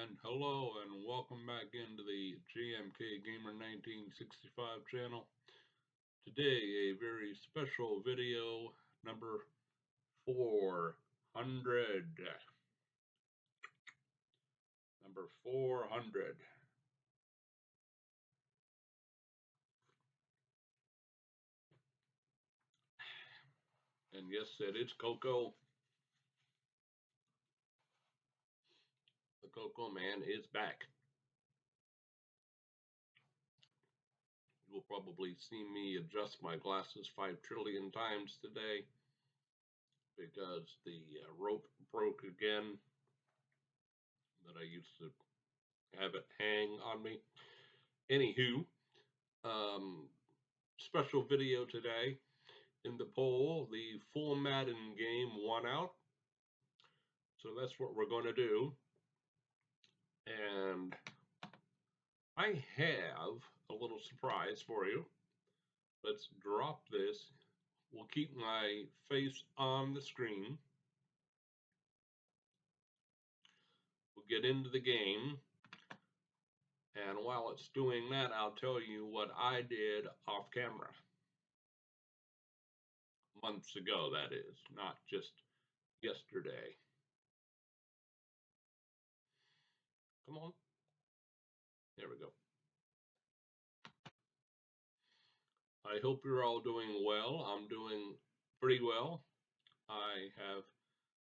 And hello and welcome back into the GMK Gamer 1965 channel. Today a very special video, number 400. Number 400. And yes, it is Coco. The Coco Man is back. You will probably see me adjust my glasses 5 trillion times today because the rope broke again that I used to have it hang on me. Anywho, special video today. In the poll, the full Madden game won out. So that's what we're going to do. And I have a little surprise for you. Let's drop this. We'll keep my face on the screen. We'll get into the game. And while it's doing that, I'll tell you what I did off camera. Months ago, that is, not just yesterday. Come on. There we go. I hope you're all doing well. I'm doing pretty well. I have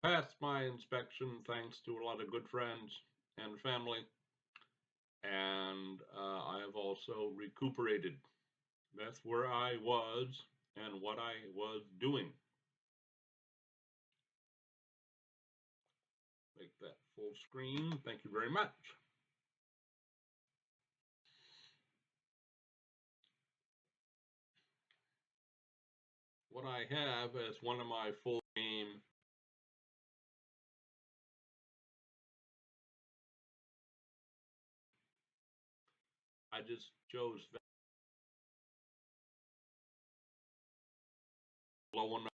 passed my inspection thanks to a lot of good friends and family. And I have also recuperated. That's where I was and what I was doing. Make that full screen. Thank you very much. What I have as one of my full game I just chose that low enough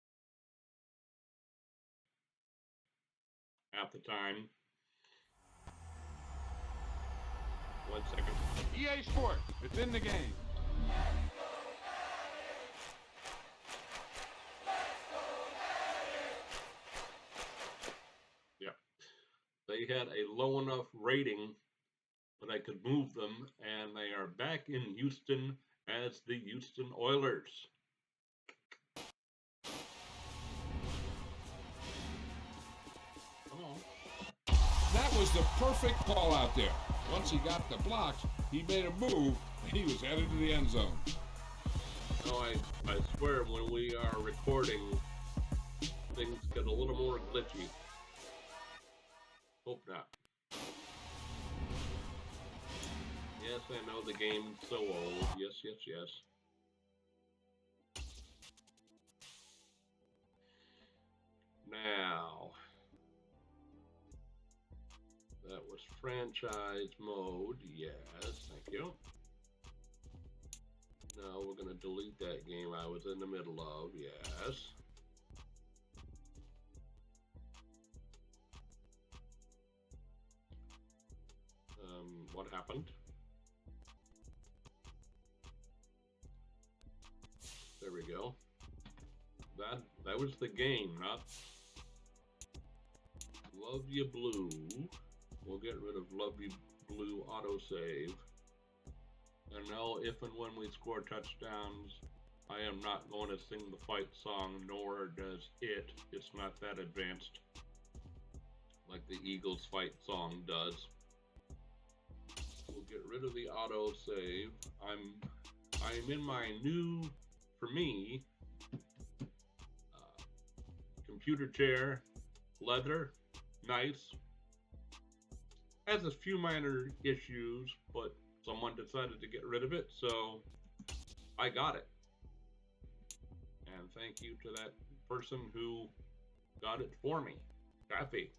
at the time. 1 second. EA Sports, it's in the game. Yeah. They had a low enough rating that I could move them, and they are back in Houston as the Houston Oilers. Come on. That was the perfect call out there. Once he got the blocks, he made a move, and he was headed to the end zone. No, I swear when we are recording, things get a little more glitchy. Hope not. Yes, I know the game's so old. Yes, yes, yes. Now, that was franchise mode. Yes, thank you. Now we're going to delete that game I was in the middle of. Yes. What happened? There we go. That was the game, not Love You Blue. We'll get rid of Love You Blue autosave. And now, if and when we score touchdowns, I am not going to sing the fight song, nor does it. It's not that advanced like the Eagles fight song does. We'll get rid of the autosave. I'm in my new, for me, computer chair, leather, nice. Has a few minor issues, but someone decided to get rid of it, so I got it. And thank you to that person who got it for me. Kathy.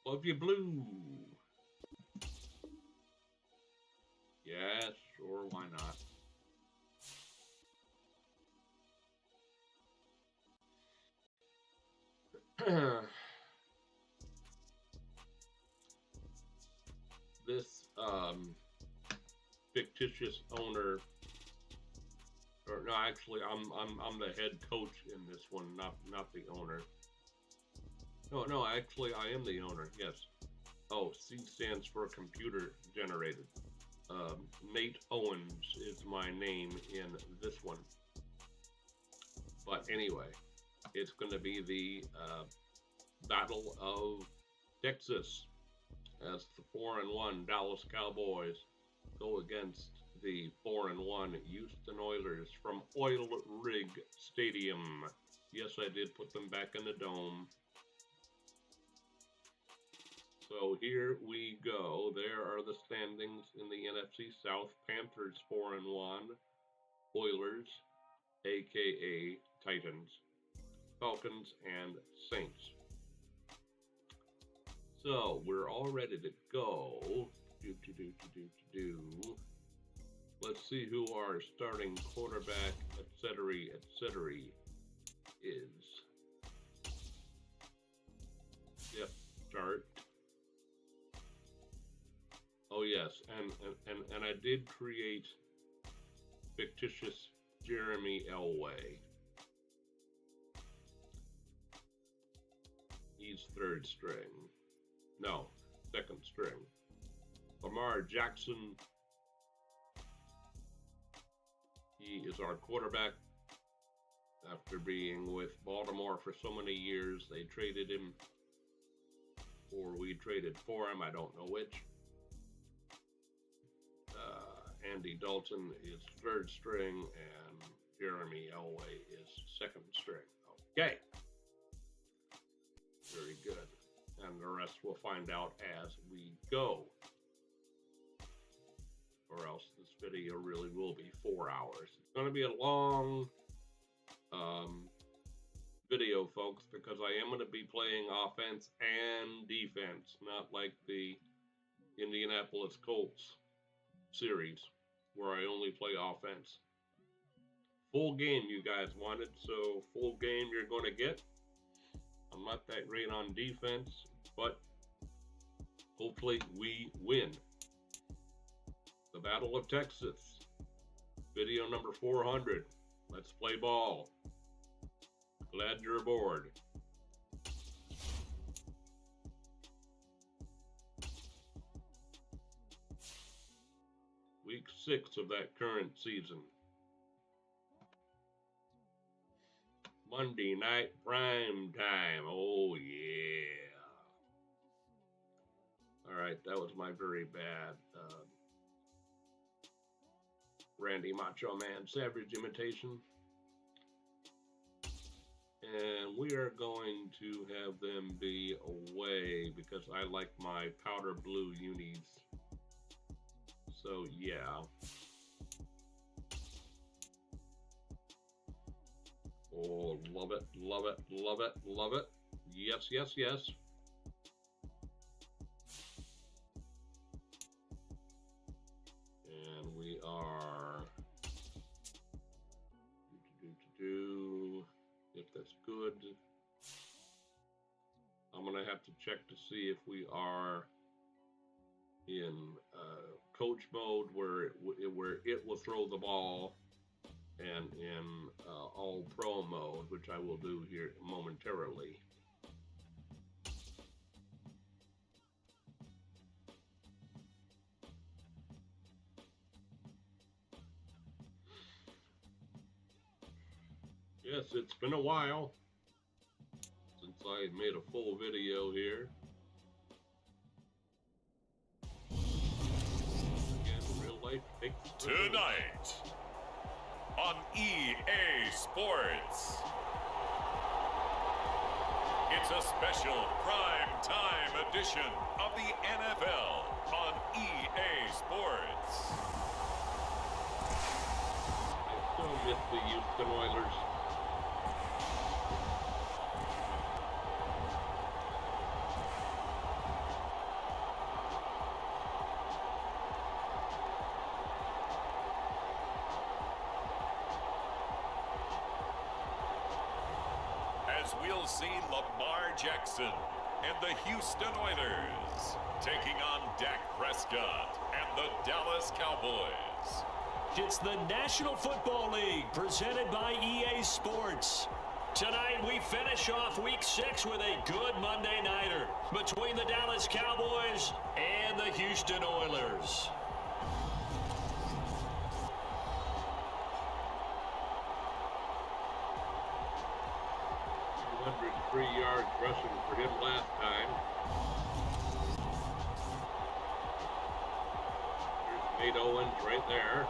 Love You Blue. Yeah, sure, why not? fictitious owner. Or no, actually, I'm the head coach in this one, not the owner. No, actually, I am the owner. Yes. Oh, C stands for computer generated. Nate Owens is my name in this one. But anyway, it's going to be the Battle of Texas as the 4-1 Dallas Cowboys go against the 4-1 Houston Oilers from Oil Rig Stadium. Yes, I did put them back in the dome. So here we go. There are the standings in the NFC South. Panthers 4-1, Oilers, aka Titans, Falcons, and Saints. So we're all ready to go. Let's see who our starting quarterback, etc., is. Yep, start. Oh yes, and I did create fictitious Jeremy Elway. He's third string. No, second string. Lamar Jackson. He is our quarterback. After being with Baltimore for so many years, they traded him, or we traded for him. I don't know which. Andy Dalton is third string, and Jeremy Elway is second string. Okay. Very good. And the rest we'll find out as we go. Or else this video really will be 4 hours. It's going to be a long video, folks, because I am going to be playing offense and defense, not like the Indianapolis Colts series where I only play offense. Full game you guys wanted, so full game you're going to get. I'm not that great on defense, but hopefully we win. The Battle of Texas, video number 400. Let's play ball. Glad you're aboard. Week 6 of that current season. Monday night prime time. Oh, yeah. All right, that was my very bad Randy Macho Man Savage imitation. And we are going to have them be away because I like my powder blue unis. So, yeah. Oh, love it, love it, love it, love it. Yes, yes, yes. And we are... If that's good. I'm going to have to check to see if we are in coach mode where it will throw the ball, and in all pro mode, which I will do here momentarily. Yes, it's been a while since I made a full video here. Again, real life takes tonight on EA Sports. It's a special prime time edition of the NFL on EA Sports. I still miss the Houston Oilers. As we'll see Lamar Jackson and the Houston Oilers taking on Dak Prescott and the Dallas Cowboys. It's the National Football League presented by EA Sports. Tonight we finish off Week 6 with a good Monday nighter between the Dallas Cowboys and the Houston Oilers. 203 yards rushing for him last time. Here's Nate Owens right there.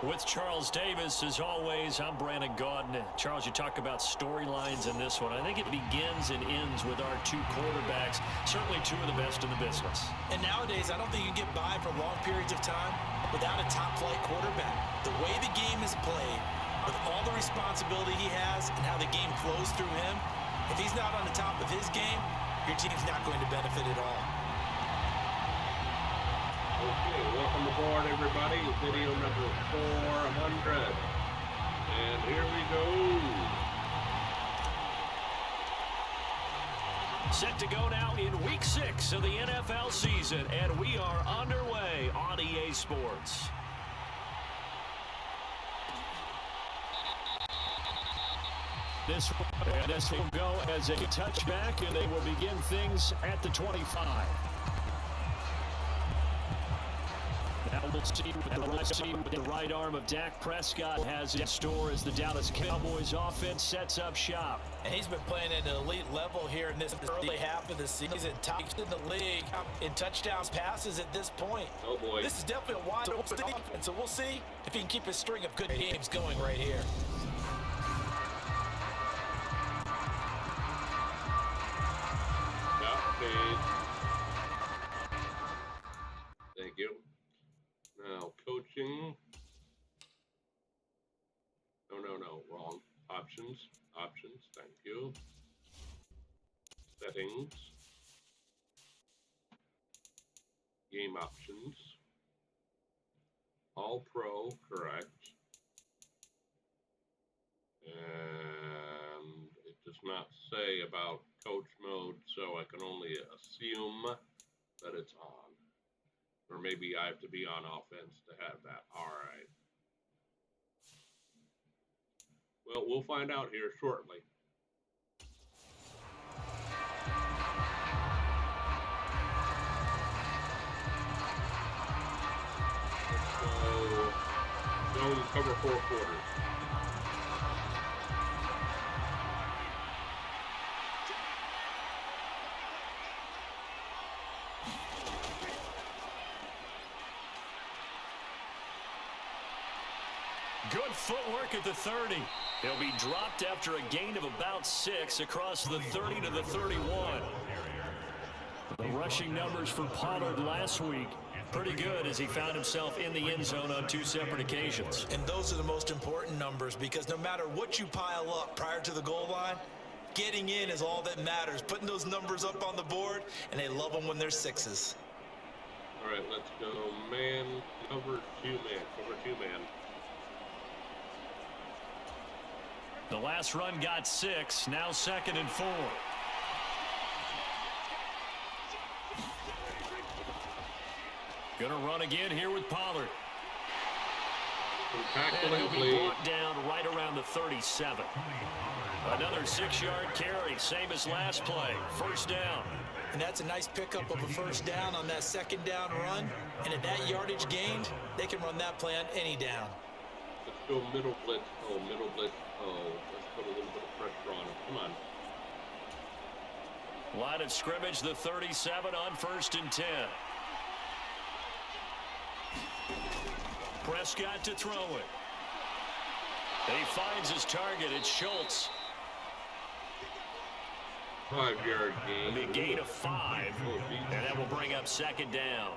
With Charles Davis, as always, I'm Brandon Gaudin. Charles, you talk about storylines in this one. I think it begins and ends with our two quarterbacks, certainly two of the best in the business. And nowadays, I don't think you can get by for long periods of time without a top-flight quarterback. The way the game is played, with all the responsibility he has and how the game flows through him, if he's not on the top of his game, your team's not going to benefit at all. Okay, welcome aboard, everybody. Video number 400. And here we go. Set to go now in Week 6 of the NFL season, and we are underway on EA Sports. This will go as a touchback, and they will begin things at the 25. Now we'll see what the right arm of Dak Prescott has in store as the Dallas Cowboys offense sets up shop. And he's been playing at an elite level here in this early half of the season. Top in the league in touchdowns, passes at this point. Oh, boy. This is definitely a wide open offense, so we'll see if he can keep his string of good games going right here. Thank you. Now, coaching. No, wrong. Options. Thank you. Settings. Game options. All pro, correct. And it does not say about coach mode, so I can only assume that it's on. Or maybe I have to be on offense to have that. All right. Well, we'll find out here shortly. Let's go zone cover 4 quarters. Good footwork at the 30. He'll be dropped after a gain of about 6 across the 30 to the 31. The rushing numbers for Pollard last week, pretty good as he found himself in the end zone on 2 separate occasions. And those are the most important numbers because no matter what you pile up prior to the goal line, getting in is all that matters. Putting those numbers up on the board, and they love them when they're 6s. All right, let's go man, cover 2 man. The last run got 6, now 2nd and 4. Gonna run again here with Pollard. And he'll be brought down right around the 37. Another 6-yard carry, same as last play. First down. And that's a nice pickup of a first down on that second down run. And at that yardage gained, they can run that play on any down. Let's go middle blitz. Middle blitz. Let's put a little bit of pressure on him. Come on. Line of scrimmage, the 37 on 1st and 10. Prescott to throw it. And he finds his target. It's Schultz. 5-yard gain. A gain of 5. And that will bring up 2nd down.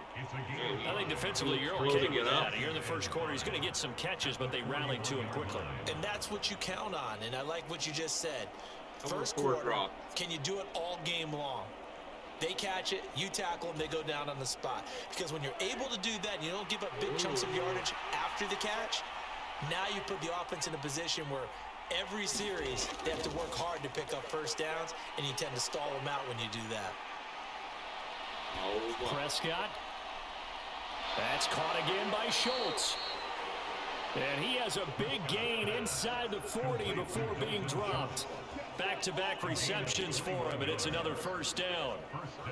I think defensively you're okay with that. Here in the first quarter, he's going to get some catches, but they rallied to him quickly. And that's what you count on, and I like what you just said. First quarter, can you do it all game long? They catch it, you tackle them, they go down on the spot. Because when you're able to do that and you don't give up big chunks of yardage after the catch, now you put the offense in a position where every series they have to work hard to pick up first downs, and you tend to stall them out when you do that. Prescott That's caught again by Schultz. And he has a big gain inside the 40 before being dropped. Back-to-back receptions for him, and it's another first down.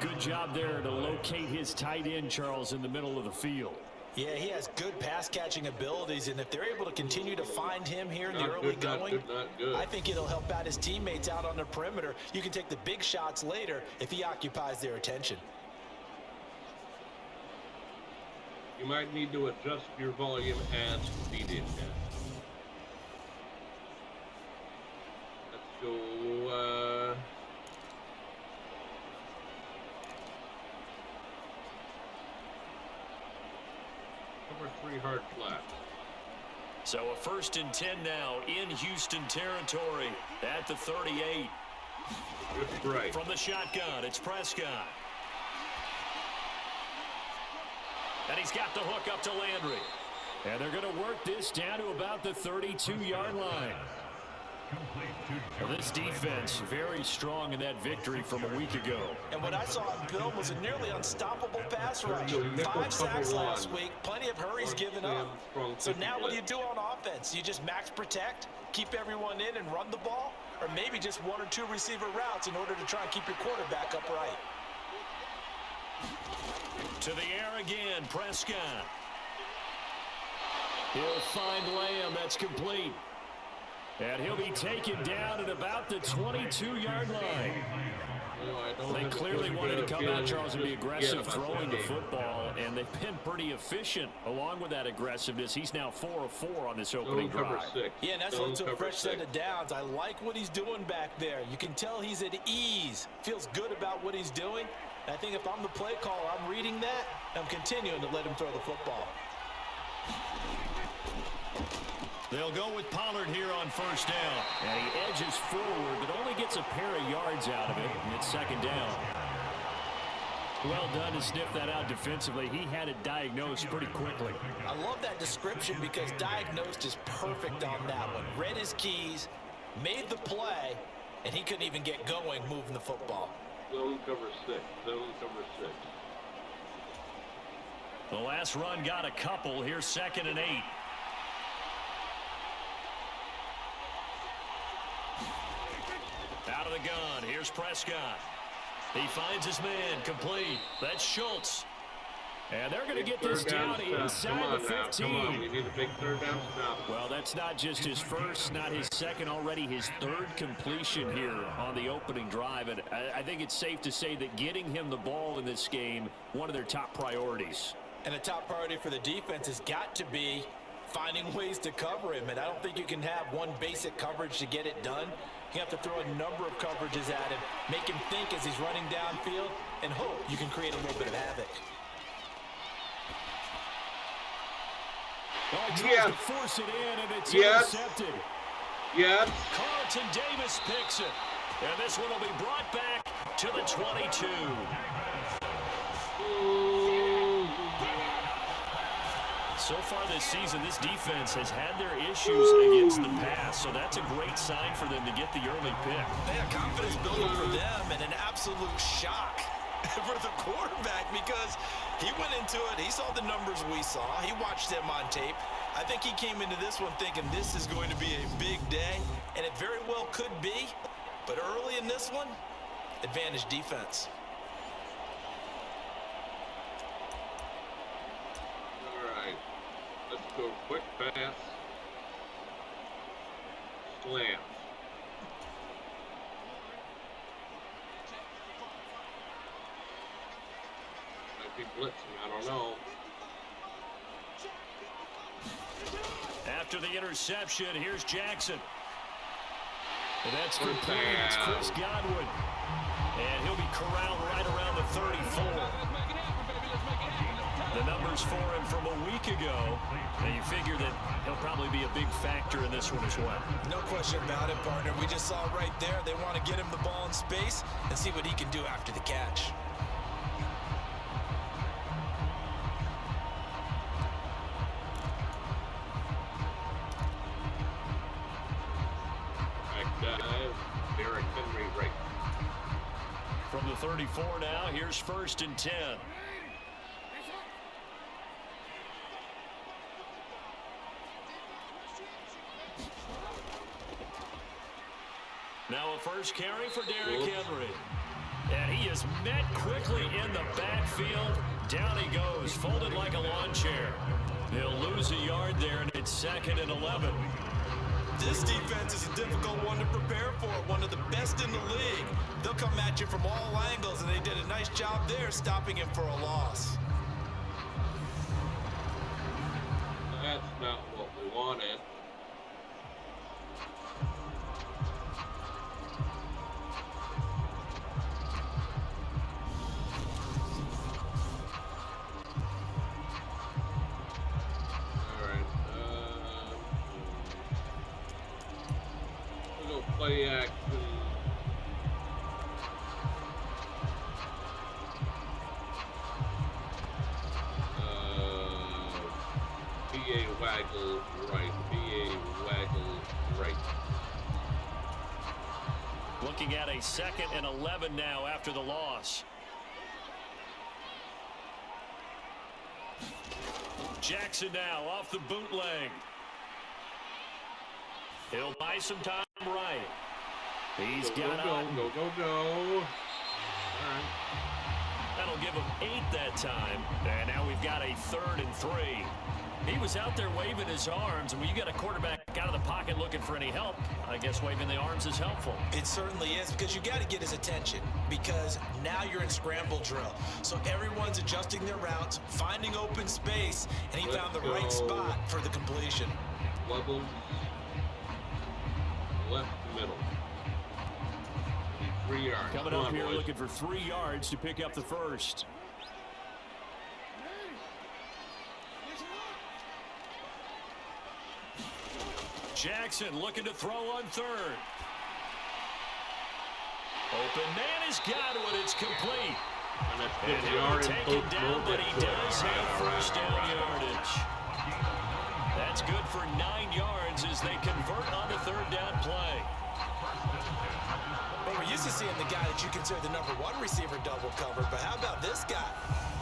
Good job there to locate his tight end, Charles, in the middle of the field. Yeah, he has good pass-catching abilities, and if they're able to continue to find him here in the early going, I think it'll help out his teammates out on the perimeter. You can take the big shots later if he occupies their attention. You might need to adjust your volume and speed it down. Let's go, cover 3 hard flats. So a 1st and 10 now in Houston territory at the 38. Good right. From the shotgun, it's Prescott. And he's got the hook up to Landry. And they're going to work this down to about the 32-yard line. Well, this defense very strong in that victory from a week ago. And what I saw in Bill was a nearly unstoppable pass rush. 5 sacks last week, plenty of hurries given up. So now what do you do on offense? You just max protect, keep everyone in and run the ball? Or maybe just 1 or 2 receiver routes in order to try and keep your quarterback upright? To the air again, Prescott. He'll find Lamb. That's complete. And he'll be taken down at about the 22-yard line. They clearly wanted to come out, Charles, and be aggressive throwing the football, and they've been pretty efficient along with that aggressiveness. He's now 4 of 4 on this opening drive. Yeah, and that's led to a fresh set of downs. I like what he's doing back there. You can tell he's at ease, feels good about what he's doing. And I think if I'm the play caller, I'm reading that, and I'm continuing to let him throw the football. They'll go with Pollard here on 1st down. And he edges forward, but only gets a pair of yards out of it, and it's 2nd down. Well done to sniff that out defensively. He had it diagnosed pretty quickly. I love that description because diagnosed is perfect on that one. Read his keys, made the play, and he couldn't even get going moving the football. Zone cover 6. Zone cover 6. The last run got a couple. Here's 2nd and 8. Out of the gun. Here's Prescott. He finds his man. Complete. That's Schultz. And they're going to get this down inside the 15. Come on, we need a big 3rd down stop. Well, that's not just his first, not his second, already his 3rd completion here on the opening drive. And I think it's safe to say that getting him the ball in this game, one of their top priorities. And a top priority for the defense has got to be finding ways to cover him. And I don't think you can have one basic coverage to get it done. You have to throw a number of coverages at him, make him think as he's running downfield, and hope you can create a little bit of havoc. Well, he tries to force it in, and it's intercepted. Yes. Carlton Davis picks it. And this one will be brought back to the 22. So far this season, this defense has had their issues against the pass, so that's a great sign for them to get the early pick. They had confidence building for them and an absolute shock for the quarterback because he went into it. He saw the numbers we saw. He watched them on tape. I think he came into this one thinking this is going to be a big day, and it very well could be. But early in this one, advantage defense. Let's go quick pass. Slant. Might be blitzing, I don't know. After the interception, here's Jackson. And that's complete. It's Chris Godwin. And he'll be corralled right around the 34. The numbers for him from a week ago, and you figure that he'll probably be a big factor in this one as well. No question about it, partner. We just saw right there they want to get him the ball in space and see what he can do after the catch. Derrick Henry right. From the 34 now, here's 1st and 10. Now a first carry for Derrick Henry. And he is met quickly in the backfield. Down he goes, folded like a lawn chair. He'll lose a yard there, and it's 2nd and 11. This defense is a difficult one to prepare for, one of the best in the league. They'll come at you from all angles, and they did a nice job there stopping him for a loss. That's not what we wanted. Play action. BA waggle right. BA waggle right. Looking at a 2nd and 11 now after the loss. Jackson now off the bootleg. He'll buy some time right. He's got on. Go. All right. That'll give him 8 that time. And now we've got a 3rd and 3. He was out there waving his arms, and when you got a quarterback out of the pocket looking for any help, I guess waving the arms is helpful. It certainly is, because you got to get his attention, because now you're in scramble drill. So everyone's adjusting their routes, finding open space, and he found the right spot for the completion. Level. Left middle. 3 yards. Coming up here looking for 3 yards to pick up the first. Jackson looking to throw on 3rd. Open man has got it. It's complete. And he'll take it down, but he does have first down yardage. That's good for 9 yards as they convert on the 3rd down play. Well, we're used to seeing the guy that you consider the #1 receiver double covered, but how about this guy?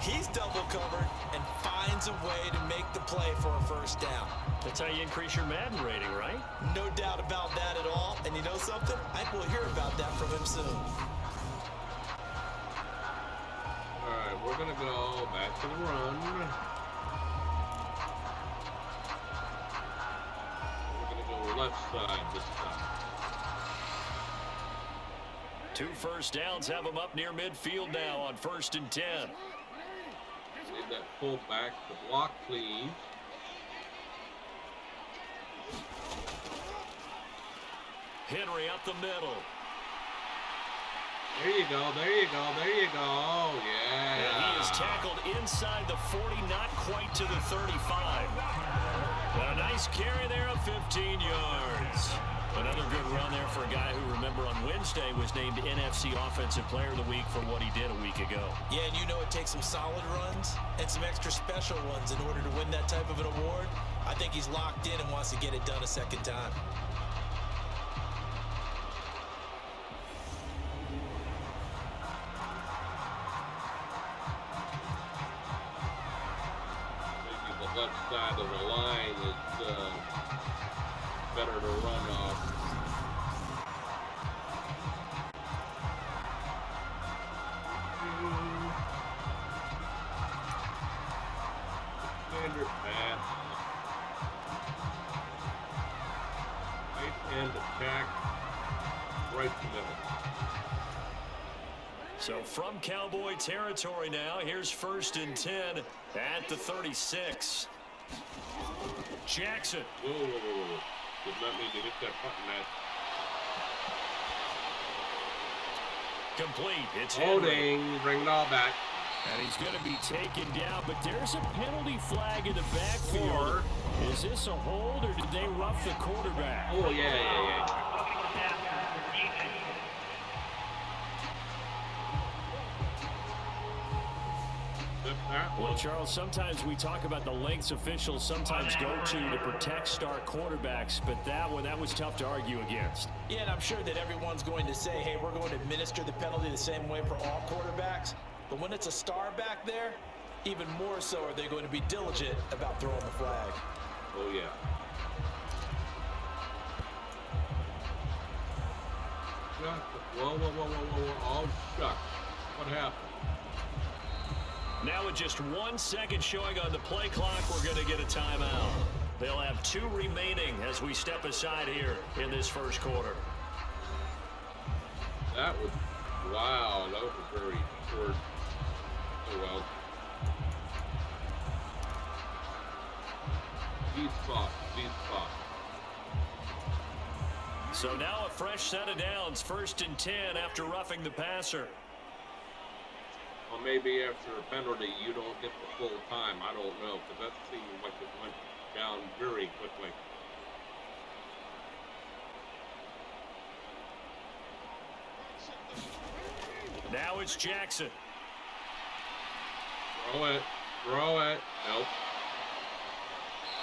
He's double covered and finds a way to make the play for a first down. That's how you increase your Madden rating, right? No doubt about that at all. And you know something? I think we'll hear about that from him soon. All right, we're going to go back to the run. Left side this time. 2 first downs have them up near midfield now on 1st and 10. Need that pull back to block, please. Henry up the middle. There you go. Yeah. And he is tackled inside the 40, not quite to the 35. But a nice carry there of 15 yards. Another good run there for a guy who, remember, on Wednesday was named NFC Offensive Player of the Week for what he did a week ago. Yeah, and you know it takes some solid runs and some extra special ones in order to win that type of an award. I think he's locked in and wants to get it done a second time. Left side of the line is better to run off. Standard pass. Right end attack. Right to middle. So from Cowboy territory now, here's 1st and 10 at the 36. Jackson. Whoa. Did not mean to hit that button, man. Complete. It's holding. Bring it all back. And he's going to be taken down, but there's a penalty flag in the backfield. Is this a hold, or did they rough the quarterback? Oh, yeah. Well, Charles, sometimes we talk about the lengths officials sometimes go to protect star quarterbacks, but that was tough to argue against. Yeah, and I'm sure that everyone's going to say, hey, we're going to administer the penalty the same way for all quarterbacks. But when it's a star back there, even more so are they going to be diligent about throwing the flag. Oh, yeah. shucks. Whoa. Oh, shucks. What happened? Now with just 1 second showing on the play clock, we're going to get a timeout. They'll have 2 remaining as we step aside here in this first quarter. That was, wow, that was a very short. Oh, well. Deep spot. So now a fresh set of downs, 1st and 10 after roughing the passer. Well, maybe after a penalty, you don't get the full time. I don't know, because that seemed like it went down very quickly. Now it's Jackson. Throw it. Nope.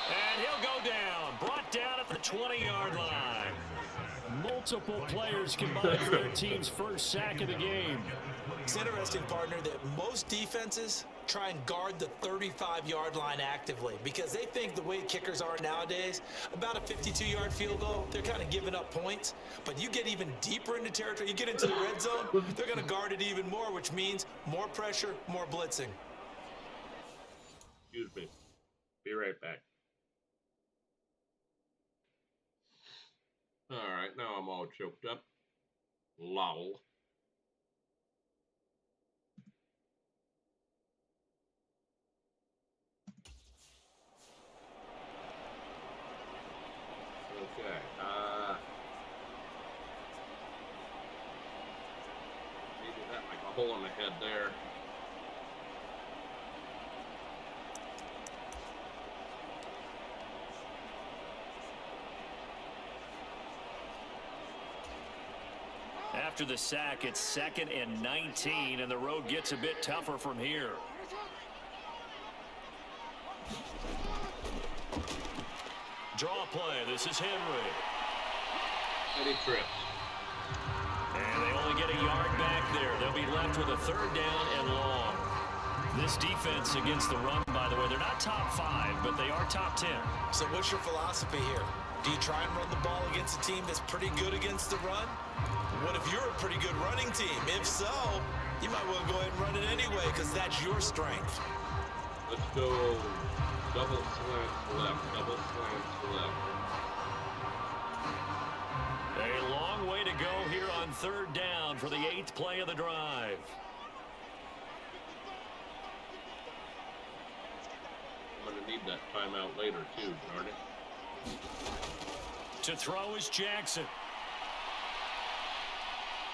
And he'll go down. Brought down at the 20-yard line. Multiple players combined for their team's first sack of the game. It's interesting, partner, that most defenses try and guard the 35-yard line actively because they think the way kickers are nowadays, about a 52-yard field goal, they're kind of giving up points. But you get even deeper into territory, you get into the red zone, they're going to guard it even more, which means more pressure, more blitzing. Excuse me. Be right back. All right, now I'm all choked up. Lol. Okay, maybe that like a hole in the head there. After the sack, it's 2nd and 19, and the road gets a bit tougher from here. Draw play. This is Henry. And he trips. And they only get a yard back there. They'll be left with a 3rd down and long. This defense against the run, by the way, they're not top 5, but they are top 10. So what's your philosophy here? Do you try and run the ball against a team that's pretty good against the run? What if you're a pretty good running team? If so, you might well go ahead and run it anyway because that's your strength. Let's go double slants left. A long way to go here on 3rd down for the 8th play of the drive. I'm going to need that timeout later too, darn it. To throw is Jackson.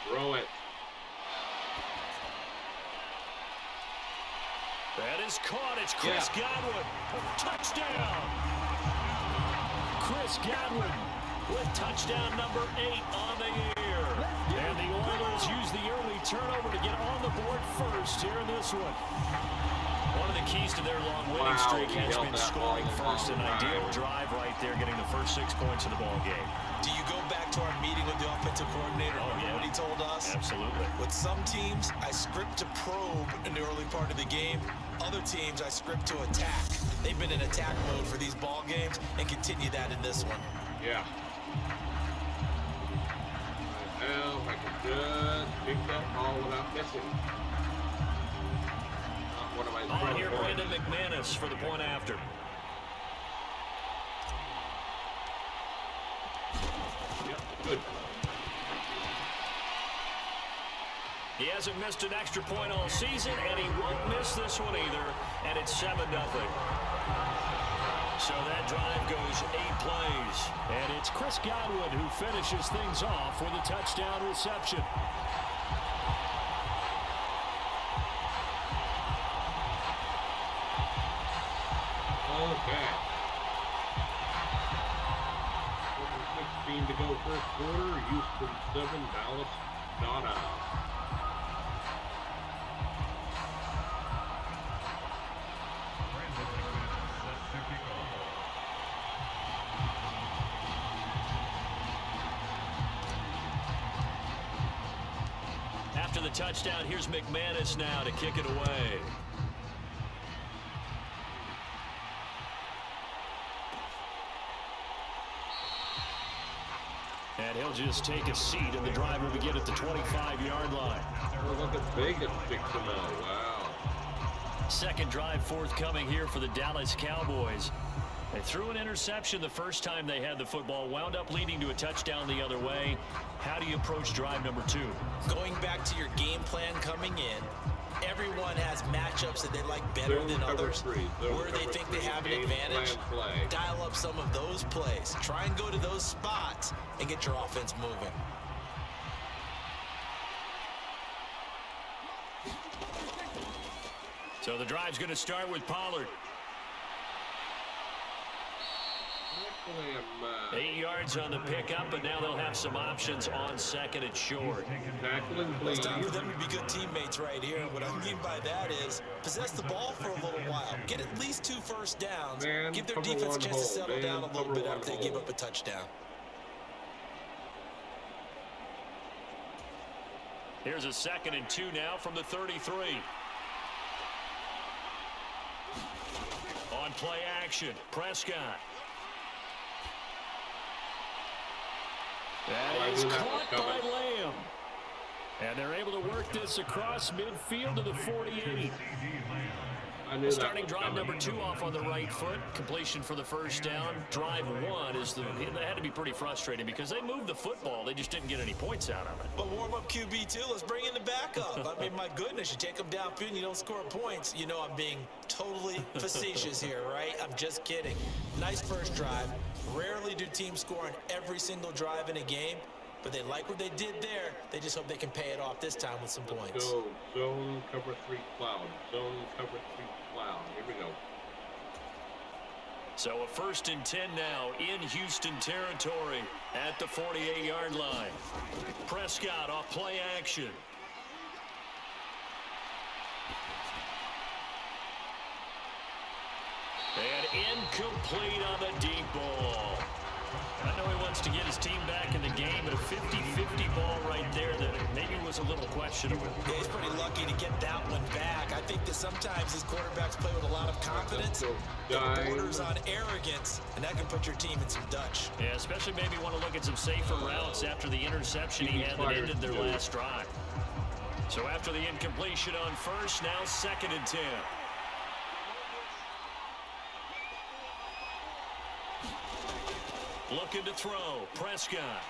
Throw it. That is caught. It's Chris Godwin. Touchdown. Chris Godwin with touchdown number 8 on the year. And the Oilers use the early turnover to get on the board first here in this one. One of the keys to their long winning streak has been scoring first. An ideal drive right there, getting the first 6 points of the ball game. Do you go back to our meeting with the offensive coordinator? Remember what he told us? Absolutely. With some teams, I script to probe in the early part of the game. Other teams, I script to attack. They've been in attack mode for these ball games and continue that in this one. Yeah. Now I can just pick that ball without missing. Not one of my On here, Brandon McManus for the point after. Yep, good. He hasn't missed an extra point all season, and he won't miss this one either, and it's 7-0. So that drive goes 8 plays, and it's Chris Godwin who finishes things off with a touchdown reception. Okay. 16 to go first quarter. Houston 7, Dallas not out. After the touchdown, here's McManus now to kick it away. And he'll just take a seat, and the drive will begin at the 25-yard line. Oh, look at Vegas picks them out. Wow. Second drive forthcoming here for the Dallas Cowboys. They threw an interception the first time they had the football, wound up leading to a touchdown the other way. How do you approach drive number 2? Going back to your game plan coming in, everyone has matchups that they like better than others. Where they think they have an advantage, dial up some of those plays. Try and go to those spots and get your offense moving. So the drive's going to start with Pollard. 8 yards on the pickup, but now they'll have some options on second and short. It's time for them to be good teammates right here. And what I mean by that is possess the ball for a little while. Get at least 2 first downs. Give their defense a chance to settle down a little bit after they give up a touchdown. Here's a 2nd and 2 now from the 33. On play action, Prescott. That is caught by Lamb. And they're able to work this across midfield to the 48. Starting drive number 2 off on the right foot. Completion for the first down. Drive 1 is that had to be pretty frustrating because they moved the football. They just didn't get any points out of it. But warm up QB 2. Let's bring in the backup. I mean, my goodness, you take them downfield and you don't score points. You know I'm being totally facetious here, right? I'm just kidding. Nice first drive. Rarely do teams score on every single drive in a game, but they like what they did there. They just hope they can pay it off this time with some points. Go zone cover 3 cloud. Zone cover 3 cloud. Here we go. So a 1st and 10 now in Houston territory at the 48-yard line. Prescott off play action. And incomplete on the deep ball. I know he wants to get his team back in the game, but a 50-50 ball right there that maybe was a little questionable. Yeah, he's pretty lucky to get that one back. I think that sometimes these quarterbacks play with a lot of confidence. It borders on arrogance, and that can put your team in some Dutch. Yeah, especially maybe want to look at some safer routes after the interception he had that ended their last drive. So after the incompletion on first, now 2nd and 10. Looking to throw, Prescott.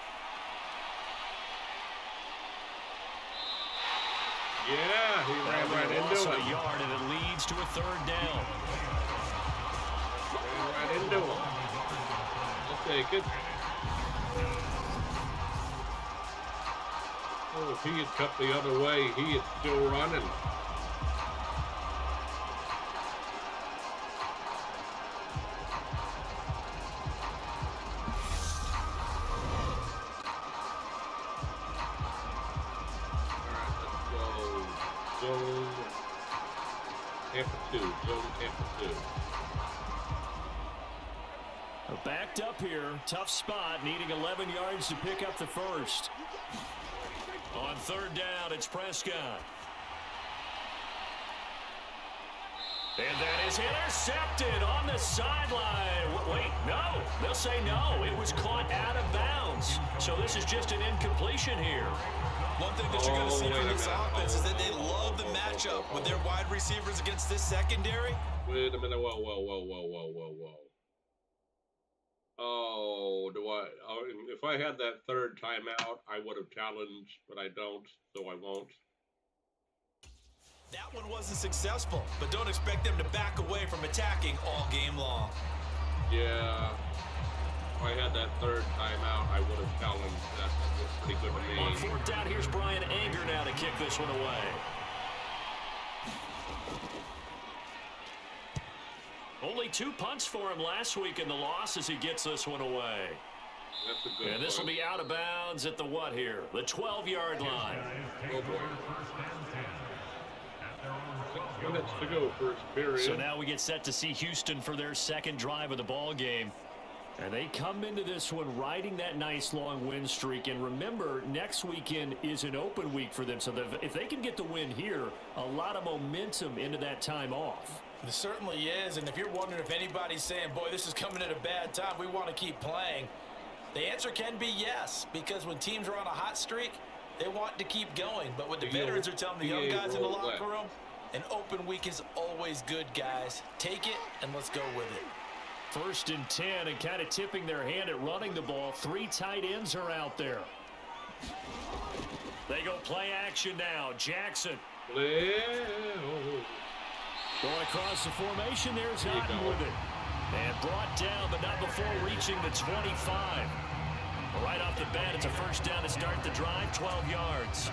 Yeah, he ran right into him. A yard, and it leads to a 3rd down. Ran right into him. I'll take it. Oh, if he had cut the other way, he is still running. Zone Tampa 2. Backed up here, tough spot, needing 11 yards to pick up the first. On 3rd down, it's Prescott. And that is intercepted on the sideline. Wait, no. They'll say no. It was caught out of bounds. So this is just an incompletion here. One thing that you're going to see from this offense is that they love the matchup with their wide receivers against this secondary. Wait a minute. Whoa. Oh, if I had that 3rd timeout, I would have challenged, but I don't, so I won't. That one wasn't successful, but don't expect them to back away from attacking all game long. Yeah. If I had that 3rd timeout, I would have challenged. That was pretty good to me. On 4th down, here's Brian Anger now to kick this one away. Only 2 punts for him last week in the loss as he gets this one away. That's a good And this will be out of bounds at the what here? The 12-yard line. Oh, boy. 6 minutes to go, first period. So now we get set to see Houston for their 2nd drive of the ball game. And they come into this one riding that nice long win streak. And remember, next weekend is an open week for them. So if they can get the win here, a lot of momentum into that time off. It certainly is. And if you're wondering if anybody's saying, boy, this is coming at a bad time, we want to keep playing. The answer can be yes, because when teams are on a hot streak, they want to keep going. But what the veterans are telling the young guys in the locker room, an open week is always good, guys. Take it, and let's go with it. 1st and 10, and kind of tipping their hand at running the ball. 3 tight ends are out there. They go play action now. Jackson. Play. Going across the formation, there's Otten with it. And brought down, but not before reaching the 25. Right off the bat, it's a first down to start the drive, 12 yards.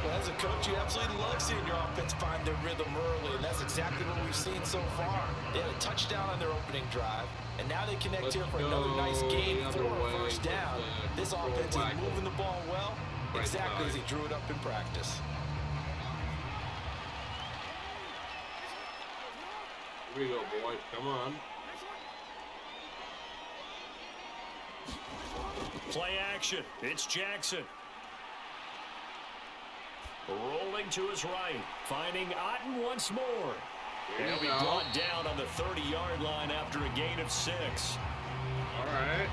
Well, as a coach, you absolutely love seeing your offense find their rhythm early, and that's exactly what we've seen so far. They had a touchdown on their opening drive, and now they connect here for another nice gain for a first down. This offense is moving the ball well, exactly as he drew it up in practice. Here we go, boys. Come on. Play action. It's Jackson. Rolling to his right. Finding Otten once more. He'll be brought down on the 30-yard line after a gain of 6. All right.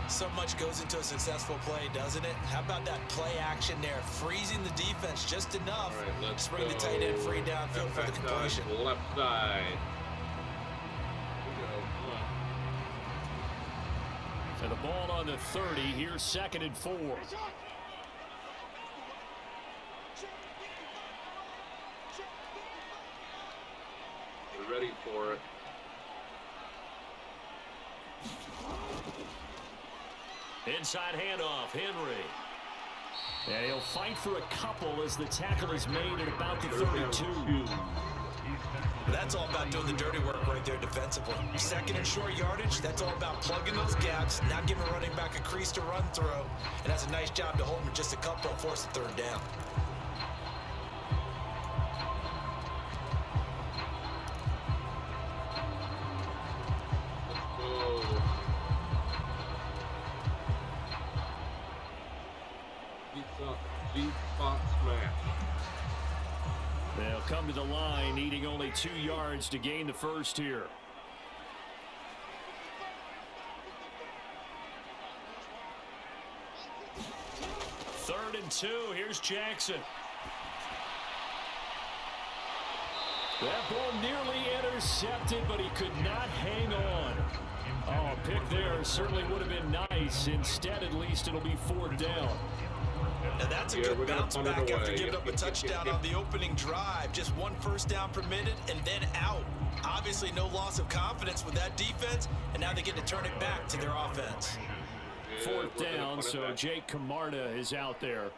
So much goes into a successful play, doesn't it? How about that play action there? Freezing the defense just enough to bring the tight end free downfield for the completion. Left side. And the ball on the 30. Here's 2nd and 4. We're ready for it. Inside handoff, Henry. And he'll fight for a couple as the tackle is made at about the 32. That's all about doing the dirty work right there defensively. 2nd and short yardage, that's all about plugging those gaps, not giving running back a crease to run through. And that's a nice job to hold him just a couple and force the 3rd down. Deep spot smash. They'll come to the line, needing only 2 yards to gain the first here. Third and 2. Here's Jackson. That ball nearly intercepted, but he could not hang on. Oh, a pick there certainly would have been nice. Instead, at least, it'll be 4th down. Now that's a good bounce back after giving up a touchdown on the opening drive. Just 1 first down permitted and then out. Obviously no loss of confidence with that defense, and now they get to turn it back to their offense. 4th down, so Jake Camarda is out there.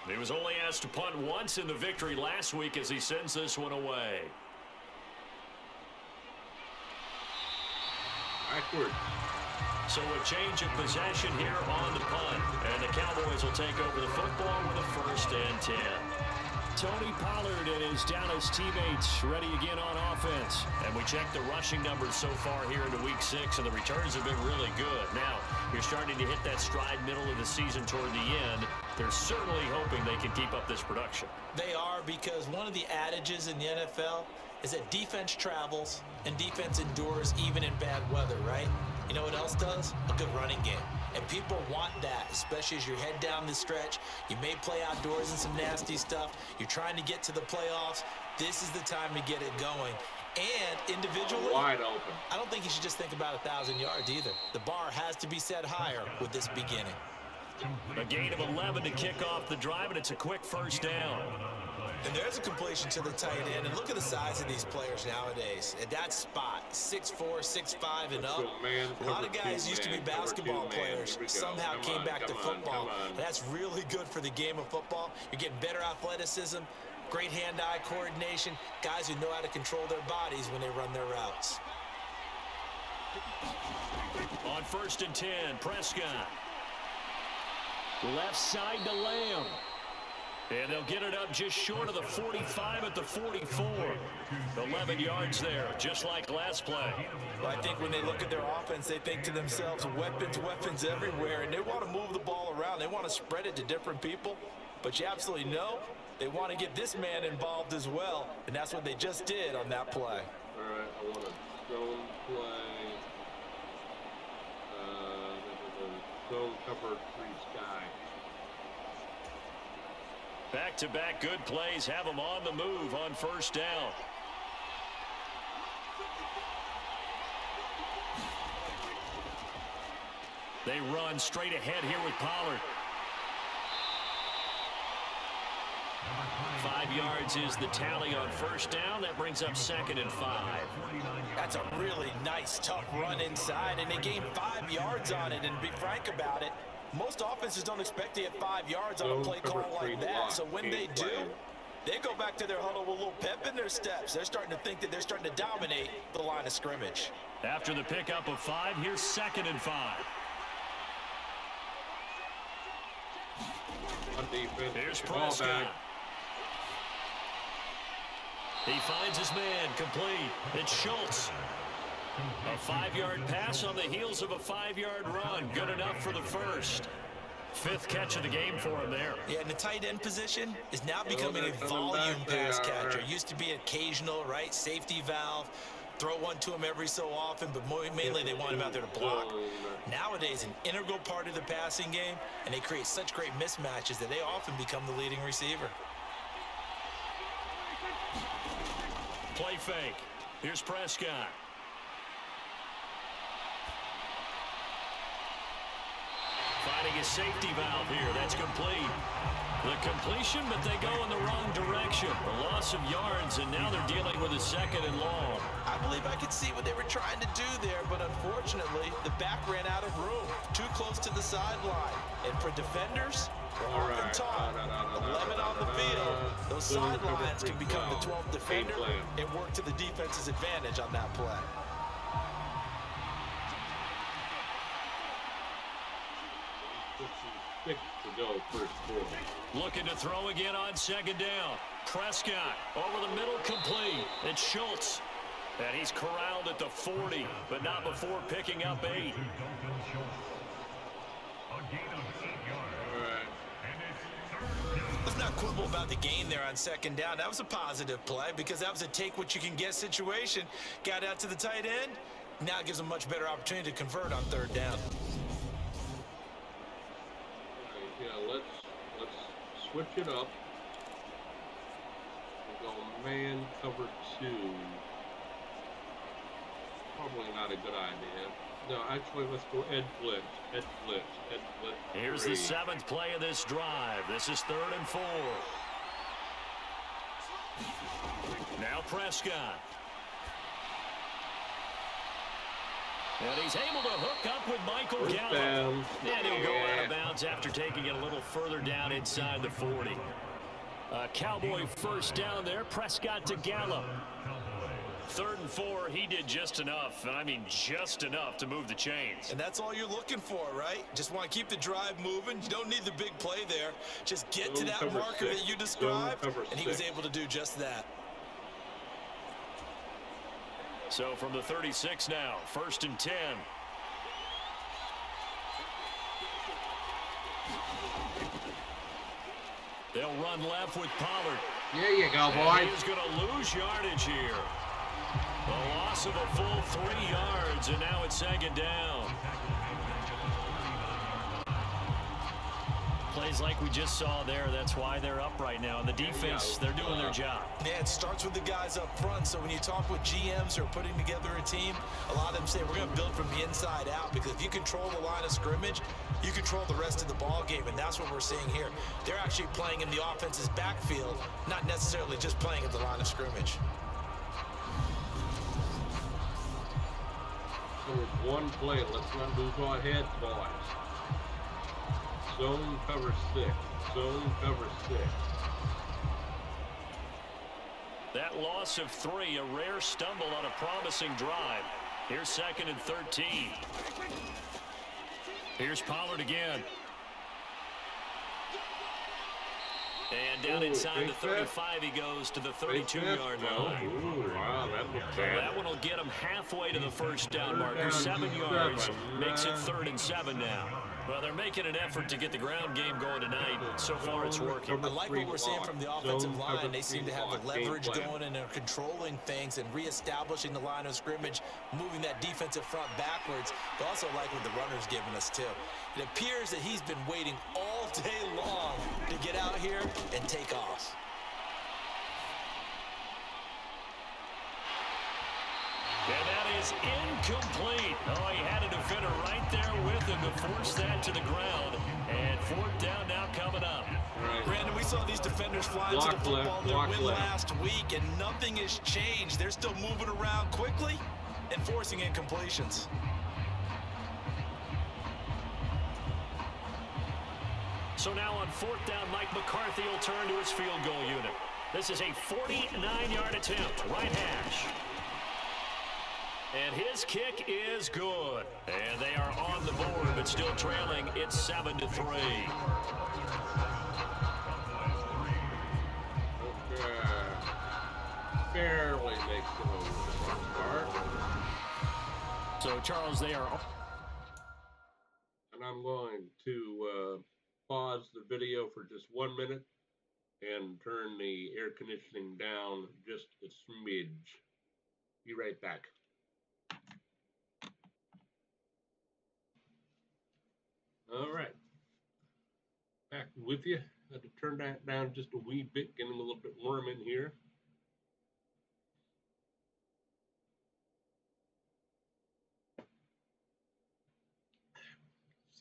He was only asked to punt once in the victory last week as he sends this one away. Backward. So a change of possession here on the punt. And the Cowboys will take over the football with a 1st and 10. Tony Pollard and his Dallas teammates ready again on offense. And we check the rushing numbers so far here into week 6, and the returns have been really good. Now, you're starting to hit that stride middle of the season toward the end. They're certainly hoping they can keep up this production. They are, because one of the adages in the NFL is that defense travels and defense endures even in bad weather, right? You know what else does? A good running game. And people want that, especially as you head down the stretch. You may play outdoors in some nasty stuff. You're trying to get to the playoffs. This is the time to get it going. And individually, wide open. I don't think you should just think about 1,000 yards either. The bar has to be set higher with this beginning. A gain of 11 to kick off the drive, and it's a quick first down. And there's a completion to the tight end. And look at the size of these players nowadays. At that spot, 6'4", 6'5", and up. A lot of guys used to be basketball players. Somehow came back to football. And that's really good for the game of football. You're getting better athleticism, great hand-eye coordination, guys who know how to control their bodies when they run their routes. On 1st and 10, Prescott. Left side to Lamb. And they'll get it up just short of the 45 at the 44. 11 yards there, just like last play. Well, I think when they look at their offense, they think to themselves, weapons everywhere, and they want to move the ball around. They want to spread it to different people. But you absolutely know They want to get this man involved as well, and that's what they just did on that play. All right, I want a zone play. Zone cover 3 sky. Back-to-back good plays have them on the move on first down. They run straight ahead here with Pollard. 5 yards is the tally on first down. That brings up 2nd and 5. That's a really nice, tough run inside, and they gained 5 yards on it. And to be frank about it, most offenses don't expect to get 5 yards on a play call like that. So when they do, they go back to their huddle with a little pep in their steps. They're starting to think that they're starting to dominate the line of scrimmage. After the pickup of 5, here's 2nd and 5. On defense. Here's Prescott. He finds his man, complete. It's Schultz. A 5-yard pass on the heels of a 5-yard run. Good enough for the first. 5th catch of the game for him there. Yeah, and the tight end position is now becoming a volume pass catcher. Used to be occasional, right? Safety valve. Throw one to him every so often, but mainly they want him out there to block. Nowadays, an integral part of the passing game, and they create such great mismatches that they often become the leading receiver. Play fake. Here's Prescott. Finding a safety valve here. That's complete. The completion, but they go in the wrong direction. A loss of yards, and now they're dealing with a 2nd and long. I believe I could see what they were trying to do there, but unfortunately, the back ran out of room. Too close to the sideline. And for defenders, we're often taught 11 on the field. Those sidelines can become the 12th defender. It worked to the defense's advantage on that play. To go first quarter. Looking to throw again on 2nd down. Prescott over the middle, complete. It's Schultz. And he's corralled at the 40, but not before picking up 8. Let's not quibble about the gain there on 2nd down. That was a positive play because that was a take-what-you-can-get situation. Got out to the tight end. Now it gives them a much better opportunity to convert on 3rd down. Yeah, let's switch it up. We'll go man cover 2. Probably not a good idea. No, actually, let's go Ed blitz. Ed blitz. Ed blitz. Here's the 7th play of this drive. This is 3rd and 4. Now Prescott. And he's able to hook up with Michael Gallup. And he'll go out of bounds after taking it a little further down inside the 40. Cowboy first down there. Prescott to Gallup. 3rd and 4, he did just enough, and I mean just enough to move the chains. And that's all you're looking for, right? Just want to keep the drive moving. You don't need the big play there. Just get to that marker that you described, and he was able to do just that. So from the 36 now, 1st and 10. They'll run left with Pollard. There you go, boy. He's going to lose yardage here. A loss of a full 3 yards, and now it's 2nd down. Plays like we just saw there, that's why they're up right now. And the defense, they're doing their job. Yeah, it starts with the guys up front. So when you talk with GMs who are putting together a team, a lot of them say we're going to build from the inside out, because if you control the line of scrimmage, you control the rest of the ball game, and that's what we're seeing here. They're actually playing in the offense's backfield, not necessarily just playing at the line of scrimmage. So with one play, let's not lose our heads, boys. Zone cover 6. Zone cover 6. That loss of 3, a rare stumble on a promising drive. Here's 2nd and 13. Here's Pollard again. And down inside the 35, he goes to the 32-yard line. Ooh, wow, that one will get him halfway to the first down marker. 7 yards makes it 3rd and 7 now. Well, they're making an effort to get the ground game going tonight. So far, it's working. I like what we're seeing from the offensive line. They seem to have the leverage going, and they're controlling things and reestablishing the line of scrimmage, moving that defensive front backwards. But also like what the runner's giving us, too. It appears that he's been waiting all day long to get out here and take off. And that is incomplete. Oh, he had a defender right there with him to force that to the ground. And fourth down now coming up. Right. Brandon, we saw these defenders fly into the football in their win last week, and nothing has changed. They're still moving around quickly and forcing incompletions. So now on fourth down, Mike McCarthy will turn to his field goal unit. This is a 49-yard attempt, right hash. And his kick is good. And they are on the board, but still trailing. It's 7-3. Barely makes it over the start. So, Charles, they are... And I'm going to pause the video for just 1 minute and turn the air conditioning down just a smidge. Be right back. All right, back with you. Had to turn that down just a wee bit, getting a little bit warm in here.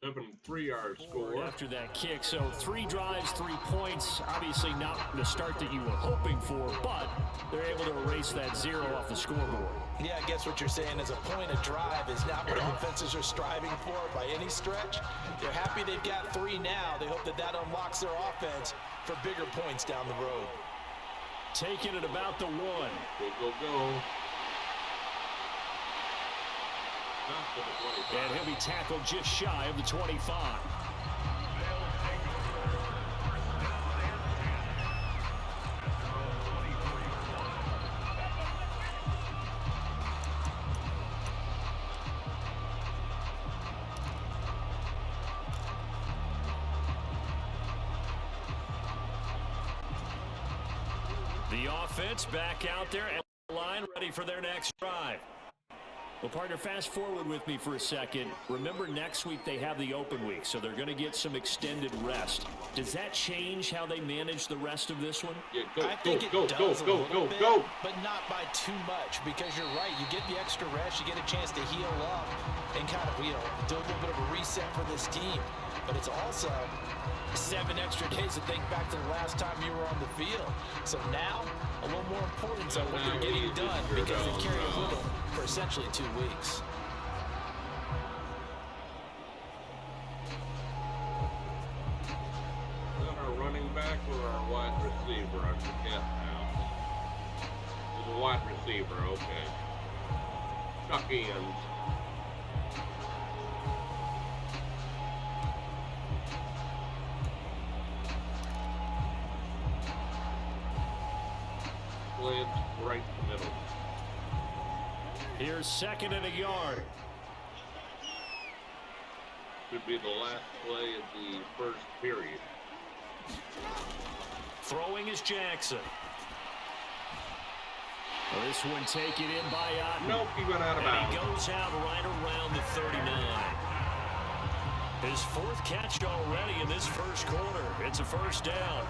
7-3 our score. After that kick, so 3 drives, 3 points. Obviously not the start that you were hoping for, but they're able to erase that 0 off the scoreboard. Yeah, I guess what you're saying is a point of drive is not what offenses are striving for by any stretch. They're happy they've got 3 now. They hope that that unlocks their offense for bigger points down the road. Taking it about the 1. Go. And he'll be tackled just shy of the 25. The offense back out there and the line ready for their next drive. Well, partner, fast forward with me for a second. Remember, next week they have the open week, so they're going to get some extended rest. Does that change how they manage the rest of this one? Yeah, I think it does a little bit, but not by too much, because you're right. You get the extra rest, you get a chance to heal up and kind of, do a little bit of a reset for this team. But it's also 7 extra days to think back to the last time you were on the field. So now, a little more importance on what they're getting done, because they carry a little for essentially 2 weeks. Is that our running back or our wide receiver? I forget now. It's a wide receiver, okay. Chuck ends. Right in the middle. Here's 2nd and a yard. Could be the last play of the first period. Throwing is Jackson. Well, this one taken in by Otten. Nope, he went out of bounds. And he goes out right around the 39. His 4th catch already in this first quarter. It's a first down.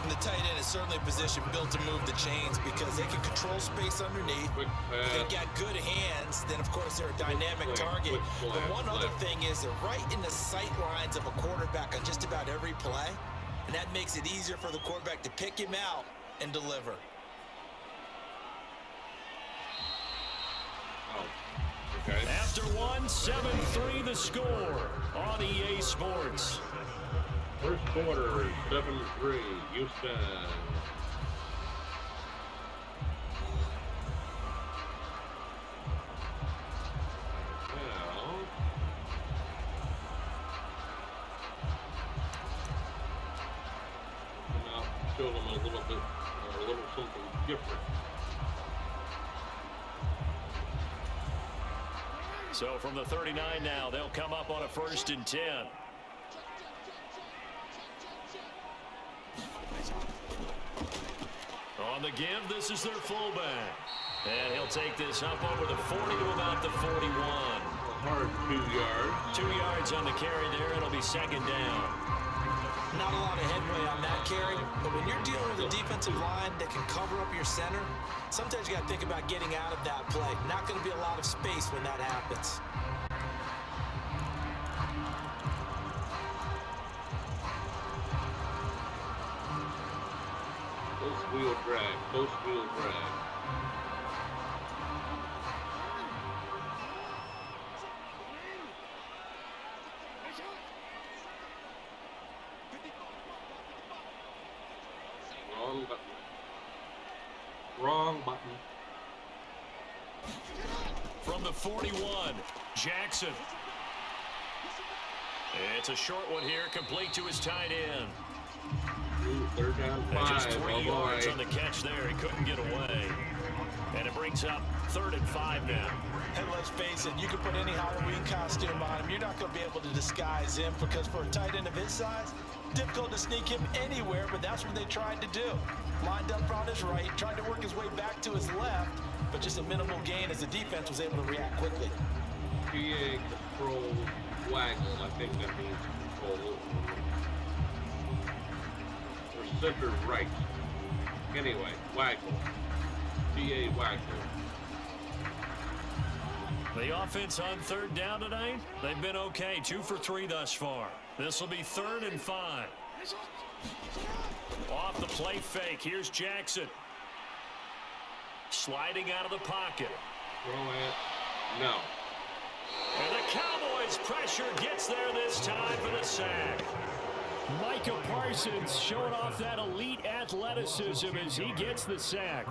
And the tight end is certainly a position built to move the chains, because they can control space underneath. If they've got good hands, then of course they're a dynamic target. But one other thing is they're right in the sight lines of a quarterback on just about every play, and that makes it easier for the quarterback to pick him out and deliver. Okay. After 1, 7-3 the score on EA Sports. First quarter, 7-3, Houston. Now, show them a little bit, a little something different. So from the 39 now, they'll come up on a 1st and 10. On the give, this is their fullback. And he'll take this up over the 40 to about the 41. Hard 2 yards. 2 yards on the carry there. It'll be 2nd down. Not a lot of headway on that carry, but when you're dealing with a defensive line that can cover up your center, sometimes you got to think about getting out of that play. Not going to be a lot of space when that happens. Close wheel drag. Close wheel drag. Wrong button. Wrong button. From the 41, Jackson. It's a short one here, complete to his tight end. Ooh, 3rd down 5. Just 3 yards boy. on the catch there. He couldn't get away. And it brings up 3rd and 5 now. And let's face it, you can put any Halloween costume on him. You're not going to be able to disguise him because for a tight end of his size, difficult to sneak him anywhere, but that's what they tried to do. Lined up on his right, tried to work his way back to his left, but just a minimal gain as the defense was able to react quickly. PA control waggle. I think that means control. Or center right. Anyway, waggle. PA waggle. The offense on 3rd down tonight, they've been okay. 2 for 3 thus far. This will be 3rd and 5. Off the play fake. Here's Jackson. Sliding out of the pocket. Throw it. No. And the Cowboys pressure gets there this time for the sack. Micah Parsons showing off that elite athleticism as he gets the sack.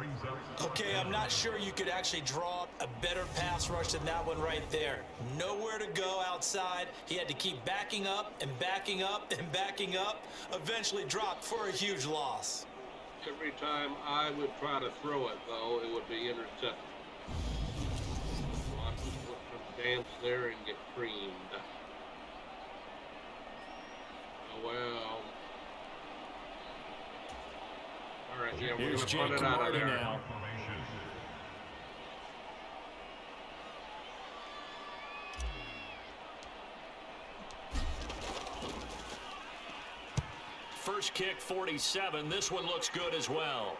Okay, I'm not sure you could actually draw up a better pass rush than that one right there. Nowhere to go outside. He had to keep backing up and backing up and backing up. Eventually dropped for a huge loss. Every time I would try to throw it, though, it would be intercepted. Watch them dance there and get creamed. Oh, well. All right, yeah, we're going Here's to punt Jake it out of Martin there. now. First kick, 47. This one looks good as well.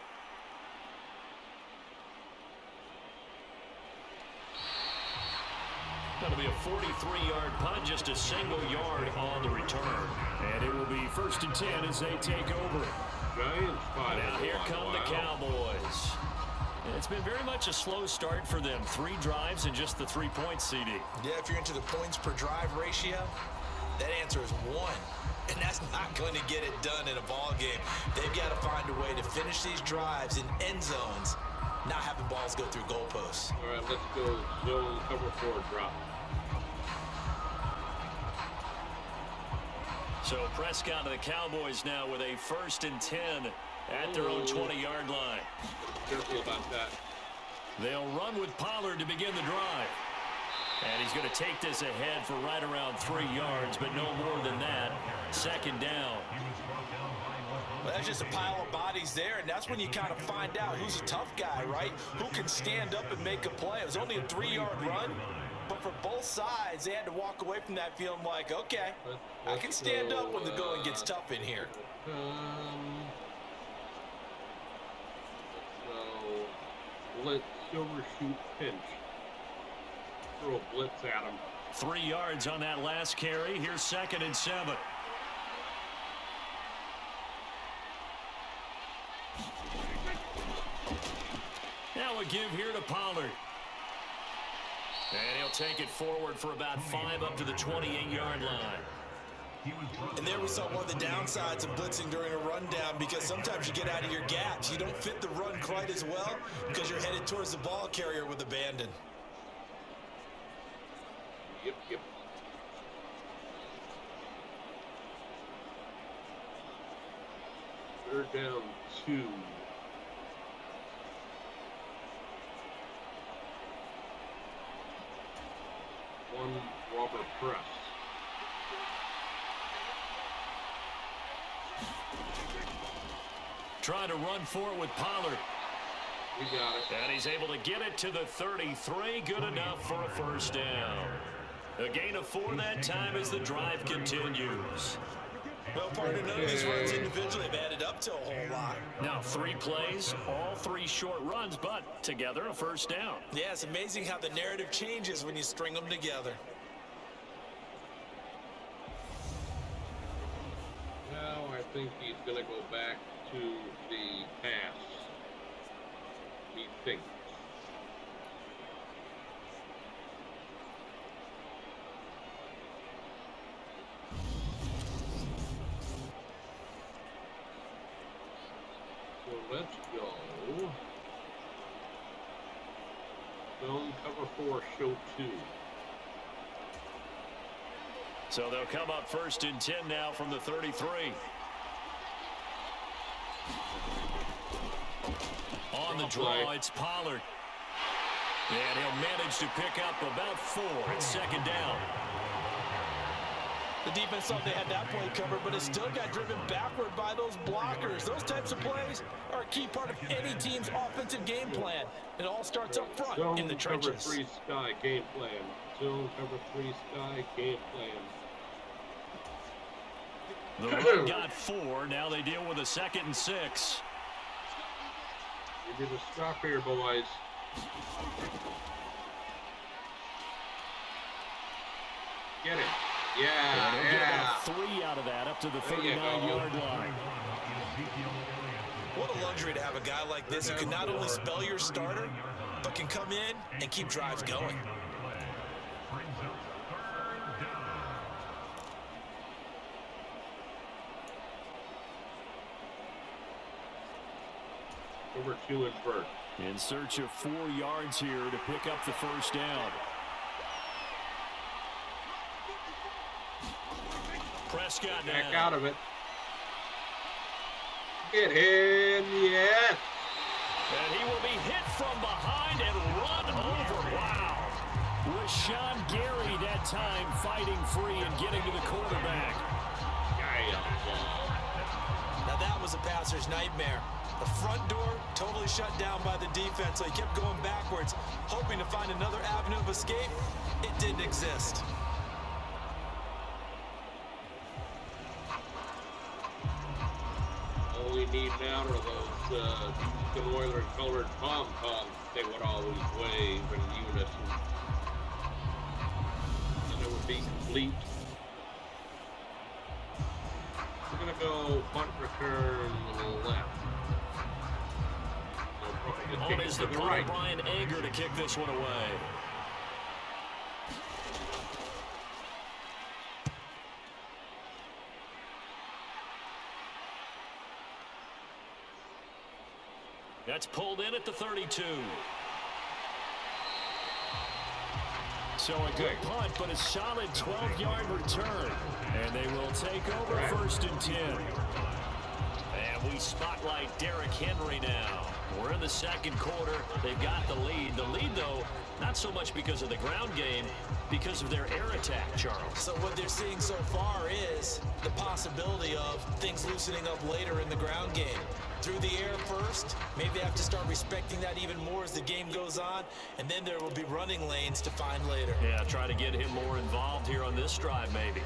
That'll be a 43-yard punt, just a single yard on the return. And it will be 1st and 10 as they take over. Giants five. Now here come the Cowboys. It's been very much a slow start for them. 3 drives and just the 3 points, CD. Yeah, if you're into the points per drive ratio, that answer is 1. And that's not going to get it done in a ball game. They've got to find a way to finish these drives in end zones, not having balls go through goalposts. All right, let's go zone cover 4 drop. So Prescott of the Cowboys now with a 1st and 10 at their own 20-yard line. Careful about that. They'll run with Pollard to begin the drive. And he's going to take this ahead for right around 3 yards, but no more than that. 2nd down. Well, that's just a pile of bodies there, and that's when you kind of find out who's a tough guy, right? Who can stand up and make a play. It was only a 3-yard run, but for both sides, they had to walk away from that feeling like, okay, I can stand up when the going gets tough in here. So, blitz, silver shoot, pinch. Throw a blitz at him. 3 yards on that last carry. Here's 2nd and 7. Now a give here to Pollard. And he'll take it forward for about 5 up to the 28-yard line. And there we saw one of the downsides of blitzing during a rundown, because sometimes you get out of your gaps. You don't fit the run quite as well because you're headed towards the ball carrier with abandon. Yep. Third down 2. rubber press. Trying to run for it with Pollard. We got it. And he's able to get it to the 33. Good enough for a first down. A gain of 4 that time as the drive continues. Well, partner, none of these runs individually have added up to a whole lot. Now 3 plays, all 3 short runs, but together a first down. Yeah, it's amazing how the narrative changes when you string them together. Now I think he's going to go back to the pass. He thinks. So let's go. Zone cover 4, show 2. So they'll come up 1st and 10 now from the 33. On the draw, it's Pollard. And he'll manage to pick up about 4 at 2nd down. The defense thought they had that play covered, but it still got driven backward by those blockers. Those types of plays are a key part of any team's offensive game plan. It all starts up front in the trenches. Zone cover 3 sky game plan. Zone cover 3 sky game plan. The run got 4. Now they deal with a 2nd and 6. You need to stop here, boys. Get it. Yeah, and get about 3 out of that up to the 39-yard line. What a luxury to have a guy like this who can not only spell your starter, but can come in and keep drives going. Over 2 invert. In search of 4 yards here to pick up the first down. Prescott now. Back out of it. Get in, yes. And he will be hit from behind and run over. Wow. Rashawn Gary that time fighting free and getting to the quarterback. Now that was a passer's nightmare. The front door totally shut down by the defense, so he kept going backwards, hoping to find another avenue of escape. It didn't exist. All we need now are those Oilers-colored pom-poms they would always wave in unison. And it would be complete. We're going to go punt return left. On is the punter, Brian Anger, to kick this one away. That's pulled in at the 32. So a good punt, but a solid 12-yard return. And they will take over 1st and 10. And we spotlight Derrick Henry now. We're in the 2nd quarter. They've got the lead. The lead, though, not so much because of the ground game, because of their air attack, Charles. So what they're seeing so far is the possibility of things loosening up later in the ground game. Through the air first, maybe they have to start respecting that even more as the game goes on, and then there will be running lanes to find later. Yeah, try to get him more involved here on this drive, maybe.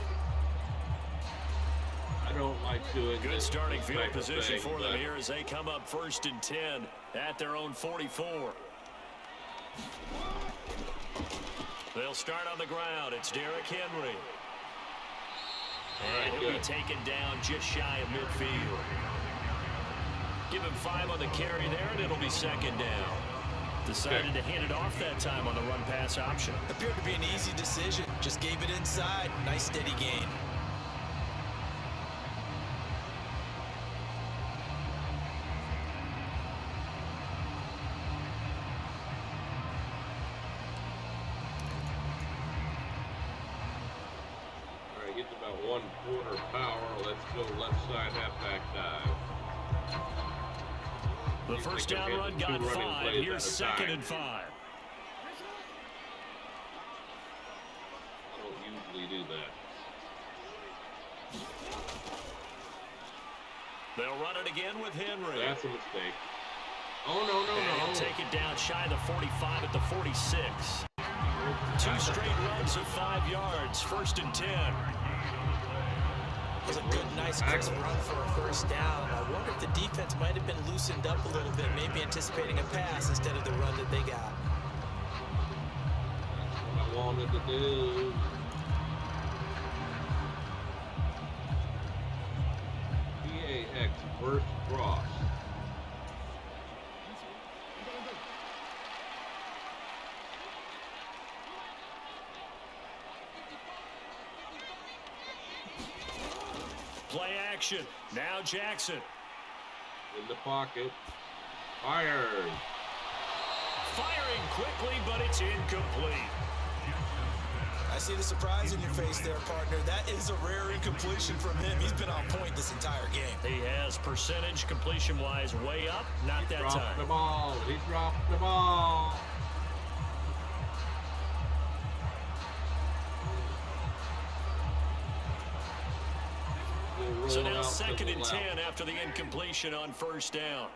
I don't like doing good starting field position for them here as they come up 1st and 10 at their own 44. They'll start on the ground. It's Derrick Henry. And he'll be taken down just shy of midfield. Give him 5 on the carry there, and it'll be 2nd down. Decided to hand it off that time on the run-pass option. Appeared to be an easy decision. Just gave it inside. Nice steady gain. Gets about 1/4 power. Let's go left side halfback dive. The first down run got 5. Here's 2nd and 5. I don't easily do that. They'll run it again with Henry. That's a mistake. Oh, no. He'll take it down shy of the 45 at the 46. 2 straight runs of 5 yards. 1st and 10. It was a good, nice, crisp run for a first down. I wonder if the defense might have been loosened up a little bit, maybe anticipating a pass instead of the run that they got. That's what I wanted to do. PAX first cross. Play action. Now Jackson. In the pocket. Fired. Firing quickly, but it's incomplete. I see the surprise in your face there, partner. That is a rare incompletion from him. He's been on point this entire game. He has percentage completion-wise way up. Not that time. The ball. He dropped the ball. So now 2nd and 10 after the incompletion on first down.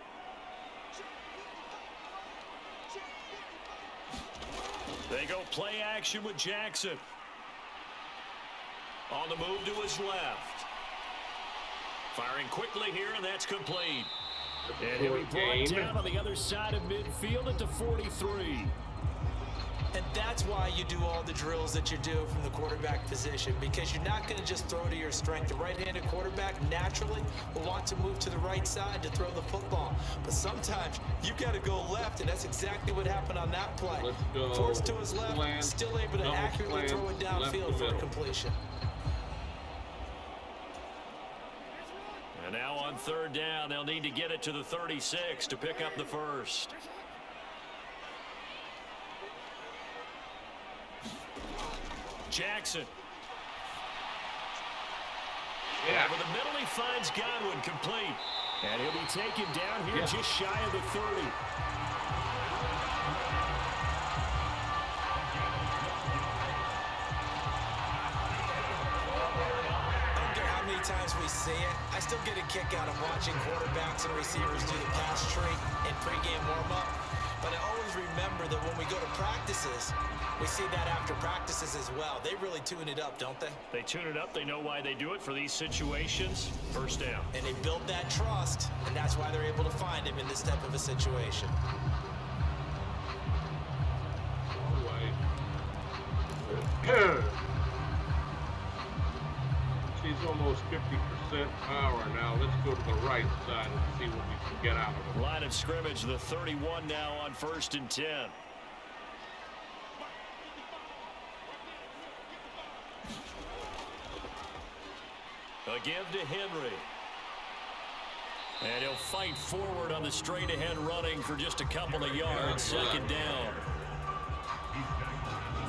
They go play action with Jackson. On the move to his left. Firing quickly here, and that's complete. And he'll be brought down on the other side of midfield at the 43. And that's why you do all the drills that you do from the quarterback position, because you're not going to just throw to your strength. The right-handed quarterback naturally will want to move to the right side to throw the football. But sometimes you've got to go left, and that's exactly what happened on that play. Let's go. Forced to his left, Slant. still able to accurately throw it downfield for a completion. And now on 3rd down, they'll need to get it to the 36 to pick up the first. Jackson. Yeah. Over the middle, he finds Godwin complete. And he'll be taken down here just shy of the 30. Times we see it, I still get a kick out of watching quarterbacks and receivers do the pass tree in pregame warm-up. But I always remember that when we go to practices, we see that after practices as well. They really tune it up, don't they? They tune it up. They know why they do it for these situations. First down. And they build that trust, and that's why they're able to find him in this type of a situation. He's almost 50% power now. Let's go to the right side and see what we can get out of him. Line of scrimmage, the 31 now on 1st and 10. A give to Henry. And he'll fight forward on the straight-ahead running for just a couple of yards. 2nd down.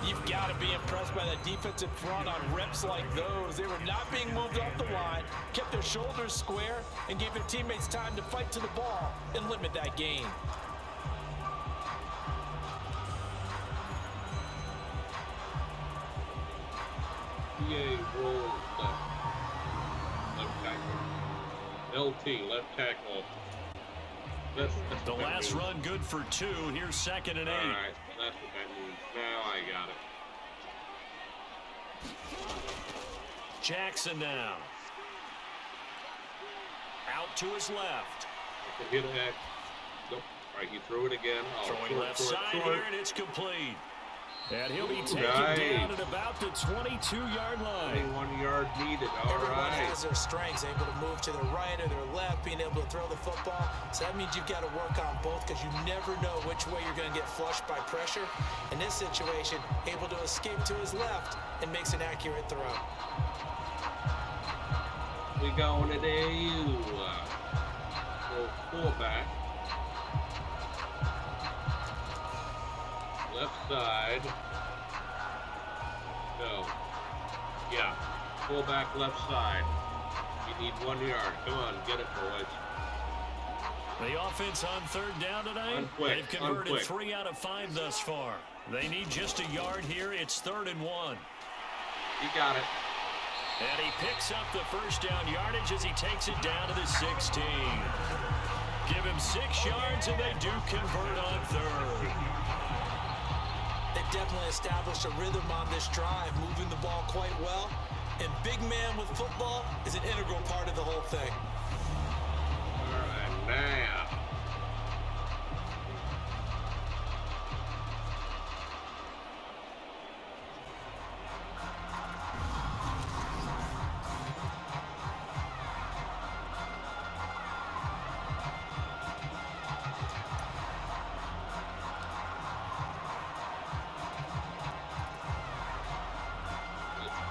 You've got to be impressed by that defensive front on reps like those. They were not being moved off the line, kept their shoulders square, and gave their teammates time to fight to the ball and limit that gain. PA roll left tackle. LT, left tackle. That's the last run good for 2. Here's 2nd and 8. All right, that's what that means. Now I got it. Jackson now. Out to his left. Hit a hack. Nope. All right, he threw it again. Throwing left side here, and it's complete. And he'll be taken down at about the 22-yard line. 21 yard needed. All Everyone right. has their strengths, able to move to their right or their left, being able to throw the football. So that means you've got to work on both, because you never know which way you're going to get flushed by pressure. In this situation, able to escape to his left and makes an accurate throw. We going today. Fullback. Left side. No. Yeah. Fullback left side. You need 1 yard. Come on, get it, boys. The offense on 3rd down tonight. They've converted 3 out of 5 thus far. They need just a yard here. It's 3rd and 1. He got it. And he picks up the first down yardage as he takes it down to the 16. Give him 6 yards, and they do convert on third. They've definitely established a rhythm on this drive, moving the ball quite well. And big man with football is an integral part of the whole thing. All right, now.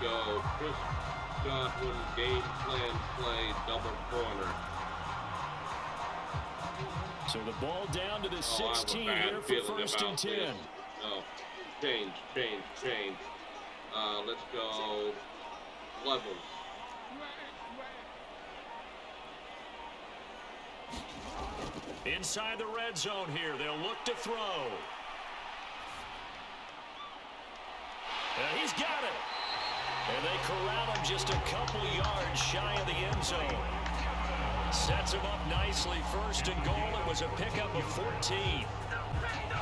Go. Chris Godwin, game plan play, double corner. So the ball down to the 16 here for first and 10. No, change. Let's go levels. Inside the red zone here, they'll look to throw. And he's got it. And they corral him just a couple yards shy of the end zone. Sets him up nicely. First and goal. It was a pickup of 14.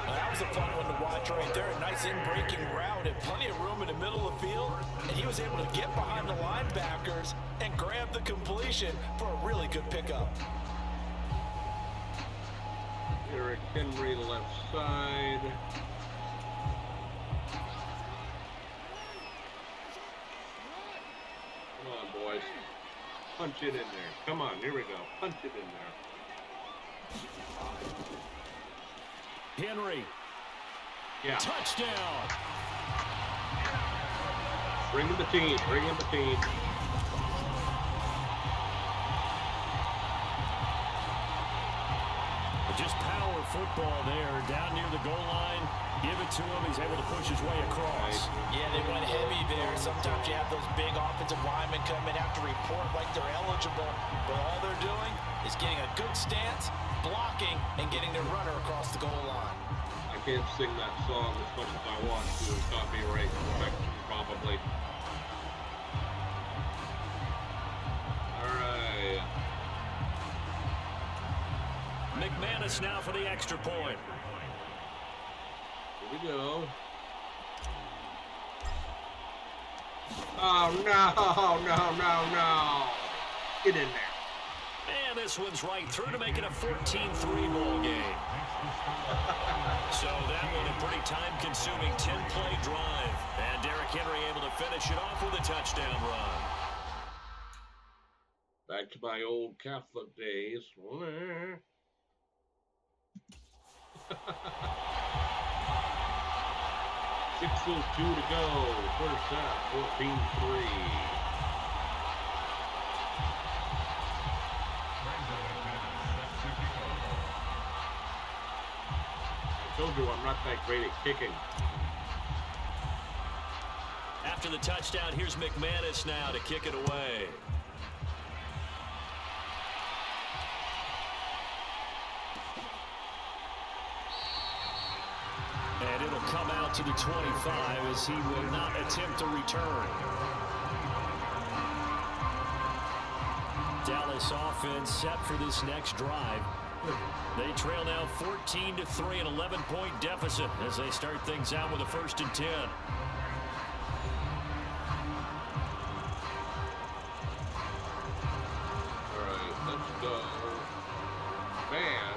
That was a fun one to watch right there. A nice in-breaking route and plenty of room in the middle of the field. And he was able to get behind the linebackers and grab the completion for a really good pickup. Derrick Henry left side. Come on, boys. Punch it in there. Come on, here we go. Punch it in there. Henry. Yeah. Touchdown. Bring in the team. Just power football there. Down near the goal line. Give it to him. He's able to push his way across. Yeah, they went heavy there. Sometimes you have those big offensive linemen come in, have to report like they're eligible. But all they're doing is getting a good stance, blocking, and getting their runner across the goal line. I can't sing that song as much as I want to. Copyright protection, probably. All right. McManus now for the extra point. Here we go. Oh, no. Get in there. And this one's right through to make it a 14-3 ball game. So that one a pretty time-consuming 10-play drive. And Derrick Henry able to finish it off with a touchdown run. Back to my old Catholic days. 6:02 to go. First half, 14-3. I told you I'm not that great at kicking. After the touchdown, here's McManus now to kick it away. And it'll come out to the 25 as he will not attempt a return. Dallas offense set for this next drive. They trail now 14-3, an 11-point deficit as they start things out with a 1st and 10. All right, let's go. Man,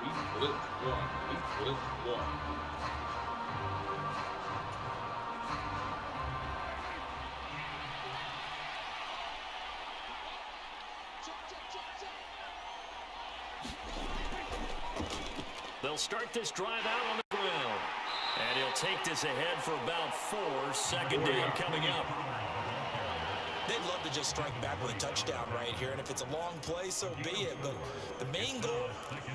we blitzed one. They'll start this drive out on the ground. And he'll take this ahead for about 4. Second down coming up. They'd love to just strike back with a touchdown right here, and if it's a long play, so be it. But the main goal,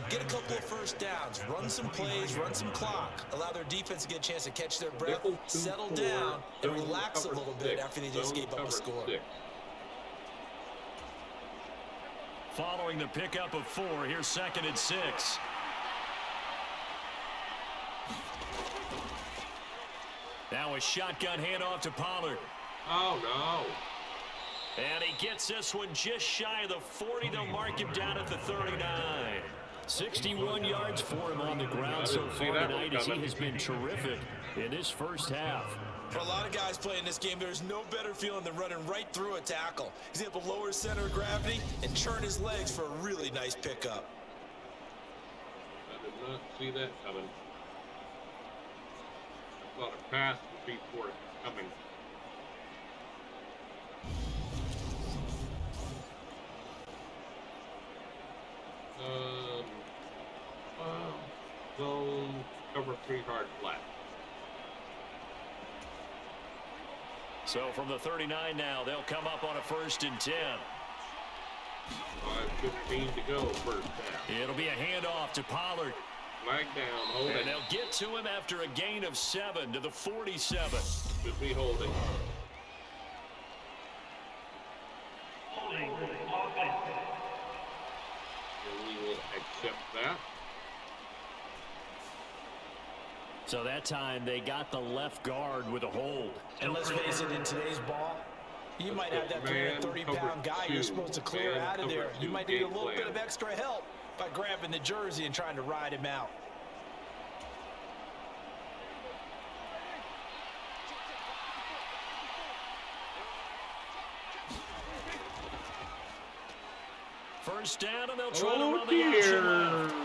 get a couple of first downs, run some plays, run some clock, allow their defense to get a chance to catch their breath, settle down, and relax a little bit after they just gave up a score. Following the pickup of 4, here's 2nd and 6. Now a shotgun handoff to Pollard. Oh, no. And he gets this one just shy of the 40. They'll mark him down at the 39. 61 yards for him on the ground so far tonight as he has been terrific in this first half. For a lot of guys playing this game, there's no better feeling than running right through a tackle. He's able to lower his center of gravity and churn his legs for a really nice pickup. I did not see that coming. I thought a pass would be forthcoming. Zone cover 3 hard flat. So from the 39 now, they'll come up on a 1st and 10. 5:15 to go, first half. It'll be a handoff to Pollard. Flag down, hold it. And they'll get to him after a gain of 7 to the 47. Should be holding. And we will accept that. So that time they got the left guard with a hold. And let's face it, in today's ball, you might have that 330-pound guy you're supposed to clear out of there. You might need a little bit of extra help by grabbing the jersey and trying to ride him out. First down, and they'll try to run the option left.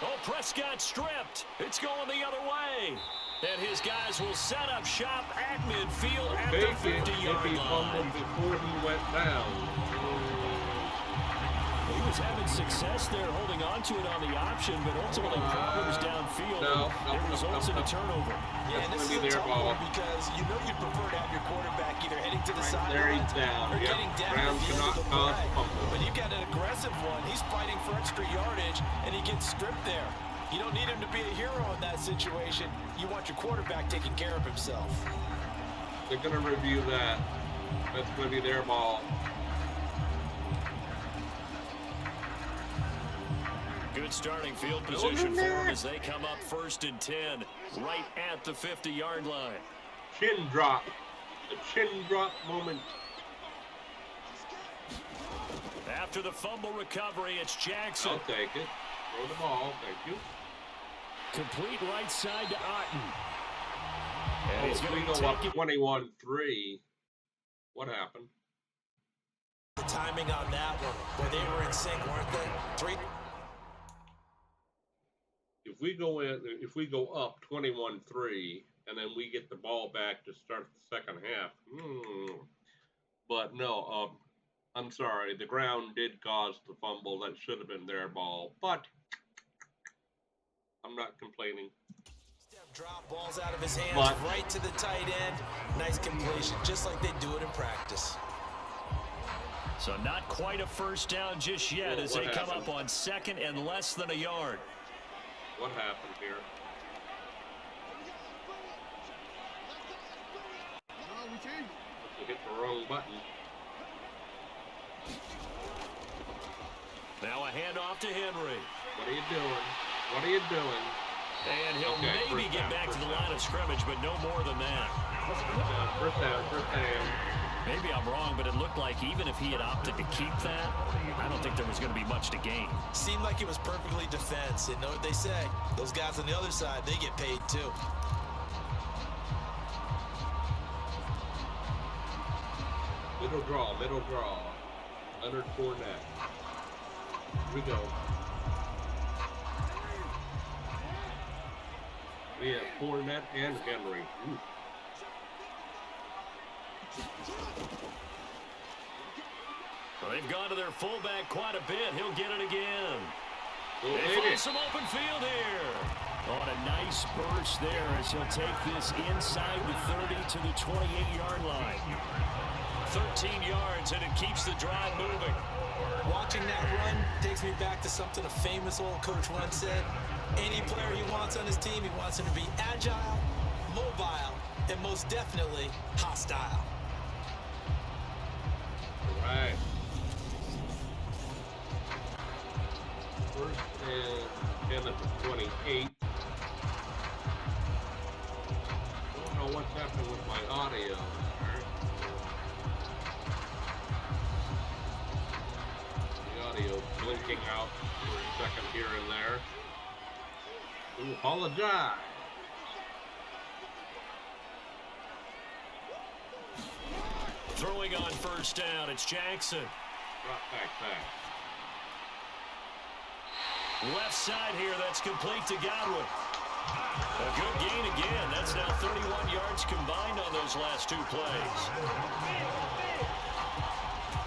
Oh, Prescott stripped. It's going the other way. And his guys will set up shop at midfield at the 50-yard line. Before he went down. He was having success there holding on to it on the option, but ultimately problems downfield. It results in a turnover. Yeah, and this is a tough one because you know you'd prefer to have your quarterback either heading to the sidelines or getting down at the end of the play. But you've got an aggressive one. He's fighting for extra yardage, and he gets stripped there. You don't need him to be a hero in that situation. You want your quarterback taking care of himself. They're going to review that. That's going to be their ball. Good starting field position for them as they come up 1st and 10, right at the 50-yard line. Chin drop. The chin drop moment. After the fumble recovery, it's Jackson. I'll take it. Throw the ball. Thank you. Complete right side to Otten. And he's going to go up 21-3. What happened? The timing on that one, where they were in sync, weren't they? 3. If we go up 21-3 and then we get the ball back to start the second half, but no, I'm sorry, the ground did cause the fumble. That should have been their ball, but I'm not complaining. Step drop, balls out of his hands, right to the tight end. Nice completion, just like they do it in practice. So not quite a first down just yet as they come up on 2nd and less than a yard. What happened here? We hit the wrong button. Now a handoff to Henry. What are you doing? What are you doing? And he'll maybe get back to the line of scrimmage, but no more than that. First down, first down. Maybe I'm wrong, but it looked like even if he had opted to keep that, I don't think there was going to be much to gain. Seemed like it was perfectly defense. You know what they say? Those guys on the other side, they get paid too. Middle draw. Leonard Fournette. Here we go. We have Fournette and Henry. Ooh. Well, they've gone to their fullback quite a bit. He'll get it again. They find some open field here. On a nice burst there as he'll take this inside the 30 to the 28-yard line. 13 yards, and it keeps the drive moving. Watching that run takes me back to something a famous old coach once said. Any player he wants on his team, he wants him to be agile, mobile, and most definitely hostile. All right. First and 10 at the 28. Don't know what's happening with my audio there. The audio blinking out for a second here and there. We apologize. Throwing on first down, it's Jackson. Drop back pass. Left side here, that's complete to Godwin. A good gain again. That's now 31 yards combined on those last two plays.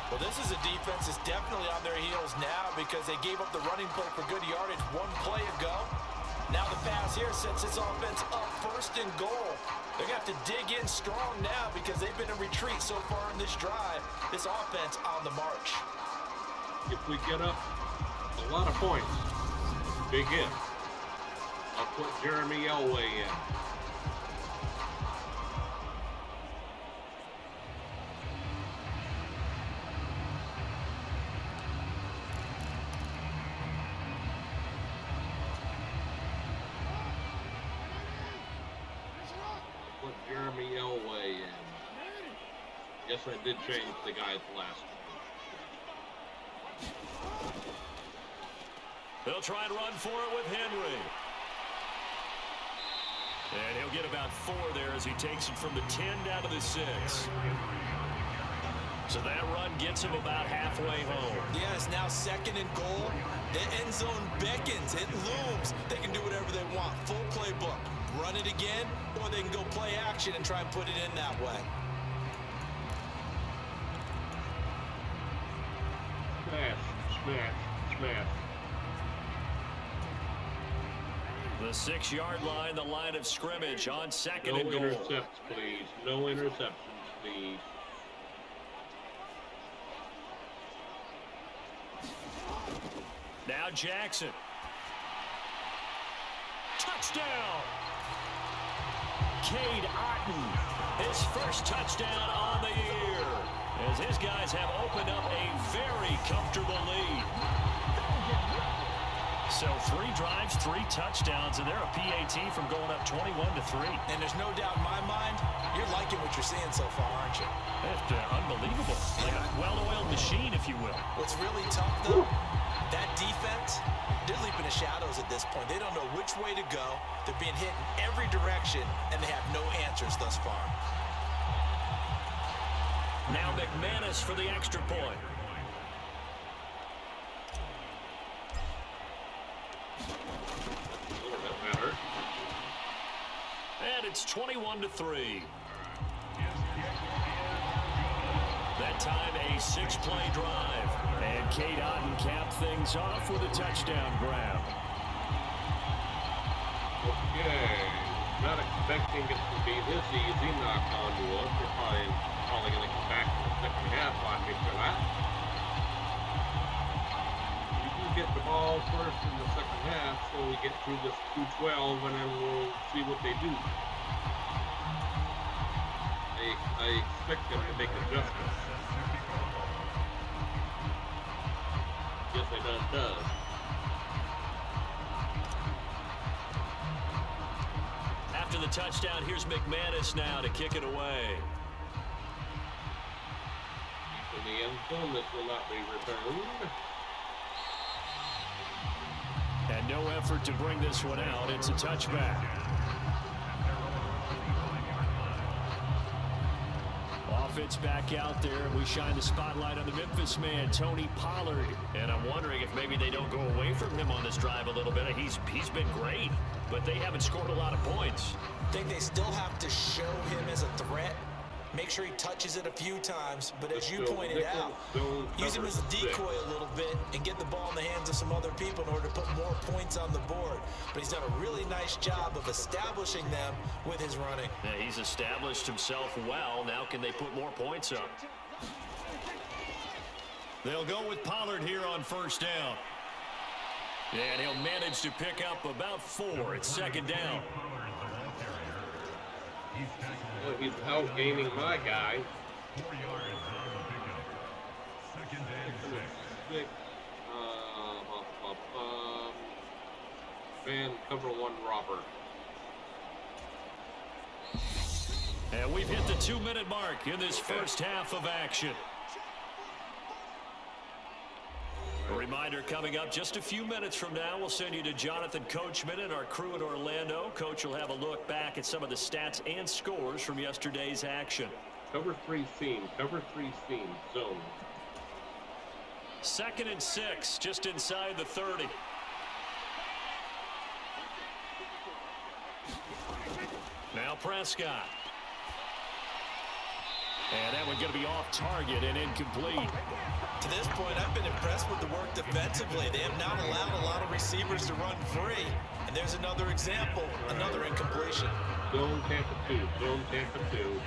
Well, this is a defense that's definitely on their heels now because they gave up the running play for good yardage one play ago. Now the pass here sets this offense up first and goal. They're going to have to dig in strong now because they've been in retreat so far in this drive. This offense on the march. If we get up a lot of points, big hit. I'll put Jeremy Elway in. Put Jeremy Elway in. Yes, I did change the guy's last name. They'll try and run for it with Henry. And he'll get about 4 there as he takes it from the 10 down to the 6. So that run gets him about halfway home. Yeah, it's now second and goal. The end zone beckons. It looms. They can do whatever they want. Full playbook. Run it again, or they can go play action and try and put it in that way. Smash, smash, smash. The 6-yard line, the line of scrimmage on second No and goal. intercepts, please. No interceptions, please. Now Jackson. Touchdown! Cade Otton, his first touchdown on the year, as his guys have opened up a very comfortable lead. So 3 drives, 3 touchdowns, and they're a PAT from going up 21-3. And there's no doubt in my mind, you're liking what you're seeing so far, aren't you? It's unbelievable. Like a well-oiled machine, if you will. What's really tough, though, that defense, they're leaping the shadows at this point. They don't know which way to go. They're being hit in every direction, and they have no answers thus far. Now McManus for the extra point. And it's 21-3. That time a 6-play drive. And Cade Otton capped things off with a touchdown grab. Okay. Not expecting it to be this easy, knock on wood. We're probably going to come back in the second half on me for that. You can get the ball first in the second half, so we get through this 2-12, and then we'll see what they do. I expect them to make adjustments. Yes, it does. After the touchdown, here's McManus now to kick it away. In the end zone, this will not be returned. And no effort to bring this one out. It's a touchback. Offense back out there. We shine the spotlight on the Memphis man, Tony Pollard. And I'm wondering if maybe they don't go away from him on this drive a little bit. He's been great, but they haven't scored a lot of points. I think they still have to show him as a threat. Make sure he touches it a few times, but as you pointed out, use him as a decoy a little bit and get the ball in the hands of some other people in order to put more points on the board. But he's done a really nice job of establishing them with his running. Yeah, he's established himself well. Now can they put more points up? They'll go with Pollard here on first down. And he'll manage to pick up about 4. It's second down. Well, he's out-gaining my guy. 6. Man, cover 1 robber. And we've hit the 2-minute mark in this first half of action. A reminder coming up just a few minutes from now, we'll send you to Jonathan Coachman and our crew in Orlando. Coach will have a look back at some of the stats and scores from yesterday's action. Cover 3 seam, zone. 2nd and 6, just inside the 30. Now Prescott. And that one going to be off target and incomplete. To this point, I've been impressed with the work defensively. They have not allowed a lot of receivers to run free. And there's another example, another incompletion. Zone Tampa 2, zone Tampa 2.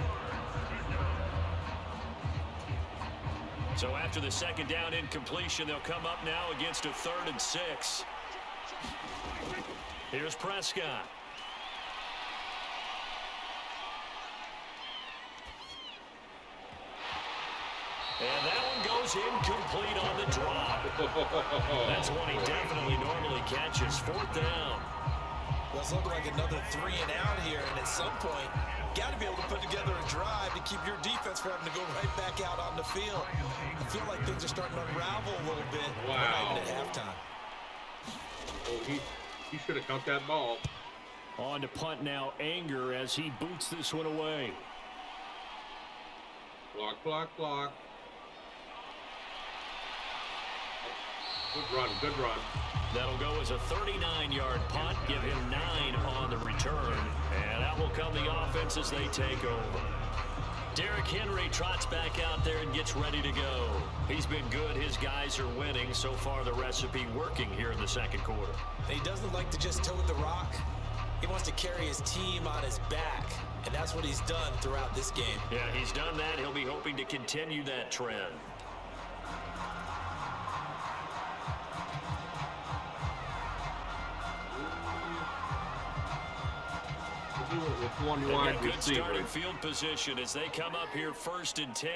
So after the 2nd down incompletion, they'll come up now against a 3rd and 6. Here's Prescott. And that one goes incomplete on the drop. That's one he definitely normally catches. 4th down. Well, it's looking like another 3 and out here, and at some point, got to be able to put together a drive to keep your defense from having to go right back out on the field. I feel like things are starting to unravel a little bit. Wow. Not even at halftime. Oh, he should have caught that ball. On to punt now, Anger, as he boots this one away. Block, block, block. Good run. That'll go as a 39-yard punt, give him 9 on the return. And out will come the offense as they take over. Derrick Henry trots back out there and gets ready to go. He's been good. His guys are winning. So far, the recipe working here in the 2nd quarter. He doesn't like to just tote the rock. He wants to carry his team on his back. And that's what he's done throughout this game. Yeah, he's done that. He'll be hoping to continue that trend. With one They've wide got good receiver. starting field position as they come up here 1st and 10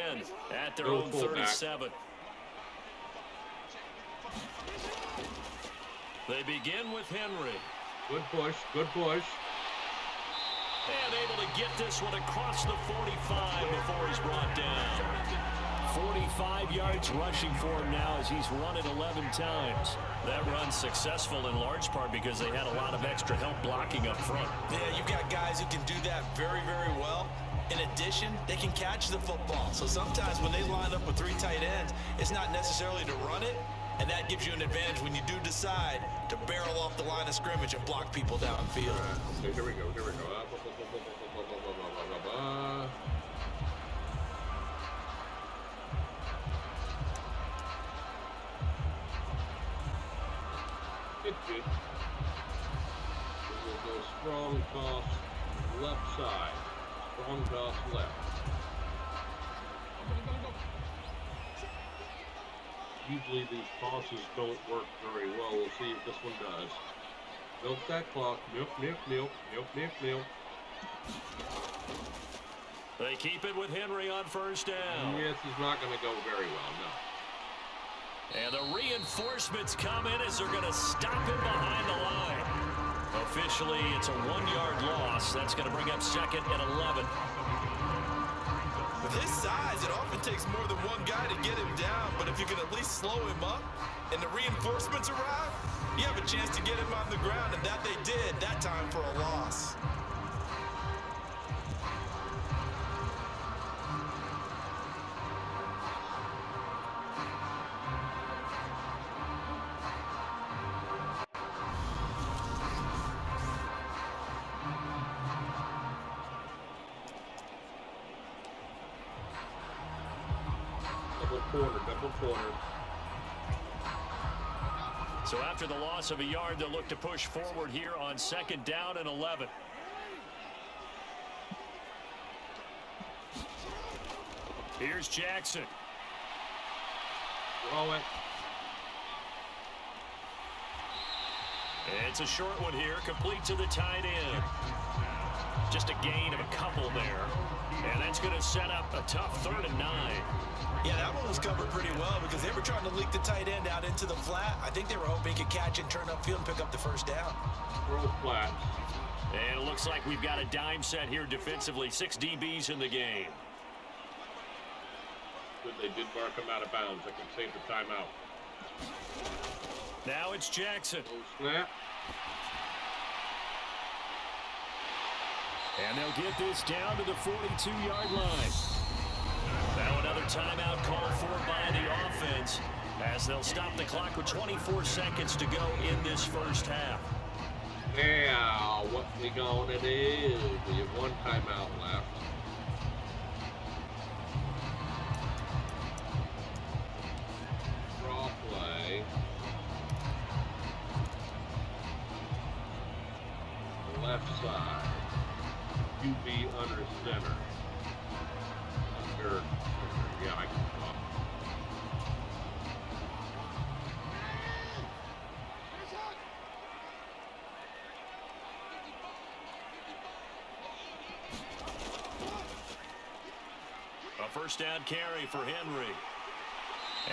at their Go own fullback. 37. They begin with Henry. Good push, good push. And able to get this one across the 45 before he's brought down. 45 yards rushing for him now as he's run it 11 times. That run's successful in large part because they had a lot of extra help blocking up front. Yeah, you've got guys who can do that very, very well. In addition, they can catch the football. So sometimes when they line up with 3 tight ends, it's not necessarily to run it, and that gives you an advantage when you do decide to barrel off the line of scrimmage and block people downfield. Okay, here we go. Good. We'll go strong toss left side. Strong toss left. Usually these tosses don't work very well. We'll see if this one does. Milk that clock. Milk. They keep it with Henry on 1st down. This is not going to go very well, no. And the reinforcements come in as they're going to stop him behind the line. Officially, it's a 1-yard loss. That's going to bring up 2nd and 11. With his size, it often takes more than one guy to get him down, but if you can at least slow him up and the reinforcements arrive, you have a chance to get him on the ground, and that they did that time for a loss. Double corner. So after the loss of a yard, they'll look to push forward here on 2nd down and 11. Here's Jackson. Throw it. It's a short one here, complete to the tight end. Just a gain of a couple there. And that's going to set up a tough 3rd and 9. Yeah, that one was covered pretty well because they were trying to leak the tight end out into the flat. I think they were hoping he could catch it, turn upfield, and pick up the first down. Throw flat. And it looks like we've got a dime set here defensively. 6 DBs in the game. Good, they did mark him out of bounds. I can save the timeout. Now it's Jackson. No snap. And they'll get this down to the 42-yard line. Now another timeout called for by the offense as they'll stop the clock with 24 seconds to go in this first half. Now, what we gonna do? We have one timeout left. Draw play. Left side. QB under center. Under. Yeah, I can talk. A first down carry for Henry.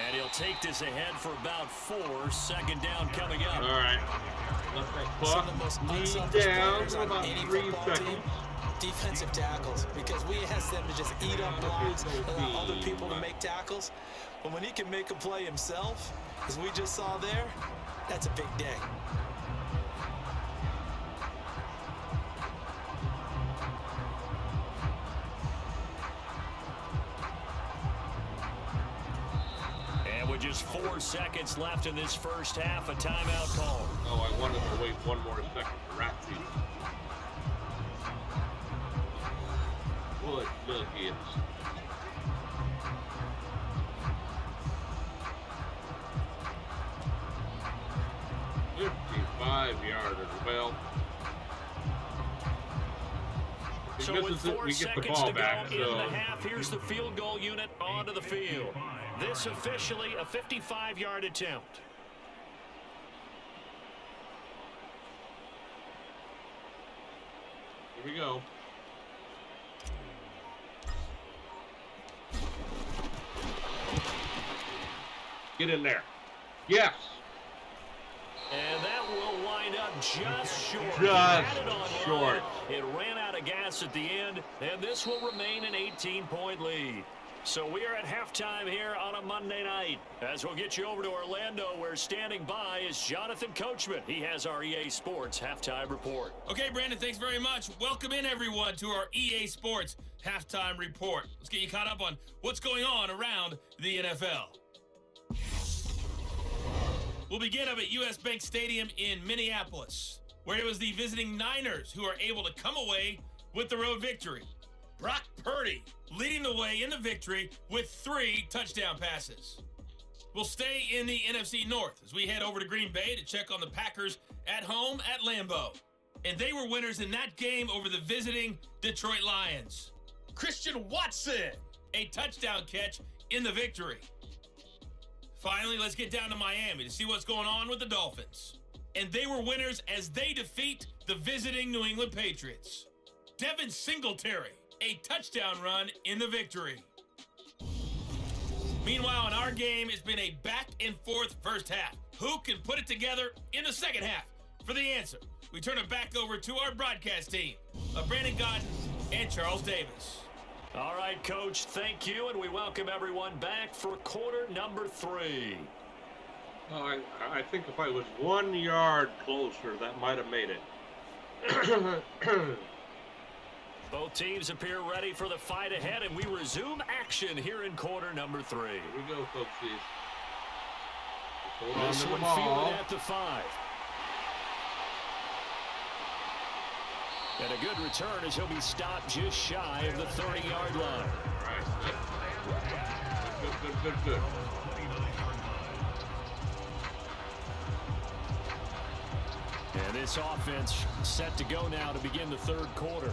And he'll take this ahead for about 4. 2nd down coming up. All right. Let that Some clock of the most lead unselfish down players to on about any 3 football seconds. team, defensive tackles, because we ask them to just eat up blocks, allow other people to make tackles. But when he can make a play himself, as we just saw there, that's a big day. And with just 4 seconds left in this first half, a timeout call. Oh, I wanted to wait one more second for Ratsy. Good nuggets. Yarder. Well, so with 4 seconds to go in the half, here's the field goal unit onto the field. This officially a 55-yard attempt. Here we go. Get in there. Yes. And that will wind up just short. Just short. It ran out of gas at the end, and this will remain an 18-point lead. So we are at halftime here on a Monday night. As we'll get you over to Orlando, where standing by is Jonathan Coachman. He has our EA Sports Halftime Report. Okay, Brandon, thanks very much. Welcome in, everyone, to our EA Sports Halftime Report. Let's get you caught up on what's going on around the NFL. We'll begin up at US Bank Stadium in Minneapolis, where it was the visiting Niners who are able to come away with the road victory. Brock Purdy leading the way in the victory with 3 touchdown passes. We'll stay in the NFC North as we head over to Green Bay to check on the Packers at home at Lambeau. And they were winners in that game over the visiting Detroit Lions. Christian Watson, a touchdown catch in the victory. Finally, let's get down to Miami to see what's going on with the Dolphins. And they were winners as they defeat the visiting New England Patriots. Devin Singletary, a touchdown run in the victory. Meanwhile, in our game, it's been a back-and-forth first half. Who can put it together in the second half? For the answer, we turn it back over to our broadcast team of Brandon Godden and Charles Davis. All right, Coach, thank you, and we welcome everyone back for quarter number 3. Oh, I think if I was 1 yard closer, that might have made it. Both teams appear ready for the fight ahead, and we resume action here in quarter number 3. Here we go, folksies. Hold on This to the one ball. fielded at the 5. And a good return as he'll be stopped just shy of the 30-yard line. Right. Good. And this offense set to go now to begin the third quarter.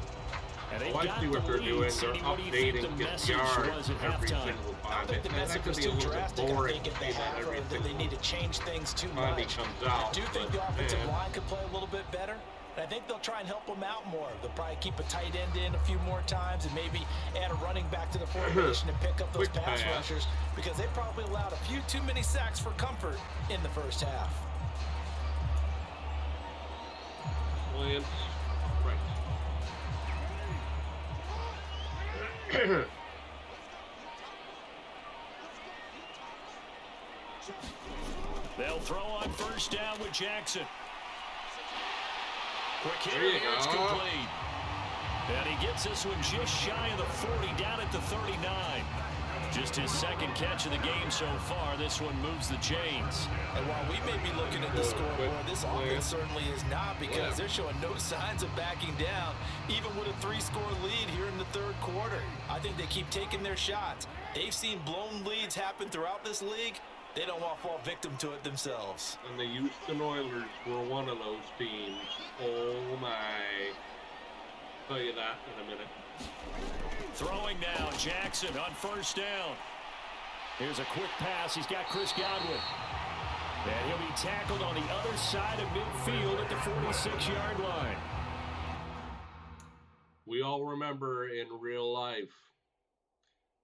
And they I got see what the they're lead. doing. Cindy, They're what do you think the updating his message yards was at every halftime? single I time. don't think the That message could was be a too little bit drastic. I boring think to at the see that half every that they single need to change things too time he much. comes I out. do think But, the offensive man, line could play a little bit better. And I think they'll try and help them out more. They'll probably keep a tight end in a few more times and maybe add a running back to the formation and pick up those Quick pass pass. rushers because they probably allowed a few too many sacks for comfort in the first half. Lance, right. They'll throw on first down with Jackson. Quick hit, There you it's go. complete. And he gets this one just shy of the 40, down at the 39. Just his second catch of the game so far. This one moves the chains. And while we may be looking at the scoreboard, this offense certainly is not because they're showing no signs of backing down, even with a 3-score lead here in the third quarter. I think they keep taking their shots. They've seen blown leads happen throughout this league. They don't want to fall victim to it themselves. And the Houston Oilers were one of those teams. Oh, my. I'll tell you that in a minute. Throwing now, Jackson on first down. Here's a quick pass. He's got Chris Godwin. And he'll be tackled on the other side of midfield at the 46-yard line. We all remember in real life,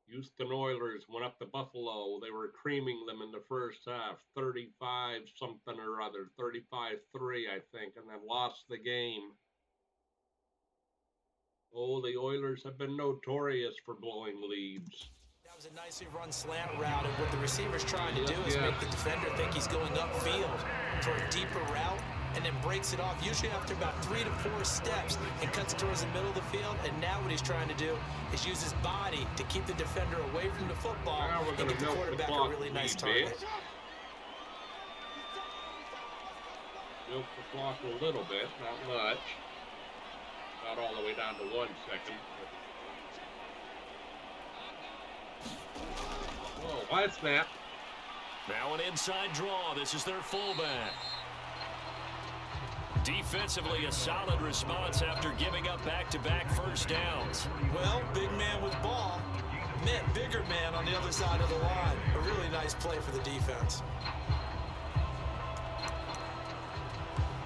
Houston Oilers went up to Buffalo. They were creaming them in the first half, 35-something or other, 35-3, I think, and then lost the game. Oh, the Oilers have been notorious for blowing leads. That was a nicely run slant route, and what the receiver's trying to do is make the defender think he's going upfield for a deeper route, and then breaks it off, usually after about 3 to 4 steps, and cuts towards the middle of the field. And now what he's trying to do is use his body to keep the defender away from the football and give the quarterback a really nice target. Milk the clock a little bit, not much. Not all the way down to 1 second. Whoa, wide snap. Now an inside draw. This is their fullback. Defensively, a solid response after giving up back-to-back first downs. Well, big man with ball meant bigger man on the other side of the line. A really nice play for the defense.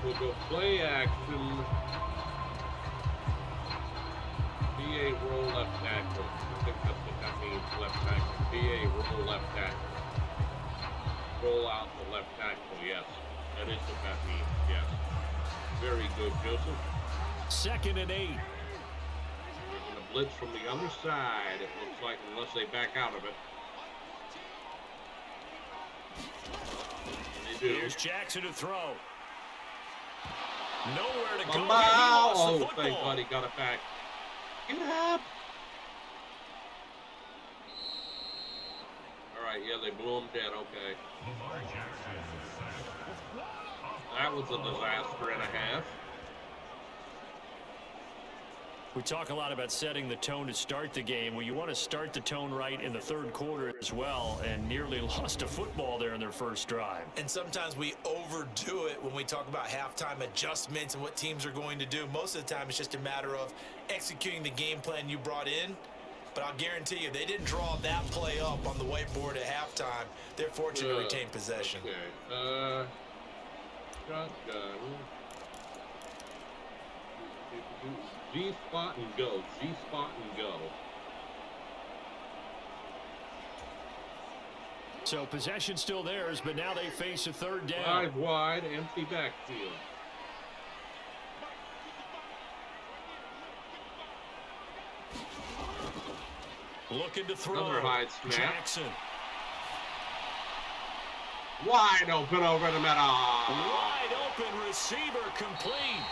We'll go play action. BA roll left tackle. I think that's what that means, left tackle. BA roll left tackle. Roll out the left tackle, yes. That is what that means, yes. Very good, Joseph. 2nd and 8. They're going to blitz from the other side, it looks like, unless they back out of it. And they do. Here's Jackson to throw. Nowhere to go. Oh, thank God he got it back. Get up! All right, yeah, they blew him dead, okay. That was a disaster and a half. We talk a lot about setting the tone to start the game. Well, you want to start the tone right in the third quarter as well, and nearly lost a football there in their first drive. And sometimes we overdo it when we talk about halftime adjustments and what teams are going to do. Most of the time, it's just a matter of executing the game plan you brought in. But I'll guarantee you, they didn't draw that play up on the whiteboard at halftime. They're fortunate to retain possession. Okay. Shotgun. Z-spot and go. Z-spot and go. So possession still theirs, but now they face a third down. 5 wide, empty backfield. Looking to throw. Another high snap. Jackson. Wide open over the middle. Wide open receiver complete.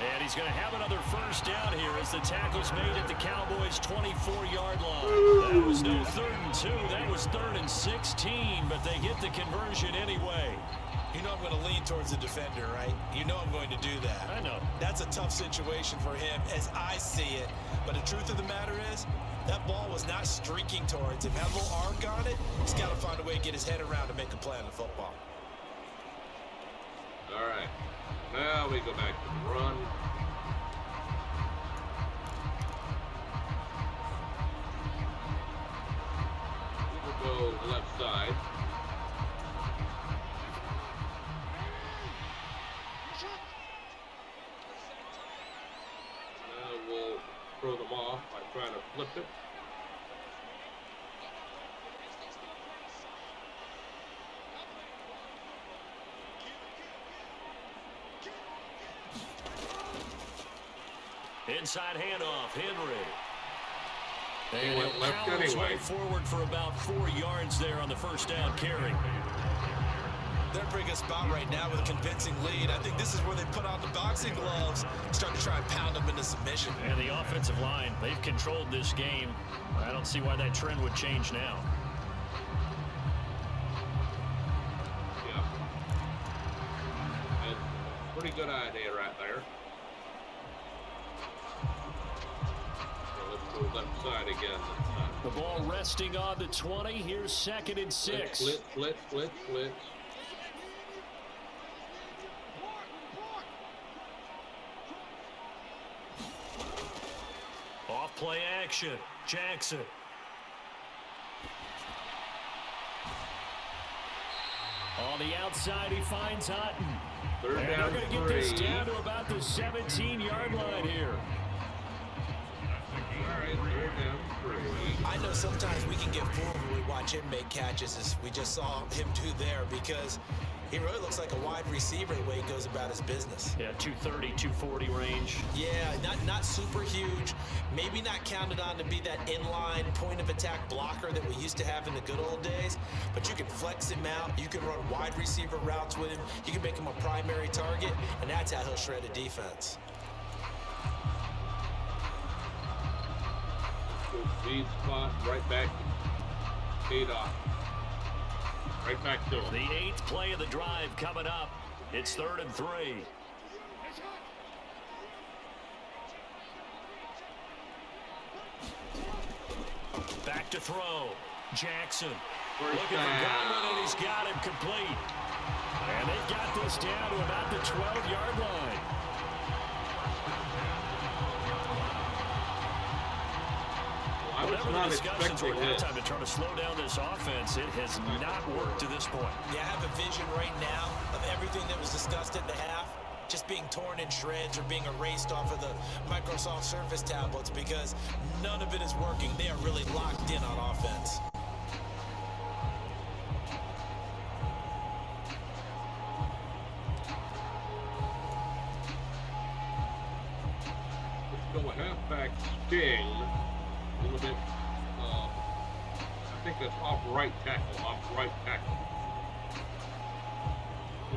And he's going to have another first down here as the tackle's made at the Cowboys' 24-yard line. That was no 3rd and 2. That was 3rd and 16, but they get the conversion anyway. You know I'm going to lean towards the defender, right? You know I'm going to do that. I know. That's a tough situation for him as I see it. But the truth of the matter is, that ball was not streaking towards him. Had a little arc on it. He's got to find a way to get his head around to make a play on the football. All right. Now we go back to the run. the left side. We'll throw them off by trying to flip it. Inside handoff, Henry. He went left Powers anyway. went forward for about 4 yards there on the first down carry. They're bringing a spot right now with a convincing lead. I think this is where they put on the boxing gloves, start to try and pound them into submission. And the offensive line, they've controlled this game. I don't see why that trend would change now. Yeah. That's a pretty good idea right there. So let's go left side again this time. The ball resting on the 20. Here's 2nd and 6. Blitz. Off play action. Jackson. On the outside, he finds Hutton. Third And down, they're going to get this 3. down to about the 17-yard line here. All right, third down, 3. I know sometimes we can get fooled when we watch him make catches, as we just saw him do there, because he really looks like a wide receiver the way he goes about his business. Yeah, 230, 240 range. Yeah, not super huge. Maybe not counted on to be that inline point of attack blocker that we used to have in the good old days, but you can flex him out. You can run wide receiver routes with him. You can make him a primary target, and that's how he'll shred a defense. Lead spot, right back. Paid off. Right back to him. The 8th play of the drive coming up. It's 3rd and 3. Back to throw. Jackson. First Looking for down. Godwin, and he's got him complete. And they've got this down to about the 12-yard line. I was Whatever the not discussions were expecting at this. time to try to slow down this offense, it has not worked to this point. Yeah, I have a vision right now of everything that was discussed at the half just being torn in shreds or being erased off of the Microsoft Surface tablets, because none of it is working. They are really locked in on offense. Let's go a halfback sting. A little bit, I think that's off right tackle.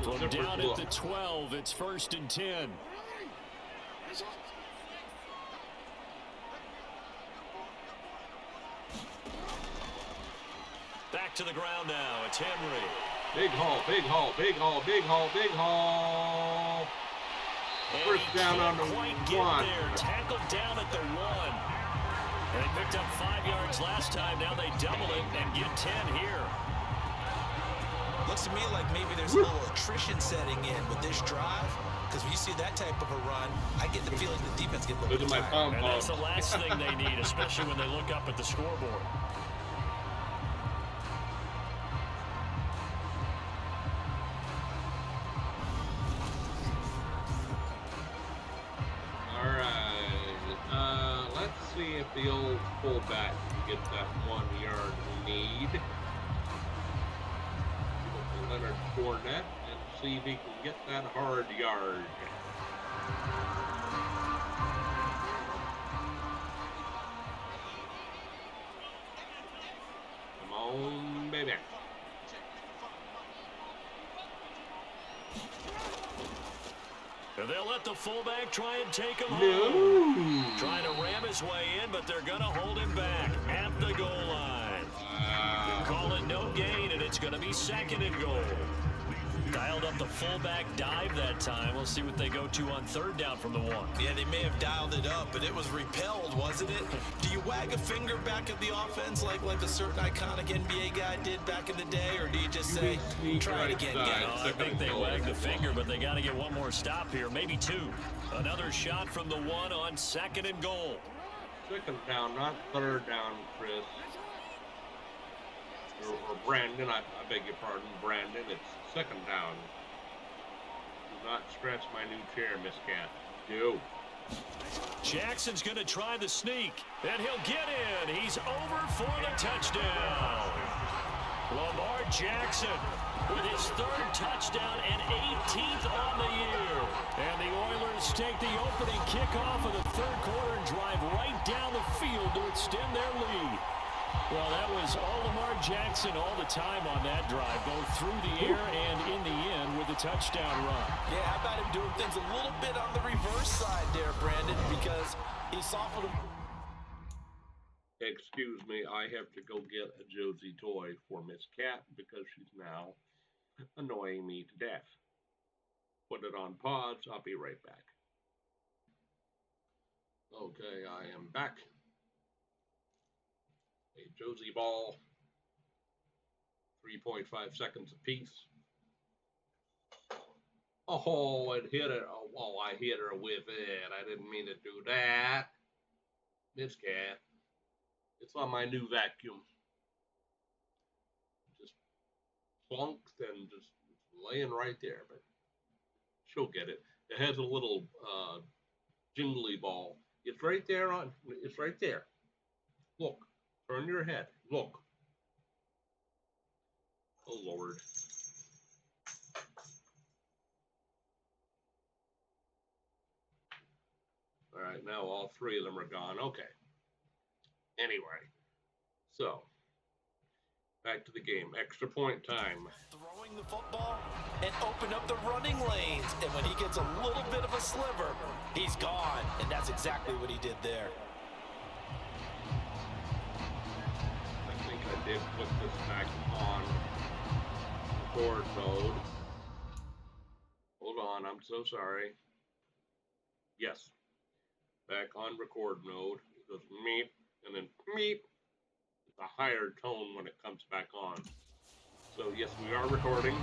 From down at the 12, it's 1st and 10. Back to the ground now. It's Henry. Big haul. And First he down can't on the quite get 1. there. Tackled down at the 1. And they picked up 5 yards last time. Now they double it and get 10 here. Looks to me like maybe there's a little attrition setting in with this drive, because when you see that type of a run, I get the feeling the defense gets a little bit tired. And that's the last thing they need, especially when they look up at the scoreboard. All right. Let's see if the old fullback can get that 1 yard lead. Leonard Fournette and see if he can get that hard yard. Come on, baby. And they'll let the fullback try and take him No. home. Trying to ram his way in, but they're going to hold him back at the goal line. Call it no gain, and it's going to be 2nd and goal. Dialed up the fullback dive that time. We'll see what they go to on 3rd down from the 1. Yeah, they may have dialed it up, but it was repelled, wasn't it? Do you wag a finger back at the offense like a certain iconic NBA guy did back in the day, or do you just say, try it again, guys? I think they wagged the finger, but they got to get one more stop here, maybe 2. Another shot from the 1 on 2nd and goal. 2nd down, not 3rd down, Chris. or Brandon, I beg your pardon, Brandon, it's second down. Do not scratch my new chair, Miss Cat. Go. Jackson's going to try the sneak, and he'll get in. He's over for the touchdown. Lamar Jackson with his third touchdown and 18th on the year. And the Oilers take the opening kickoff of the third quarter and drive right down the field to extend their lead. Well, that was all Lamar Jackson all the time on that drive, both through the air and in the end with a touchdown run. Yeah, how about him doing things a little bit on the reverse side there, Brandon, because he softened him. Excuse me, I have to go get a Josie toy for Miss Cat because she's now annoying me to death. Put it on pause. I'll be right back. Okay, I am back. A Josie ball, 3.5 seconds apiece. Oh, it hit it. Oh, I hit her with it. I didn't mean to do that. Miss Cat, it's on my new vacuum. Just plunked and just laying right there, but she'll get it. It has a little jingly ball. It's right there on. It's right there. Look. Turn your head. Look. Oh, Lord. All right, now all three of them are gone. Okay. Anyway, so back to the game. Extra point time. Throwing the football and open up the running lanes. And when he gets a little bit of a sliver, he's gone. And that's exactly what he did there. I did put this back on record mode. Hold on, I'm so sorry. Yes, back on record mode. It goes meep and then meep. It's a higher tone when it comes back on. So yes, we are recording.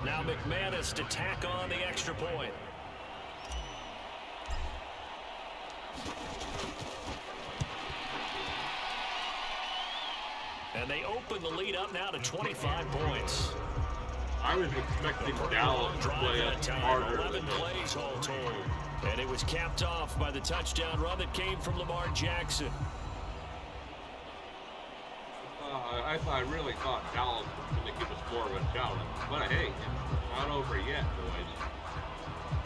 Now McManus to tack on the extra point. And they open the lead up now to 25 points. I was expecting Dallas to play it harder. 11 plays all told. And it was capped off by the touchdown run that came from Lamar Jackson. I really thought Dallas was going to give us more of a challenge. But hey, it's not over yet, boys.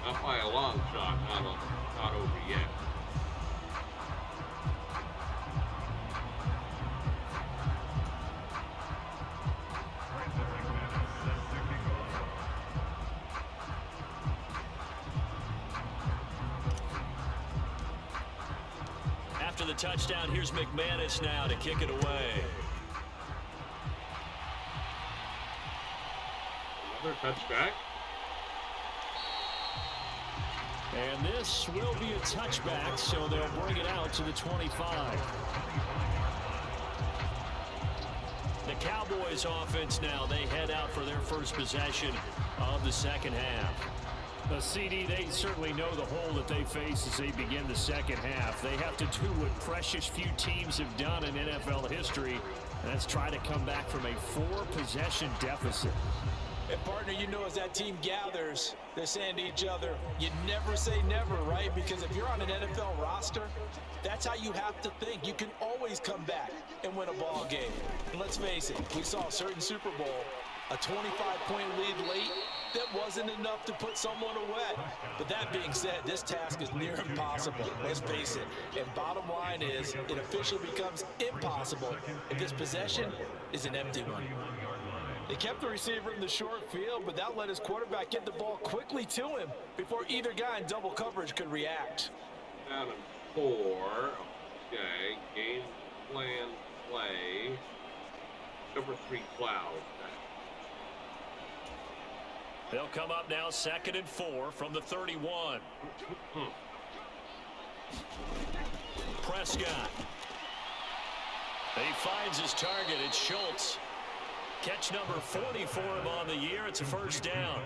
Not by a long shot, not over yet. After the touchdown, here's McManus now to kick it away. Another touchback. And this will be a touchback, so they'll bring it out to the 25. The Cowboys offense now, they head out for their first possession of the second half. The CD, they certainly know the hole that they face as they begin the second half. They have to do what precious few teams have done in NFL history, and that's try to come back from a 4-possession deficit. And partner, you know, as that team gathers, they're saying to each other, you never say never, right? Because if you're on an NFL roster, that's how you have to think. You can always come back and win a ball game. And let's face it, we saw a certain Super Bowl, a 25-point lead late, that wasn't enough to put someone away. But that being said, this task is near impossible. Let's face it. And bottom line is, it officially becomes impossible if this possession is an empty one. They kept the receiver in the short field, but that let his quarterback get the ball quickly to him before either guy in double coverage could react. Down and 4. Okay. Game plan play. Number 3 Cloud. They'll come up now 2nd and 4 from the 31. Prescott. He finds his target. It's Schultz. Catch number 40 for him on the year. It's a first down.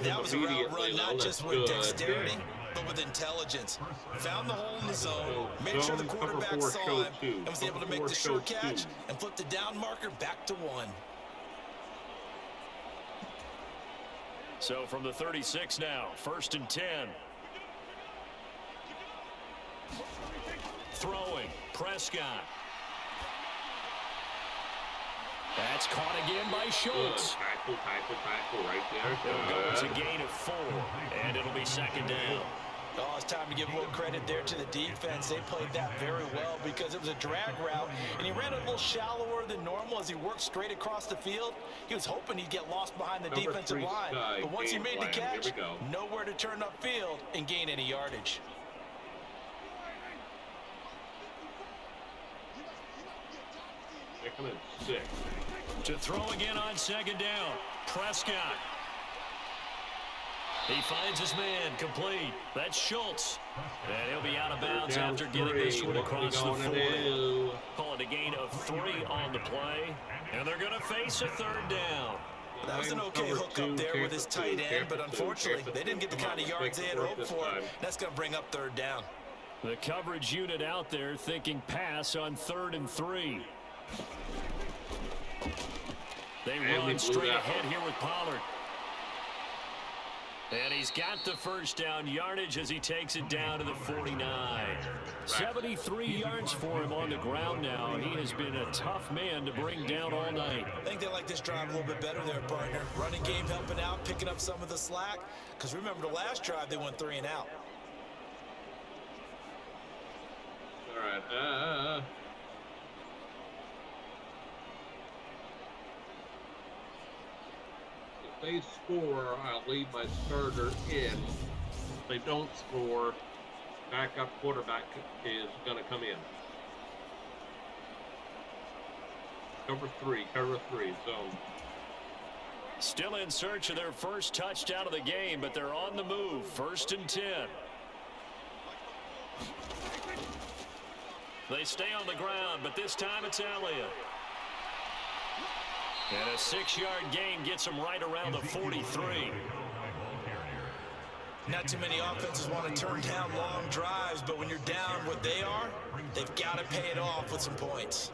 That was a route run, not just with dexterity, but with intelligence. Found the hole in the zone, made sure the quarterback saw him, and was able to make the sure catch and flip the down marker back to 1. So from the 36 now, 1st and 10. Throwing, Prescott. That's caught again by Schultz. Tackle right there. It'll go as a gain of 4, and it'll be 2nd down. Oh, it's time to give a little credit there to the defense. They played that very well because it was a drag route, and he ran a little shallower than normal as he worked straight across the field. He was hoping he'd get lost behind the defensive line, but once he made the catch, nowhere to turn upfield and gain any yardage. Second and 6. To throw again on 2nd down, Prescott. He finds his man, complete. That's Schultz. And he'll be out of bounds after getting this one across the 40. Call it a gain of 3 on the play. And they're going to face a 3rd down. That was an okay hook up there with his tight end, but unfortunately, they didn't get the kind of yards they had hoped for. That's going to bring up 3rd down. The coverage unit out there thinking pass on 3rd and 3. They run straight ahead here with Pollard. And he's got the 1st down yardage as he takes it down to the 49. 73 yards for him on the ground now. He has been a tough man to bring down all night. I think they like this drive a little bit better there, partner. Running game helping out, picking up some of the slack. Because remember the last drive, they went 3 and out. All right. If they score, I'll leave my starter in. If they don't score, backup quarterback is going to come in. Cover 3, zone. Still in search of their first touchdown of the game, but they're on the move. 1st and 10. They stay on the ground, but this time it's Elliott. And a 6-yard gain gets him right around the 43. Not too many offenses want to turn down long drives, but when you're down what they are, they've got to pay it off with some points.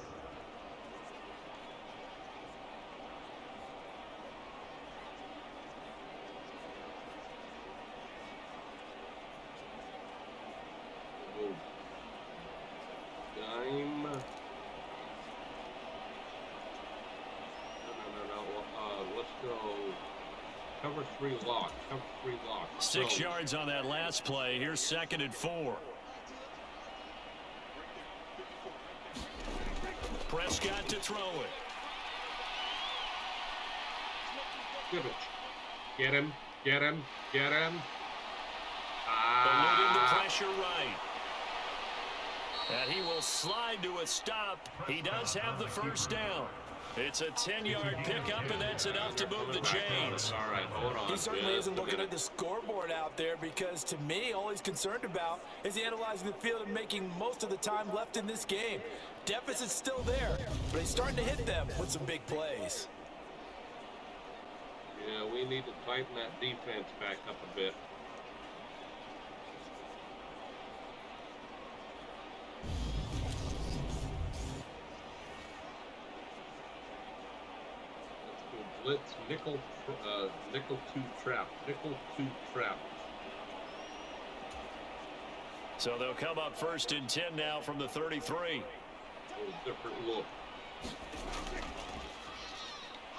Dime. Let's go. Cover 3 lock. 6 yards on that last play. Here's 2nd and 4. Prescott to throw it. Get him. Eluding the pressure right. And he will slide to a stop. He does have the 1st down. It's a 10-yard pickup, and that's enough to move the chains. All right, hold on. He certainly isn't looking at the scoreboard out there because, to me, all he's concerned about is analyzing the field and making most of the time left in this game. Deficit's still there, but he's starting to hit them with some big plays. Yeah, we need to tighten that defense back up a bit. Blitz, nickel 2 trap. So they'll come up 1st and 10 now from the 33. A different look.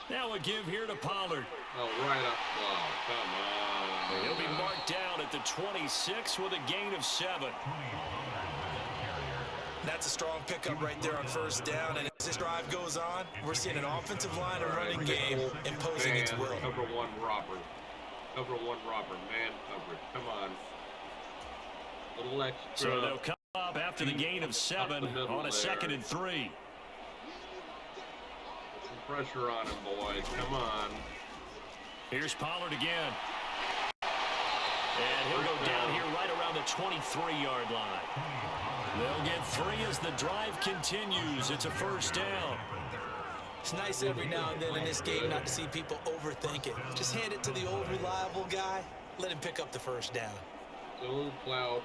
Now a give here to Pollard. Oh, right up. Oh, come on. He'll be marked down at the 26 with a gain of 7. That's a strong pickup right there on 1st down, and as this drive goes on, we're seeing an offensive line and running game imposing its will. Cover 1 robber. Man coverage. Come on. Little extra. So they'll come up after the gain of 7 on a 2nd and 3. Put some pressure on him, boys. Come on. Here's Pollard again. And he'll go down here right around the 23-yard line. They'll get 3 as the drive continues. It's a 1st down. It's nice every now and then in this game not to see people overthink it. Just hand it to the old reliable guy. Let him pick up the 1st down. Stone Cloud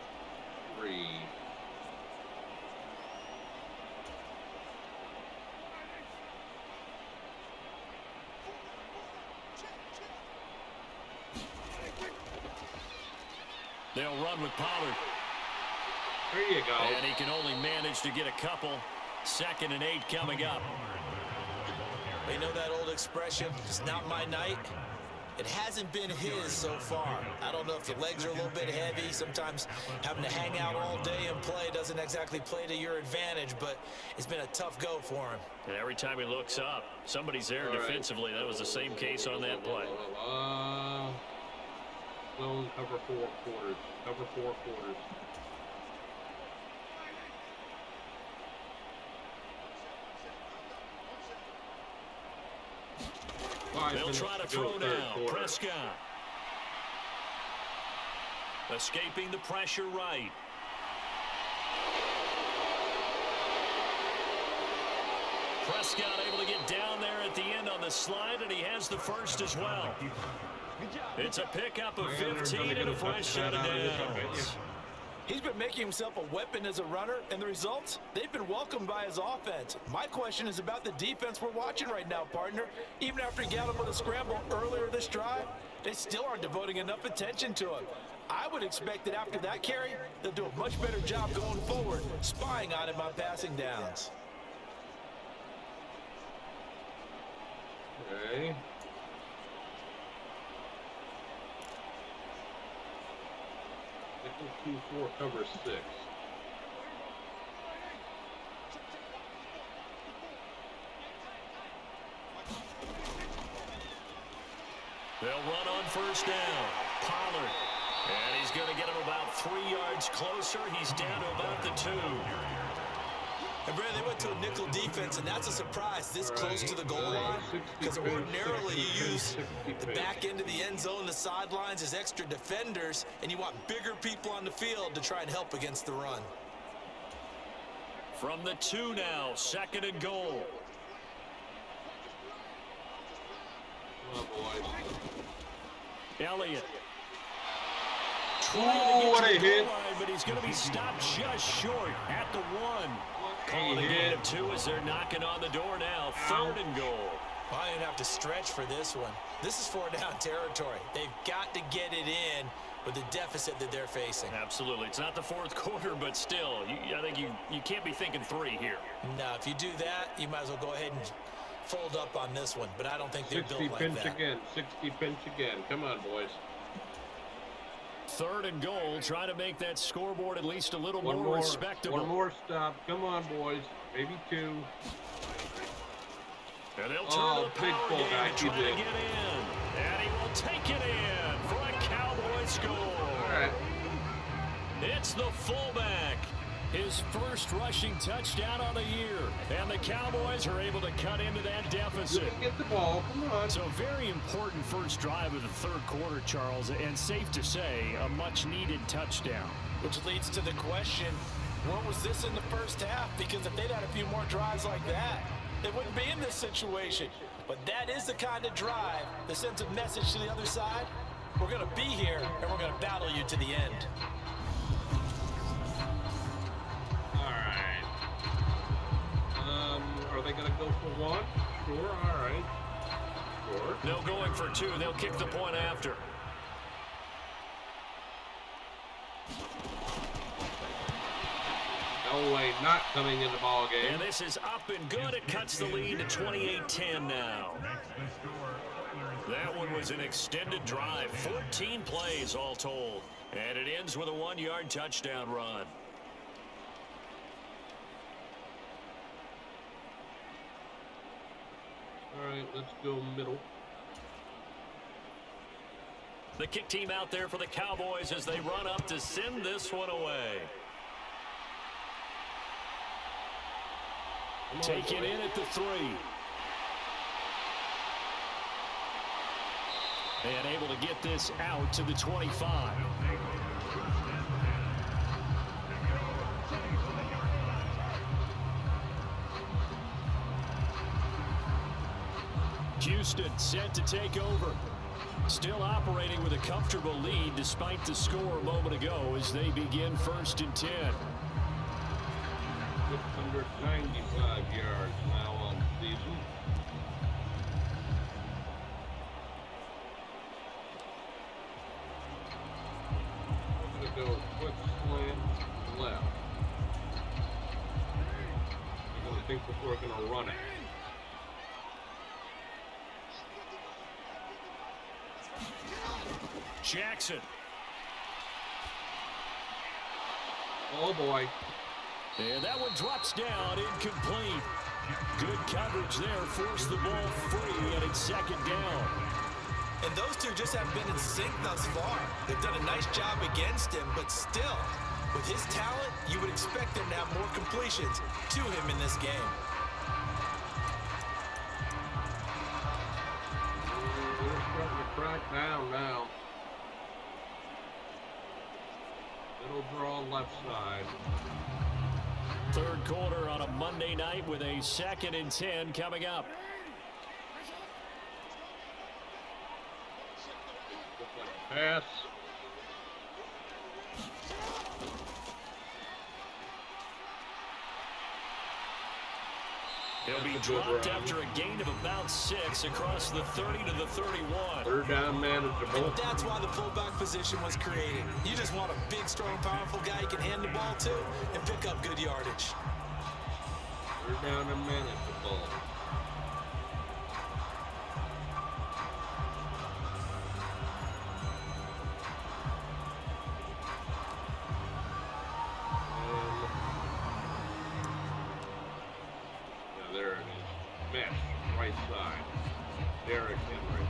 3. They'll run with Pollard. There you go. And he can only manage to get a couple. 2nd and 8 coming up. You know that old expression, it's not my night? It hasn't been his so far. I don't know if the legs are a little bit heavy. Sometimes having to hang out all day and play doesn't exactly play to your advantage, but it's been a tough go for him. And every time he looks up, somebody's there defensively. That was the same case on that play. Zone cover 4 quarters. Cover 4 quarters. They'll try to throw now. Prescott. Escaping the pressure right. Prescott able to get down there at the end on the slide, and he has the first as well. It's a pickup of 15 and a fresh set of downs. He's been making himself a weapon as a runner, and the results, they've been welcomed by his offense. My question is about the defense we're watching right now, partner. Even after he got him with a scramble earlier this drive, they still aren't devoting enough attention to him. I would expect that after that carry, they'll do a much better job going forward, spying on him on passing downs. Okay. Nickel 2-4 cover 6. They'll run on first down. Pollard. And he's going to get him about 3 yards closer. He's down to about the 2. And Brad, they went to a nickel defense, and that's a surprise this close to the goal line, because ordinarily you use the back end of the end zone, the sidelines as extra defenders, and you want bigger people on the field to try and help against the run. From the 2 now, 2nd and goal. Come on, boys. Elliott. Oh, what a hit. Line, but he's going to be stopped just short at the 1. Calling a gain of 2 as they're knocking on the door now. 3rd and goal. Well, I didn't have to stretch for this one. This is 4-down territory. They've got to get it in with the deficit that they're facing. Absolutely. It's not the 4th quarter, but still, I think you can't be thinking 3 here. No, if you do that, you might as well go ahead and fold up on this one, but I don't think they're built like that. 60 pinch again. 60 pinch again. Come on, boys. 3rd and goal, trying to make that scoreboard at least a little more respectable. One more stop. Come on, boys. Maybe 2. And they'll turn the power game and try to get in. And he will take it in for a Cowboy score. All right. It's the fullback. His first rushing touchdown on the year. And the Cowboys are able to cut into that deficit. Get the ball. Come on. So very important first drive of the 3rd quarter, Charles, and safe to say, a much-needed touchdown. Which leads to the question, what was this in the first half? Because if they'd had a few more drives like that, they wouldn't be in this situation. But that is the kind of drive that sends a message to the other side. We're going to be here, and we're going to battle you to the end. Are they going to go for 1? Sure, all right. Sure. No going for 2. They'll kick the point after. Elway not coming in the ball game. And this is up and good. It cuts the lead to 28-10 now. That one was an extended drive. 14 plays all told. And it ends with a 1-yard touchdown run. All right, let's go middle. The kick team out there for the Cowboys as they run up to send this one away. Take it in at the 3. And able to get this out to the 25. Houston set to take over. Still operating with a comfortable lead despite the score a moment ago as they begin 1st and 10. 695 yards now on the season. We're going to go quick slant left. You're going to think that we're going to run it. Jackson. Oh boy. And that one drops down, incomplete. Good coverage there, forced the ball free, and it's 2nd down. And those two just haven't been in sync thus far. They've done a nice job against him, but still, with his talent, you would expect him to have more completions to him in this game. We're starting to crack down now. It'll draw left side. 3rd quarter on a Monday night with a 2nd and 10 coming up. Looks like a pass. He'll be dropped after a gain of about 6 across the 30 to the 31. 3rd down manageable. And that's why the fullback position was created. You just want a big, strong, powerful guy you can hand the ball to and pick up good yardage. 3rd down and manageable. There it is. Mesh, right side. Derrick Henry.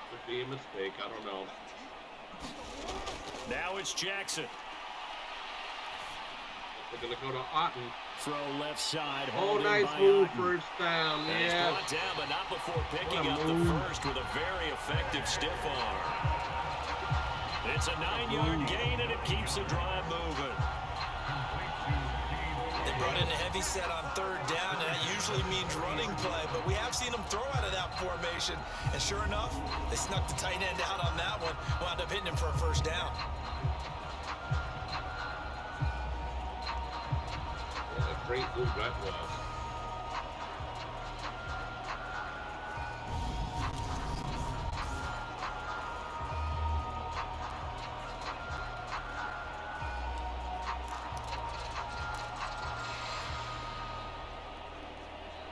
Could be a mistake, I don't know. Now it's Jackson. They're going to go to Otten. Throw left side. Oh, nice move, 1st down. And it's Yeah. brought down, but not before picking up move. the first with a very effective stiff arm. It's a 9-yard gain, and it keeps the drive moving. They brought in a heavy set on 3rd down, and that usually means running play, but we have seen them throw out of that formation, and sure enough, they snuck the tight end out on that one, wound up hitting him for a 1st down. What a great move that was.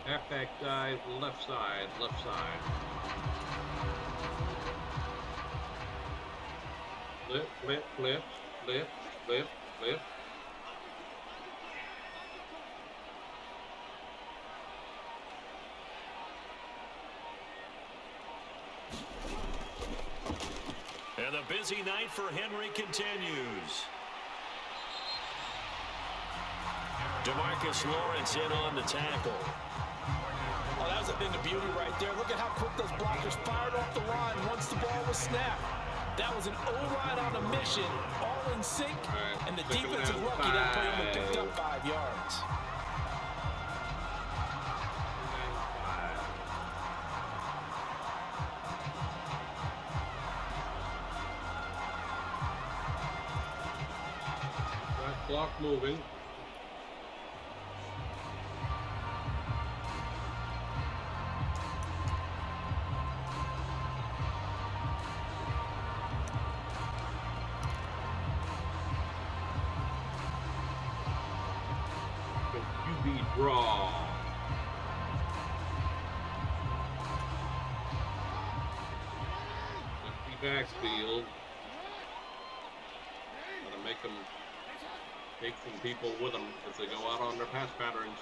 Halfback dive, left side, left side. Flip, flip, flip, flip, flip, flip. And the busy night for Henry continues. DeMarcus Lawrence in on the tackle. Oh, that was a thing of beauty right there. Look at how quick those blockers fired off the line once the ball was snapped. That was an O-line on a mission, all in sync, and the defense is lucky that play only picked up 5 yards. Clock moving. QB draw. Empty backfield. Gotta make them take some people with them as they go out on their pass patterns.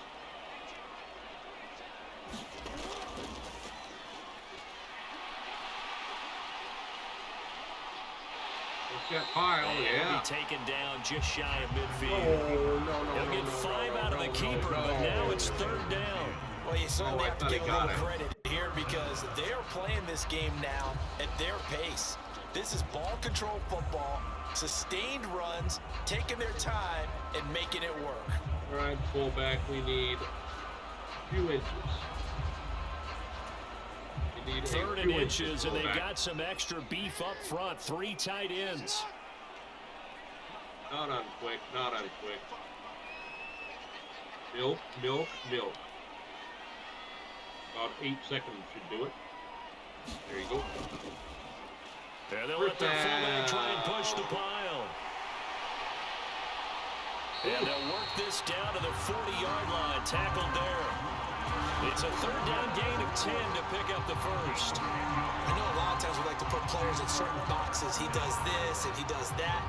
That pile, yeah. He'll be taken down just shy of midfield. No. He'll get 5 out of the keeper, but now it's 3rd down. Well, you certainly have to give a little credit here because they're playing this game now at their pace. This is ball control football, sustained runs, taking their time, and making it work. All right, fullback, we need a few inches. We need 3rd and inches, and they've got some extra beef up front. 3 tight ends. Not on quick, not on quick. Milk, milk, milk. About 8 seconds should do it. There you go. And they'll let their fullback try and push the pile. And they'll work this down to the 40-yard line. Tackled there. It's a 3rd down gain of 10 to pick up the first. I know a lot of times we like to put players in certain boxes. He does this and he does that.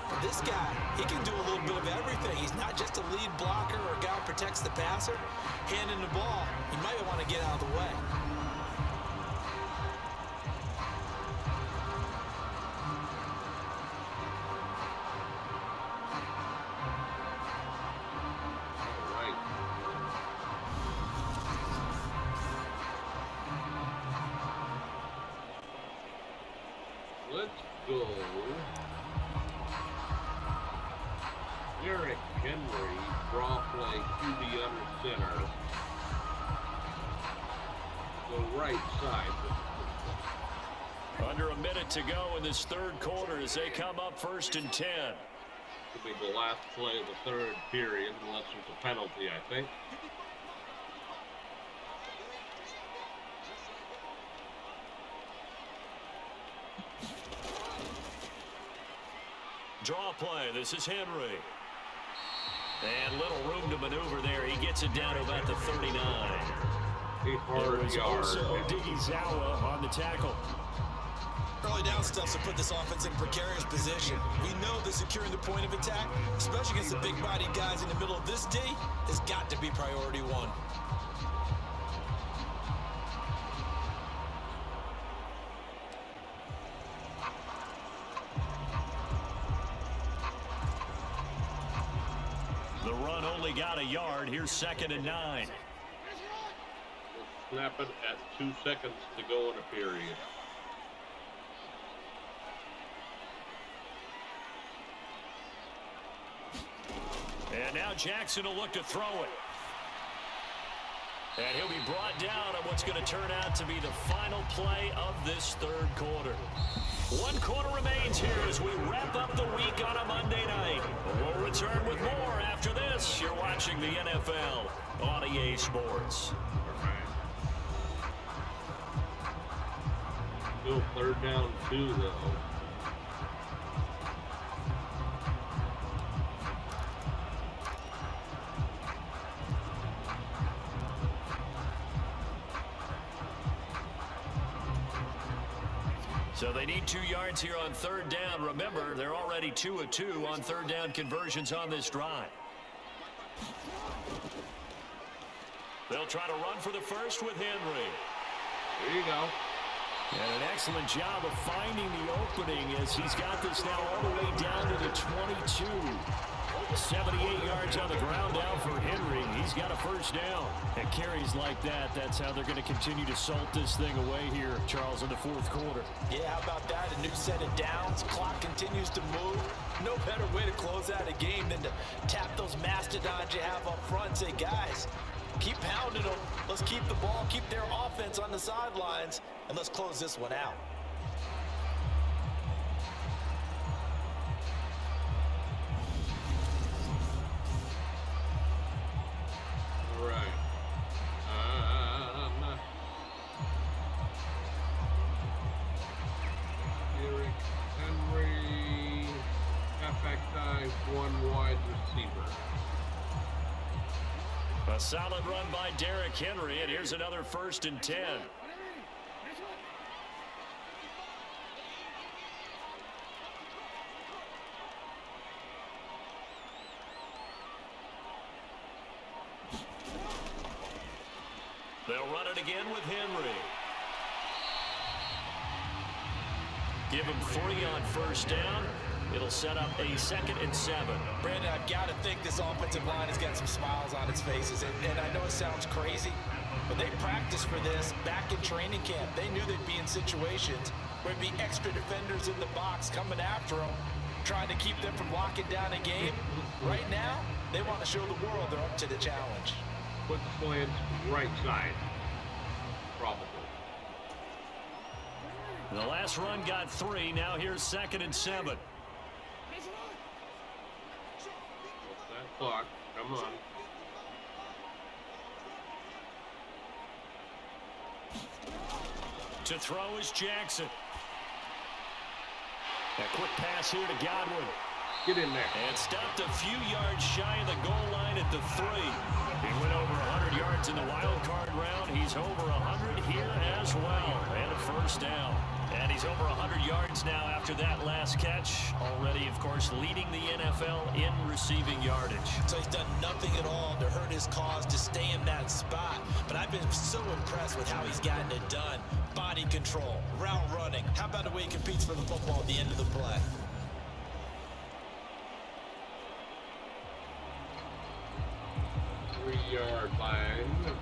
But this guy, he can do a little bit of everything. He's not just a lead blocker or a guy who protects the passer. Handing the ball, he might want to get out of the way. Let's go. Derrick Henry, draw play QB under center. The right side. Under a minute to go in this 3rd quarter as they come up 1st and 10. Could be the last play of the 3rd period, unless there's a penalty, I think. Draw play. This is Henry. And little room to maneuver there. He gets it down to about the 39. There was also Digizawa on the tackle. Early down stuff to put this offense in precarious position. We know that securing the point of attack, especially against the big-bodied guys in the middle of this D, has got to be priority 1. The run only got a yard. Here's 2nd and 9. We'll snap it at 2 seconds to go in a period. And now Jackson will look to throw it. And he'll be brought down on what's going to turn out to be the final play of this 3rd quarter. 1 quarter remains here as we wrap up the week on a Monday night. We'll return with more after this. You're watching the NFL on EA Sports. Still 3rd down 2, though. So they need 2 yards here on 3rd down. Remember, they're already 2 of 2 on 3rd down conversions on this drive. They'll try to run for the first with Henry. There you go. And an excellent job of finding the opening as he's got this now all the way down to the 22. 78 yards on the ground now for Henry. He's got a first down. And carries like that, that's how they're going to continue to salt this thing away here, Charles, in the 4th quarter. Yeah, how about that? A new set of downs. Clock continues to move. No better way to close out a game than to tap those mastodons you have up front and say, guys, keep pounding them. Let's keep the ball, keep their offense on the sidelines, and let's close this one out. Right. Derrick Henry, FXI, 1 wide receiver. A solid run by Derrick Henry, and here's another 1st and 10. They'll run it again with Henry. Give him 40 on 1st down. It'll set up a 2nd and 7. Brandon, I've got to think this offensive line has got some smiles on its faces. And I know it sounds crazy, But they practiced for this back in training camp. They knew they'd be in situations where there'd be extra defenders in the box coming after them, trying to keep them from locking down a game. Right now, they want to show the world they're up to the challenge. Put the slants right side. Probably. The last run got 3. Now here's 2nd and 7. What's that clock? Come on. To throw is Jackson. A quick pass here to Godwin. Get in there. And stopped a few yards shy of the goal line at the 3. He went over 100 yards in the wild card round. He's over 100 here as well. And a first down. And he's over 100 yards now after that last catch. Already, of course, leading the NFL in receiving yardage. So he's done nothing at all to hurt his cause to stay in that spot. But I've been so impressed with how he's gotten it done. Body control, route running. How about the way he competes for the football at the end of the play? 3-yard line.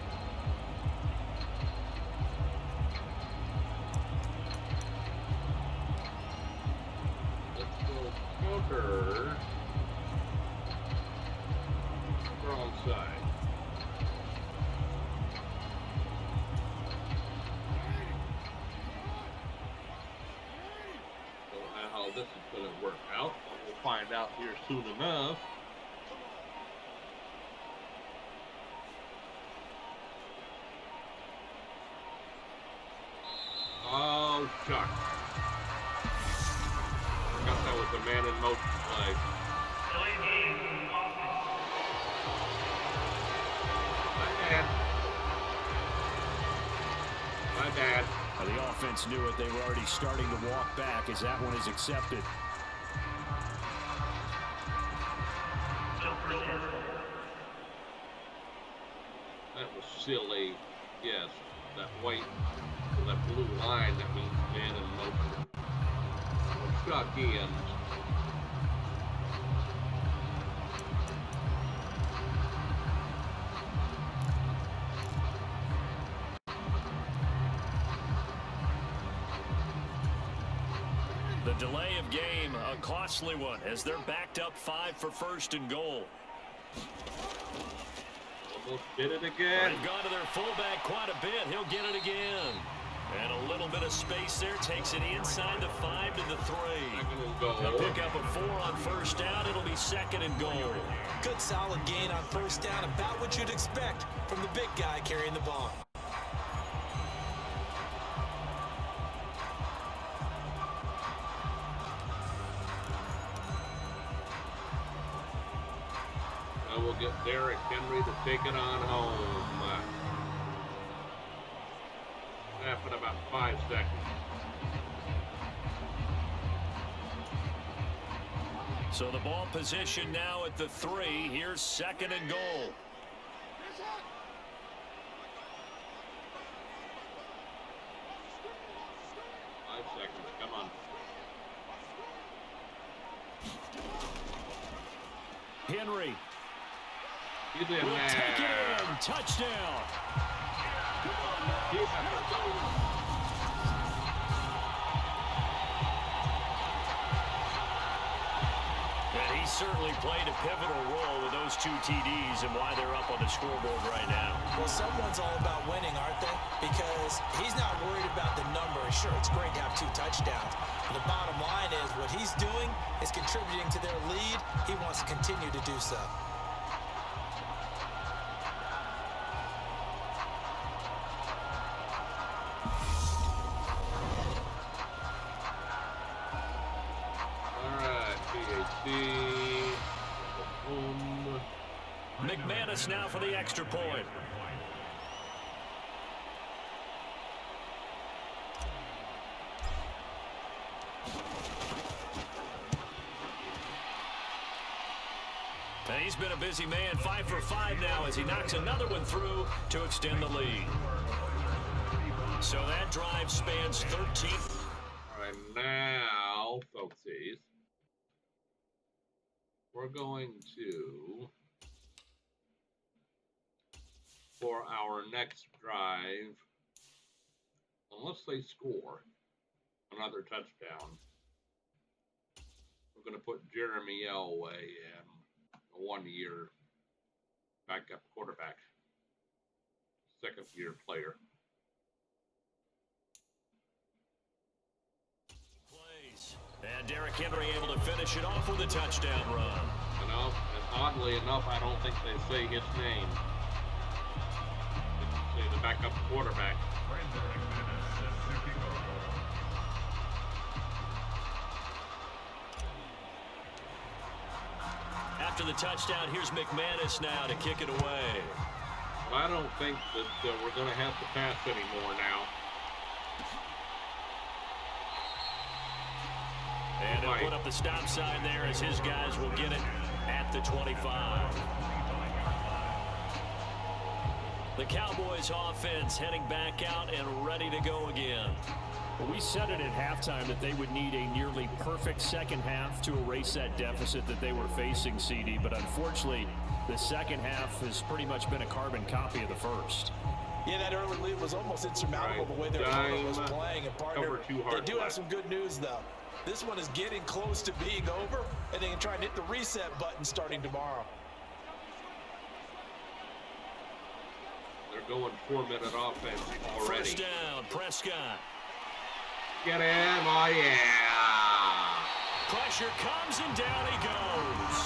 Let's go counter. Wrong side. Don't know how this is going to work out, but we'll find out here soon enough. Oh, shucks. Forgot that was a man in motion play. My bad. My bad. The offense knew it. They were already starting to walk back as that one is accepted. That was silly. Yes, that white, that blue line, that means man in motion. Stuck in. The delay of game, a costly one, as they're backed up 5 for 1st and goal. Almost did it again. They've gone to their fullback quite a bit. He'll get it again. And a little bit of space there. Takes it inside the 5 to the 3. They'll pick up a 4 on 1st down. It'll be 2nd and goal. Good solid gain on 1st down. About what you'd expect from the big guy carrying the ball. We'll get Derrick Henry to take it on home. Half in about 5 seconds. So the ball position now at the 3. Here's 2nd and goal. Come on. Henry. He's in will there. take it in. Touchdown. And he certainly played a pivotal role with those 2 TDs and why they're up on the scoreboard right now. Well, someone's all about winning, aren't they? Because he's not worried about the number. Sure, it's great to have 2 touchdowns. But the bottom line is what he's doing is contributing to their lead. He wants to continue to do so. McManus now for the extra point. And he's been a busy man, 5 for 5 now as he knocks another one through to extend the lead. So that drive spans 13. All right, now, folksies, we're going to for our next drive, unless they score another touchdown, we're going to put Jeremy Elway in, a 1-year backup quarterback, second-year player. And Derrick Henry able to finish it off with a touchdown run. And oddly enough, I don't think they say his name. They say the backup quarterback. After the touchdown, here's McManus now to kick it away. Well, I don't think that we're going to have to pass anymore now. And he'll put up the stop sign there as his guys will get it at the 25. The Cowboys offense heading back out and ready to go again. Well, we said it at halftime that they would need a nearly perfect second half to erase that deficit that they were facing, CD. But unfortunately, the second half has pretty much been a carbon copy of the first. Yeah, that early lead was almost insurmountable the way their opponent was playing. And partner, they do have some good news, though. This one is getting close to being over, and they can try and hit the reset button starting tomorrow. They're going 4-minute offense already. First down, Prescott. Get in, oh yeah! Pressure comes and down he goes.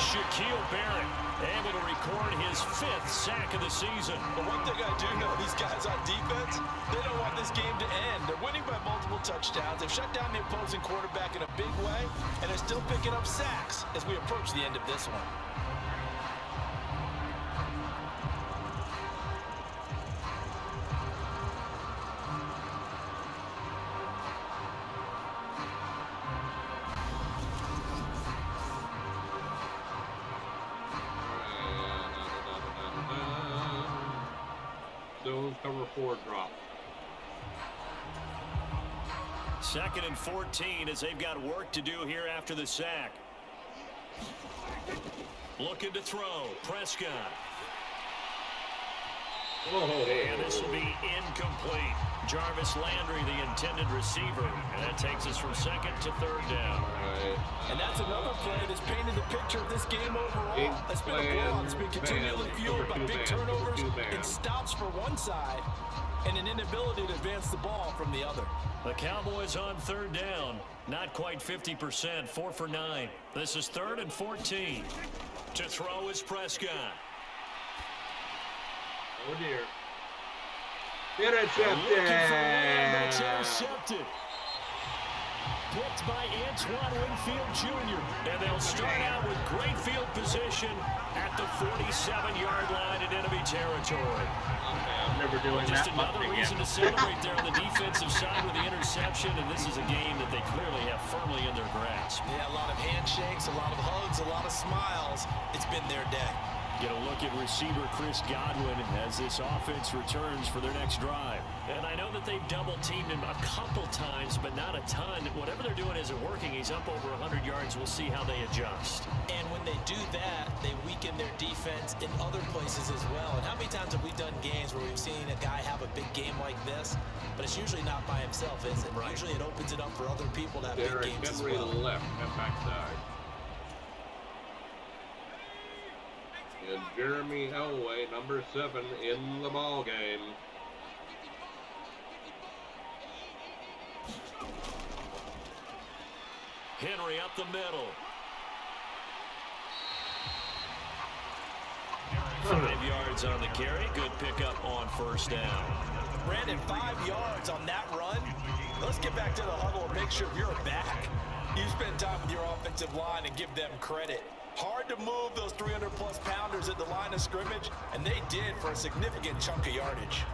Shaquille Barrett able to record his 5th sack of the season. But one thing I do know, these guys on defense, they don't want this game to end. They're winning by multiple touchdowns. They've shut down the opposing quarterback in a big way, and they're still picking up sacks as we approach the end of this one. Cover 4 drop. 2nd and 14 as they've got work to do here after the sack. Looking to throw. Prescott. And this will be incomplete. Jarvis Landry, the intended receiver. And that takes us from 2nd to 3rd down. And that's another play that's painted the picture of this game overall. That's been a blowout. It's been continually fueled by big turnovers and stops for one side and an inability to advance the ball from the other. The Cowboys on 3rd down. Not quite 50%. 4 for 9. This is 3rd and 14. To throw is Prescott. Oh, dear. Intercepted. That's intercepted. Picked by Antoine Winfield Jr. And they'll start out with great field position at the 47-yard line in enemy territory. I'm never doing Just that much another again. reason to celebrate there on the defensive side with the interception, and this is a game that they clearly have firmly in their grasp. Yeah, a lot of handshakes, a lot of hugs, a lot of smiles. It's been their day. Get a look at receiver Chris Godwin as this offense returns for their next drive. And I know that they've double-teamed him a couple times, but not a ton. Whatever they're doing isn't working. He's up over 100 yards. We'll see how they adjust. And when they do that, they weaken their defense in other places as well. And how many times have we done games where we've seen a guy have a big game like this, but it's usually not by himself, is it? Right. Usually it opens it up for other people to have Derrick big games Henry as well. left at backside. And Jeremy Elway, number 7, in the ball game. Henry up the middle. 5 yards on the carry. Good pickup on 1st down. Brandon, 5 yards on that run. Let's get back to the huddle and make sure you're back. You spend time with your offensive line and give them credit. Hard to move those 300-plus pounders at the line of scrimmage, and they did for a significant chunk of yardage.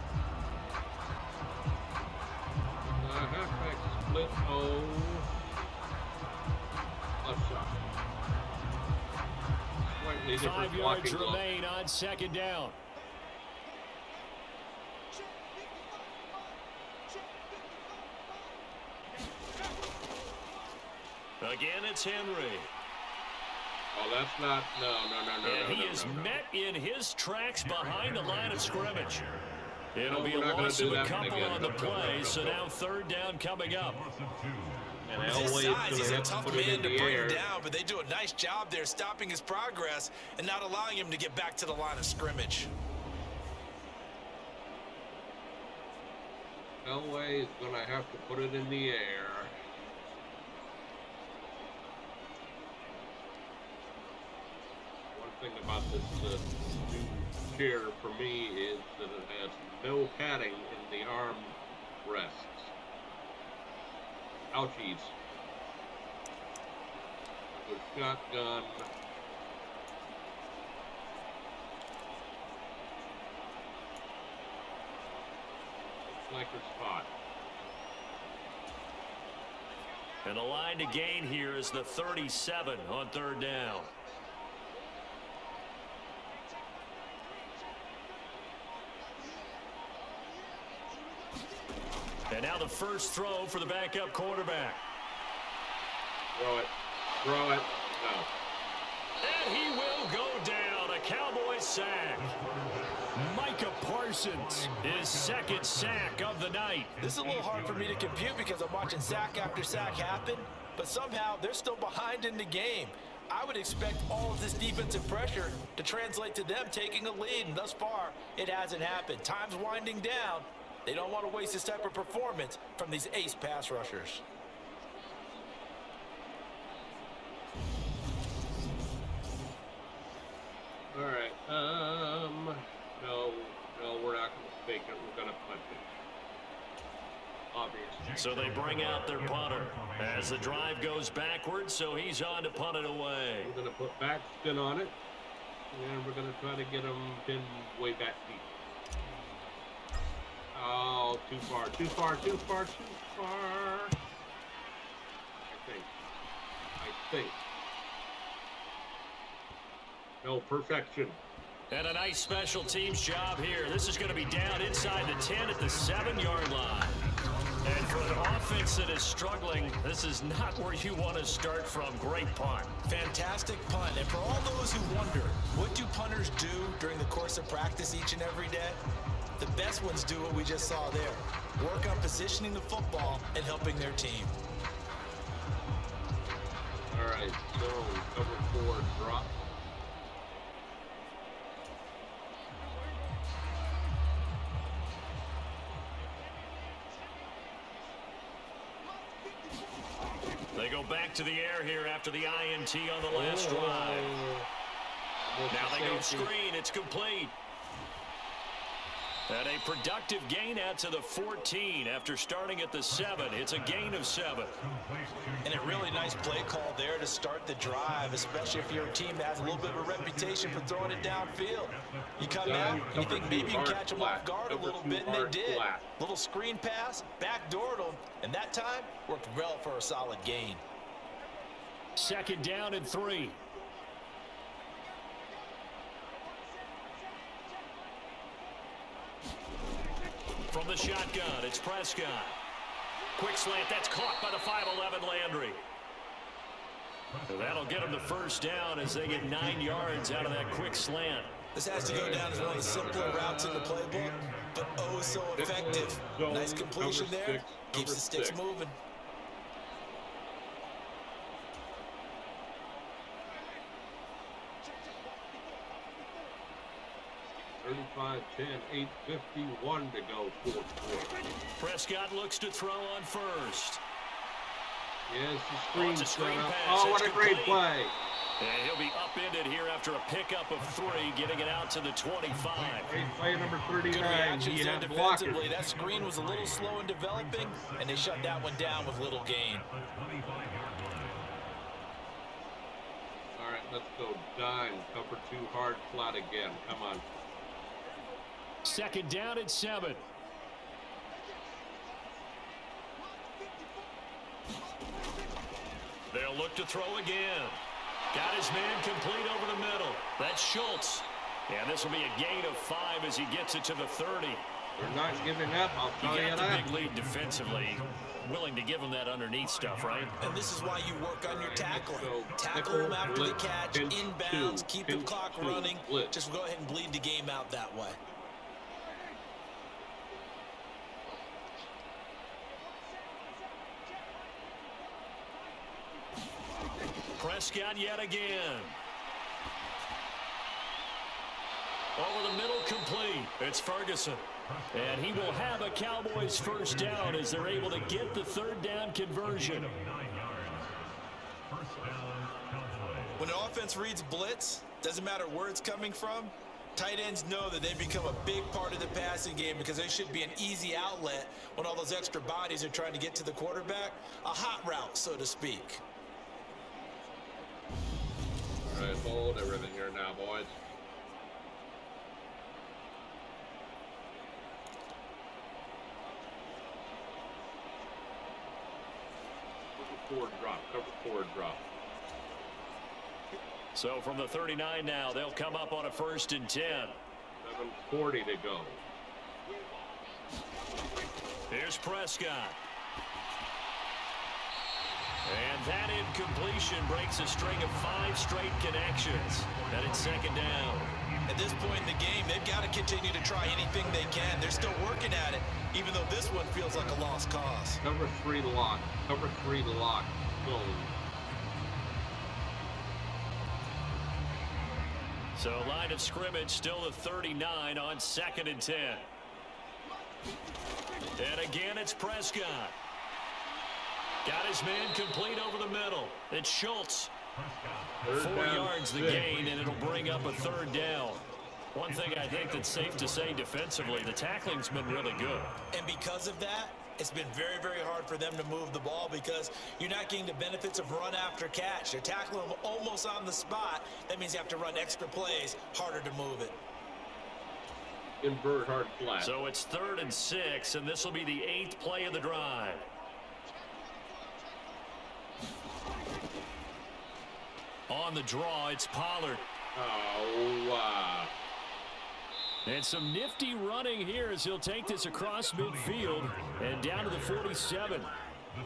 Halfback split. Oh. Left side. Slightly different 5 yards blocking look. remain on 2nd down. Again, it's Henry. Oh, that's not. No. And he is met in his tracks behind the line of scrimmage. It'll be a we're not loss gonna of do a that couple again. on the play, so now third down coming up. And With his Elway's size, he's gonna a have to tough put it man in to the bring air. down, but they do a nice job there stopping his progress and not allowing him to get back to the line of scrimmage. Elway is gonna have to put it in the air. One thing about this new chair for me is that it has no padding in the arm rests. Ouchies. The shotgun. Looks like a spot. And the line to gain here is the 37 on third down. And now the first throw for the backup quarterback. Throw it. Throw it. No. And he will go down. A Cowboys sack. Micah Parsons, his second sack of the night. This is a little hard for me to compute because I'm watching sack after sack happen, but somehow they're still behind in the game. I would expect all of this defensive pressure to translate to them taking a lead, and thus far, it hasn't happened. Time's winding down. They don't want to waste this type of performance from these ace pass rushers. All right. No, we're not going to fake it. We're going to punt it. Obviously. So they bring out their punter as the drive goes backwards, so he's on to punt it away. We're going to put back spin on it, and we're going to try to get him pinned way back deep. Oh, too far. I think. No, perfection. And a nice special teams job here. This is going to be down inside the 10 at the 7-yard line. And for an offense that is struggling, this is not where you want to start from. Great punt. Fantastic punt. And for all those who wonder, what do punters do during the course of practice each and every day? The best ones do what we just saw there. Work on positioning the football and helping their team. All right, so cover 4 drop. They go back to the air here after the INT on the last drive. Now they go screen. It's complete. And a productive gain out to the 14 after starting at the 7. It's a gain of 7. And a really nice play call there to start the drive, especially if you're a team that has a little bit of a reputation for throwing it downfield. You come out, and you think maybe you can catch them off guard a little bit, and they did. Little screen pass, backdoored them, and that time worked well for a solid gain. Second down and 3. From the shotgun, it's Prescott. Quick slant, that's caught by the 5'11" Landry. So that'll get them the first down as they get 9 yards out of that quick slant. This has to go down as one of the simpler routes in the playbook, but oh so effective. Nice completion there, keeps the sticks moving. 35-10, 8:51 to go, fourth quarter. Prescott looks to throw on first. Yes, the It's a screen pass. Oh, what It's a great complete. play. And he'll be upended here after a pickup of 3, getting it out to the 25. Great play number 39. Good reactions He there had to block it. defensively. That screen was a little slow in developing, and they shut that one down with little gain. All right, let's go. Dime, cover 2, hard flat again. Come on. Second down and 7. They'll look to throw again. Got his man complete over the middle. That's Schultz. And this will be a gain of 5 as he gets it to the 30. They're not giving up, I'll tell you got that. the big lead defensively. Willing to give them that underneath stuff, right? And this is why you work on your tackling. So Tackle them after the catch, pinch inbounds, keep the clock running. blitz. Just go ahead and bleed the game out that way. Prescott yet again. Over the middle, complete. It's Ferguson. And he will have a Cowboys first down as they're able to get the third down conversion. When the offense reads blitz, doesn't matter where it's coming from, tight ends know that they become a big part of the passing game because they should be an easy outlet when all those extra bodies are trying to get to the quarterback. A hot route, so to speak. All right, hold everything here now, boys. Forward drop, cover forward drop. So from the 39 now, they'll come up on a 1st and 10. 7:40 to go. Here's Prescott. And that incompletion breaks a string of 5 straight connections. And it's 2nd down. At this point in the game, they've got to continue to try anything they can. They're still working at it, even though this one feels like a lost cause. Cover 3 lock. Cover 3 lock. Go. So line of scrimmage still the 39 on 2nd and 10. And again, it's Prescott. Got his man complete over the middle. It's Schultz. 4 yards the gain, and it'll bring up a 3rd down. One thing I think that's safe to say defensively, the tackling's been really good. And because of that, it's been very, very hard for them to move the ball because you're not getting the benefits of run after catch. They're tackling them almost on the spot. That means you have to run extra plays, harder to move it. Invert hard flat. So it's 3rd and 6, and this will be the 8th play of the drive. On the draw, it's Pollard. Oh, wow. And some nifty running here as he'll take this across midfield and down to the 47.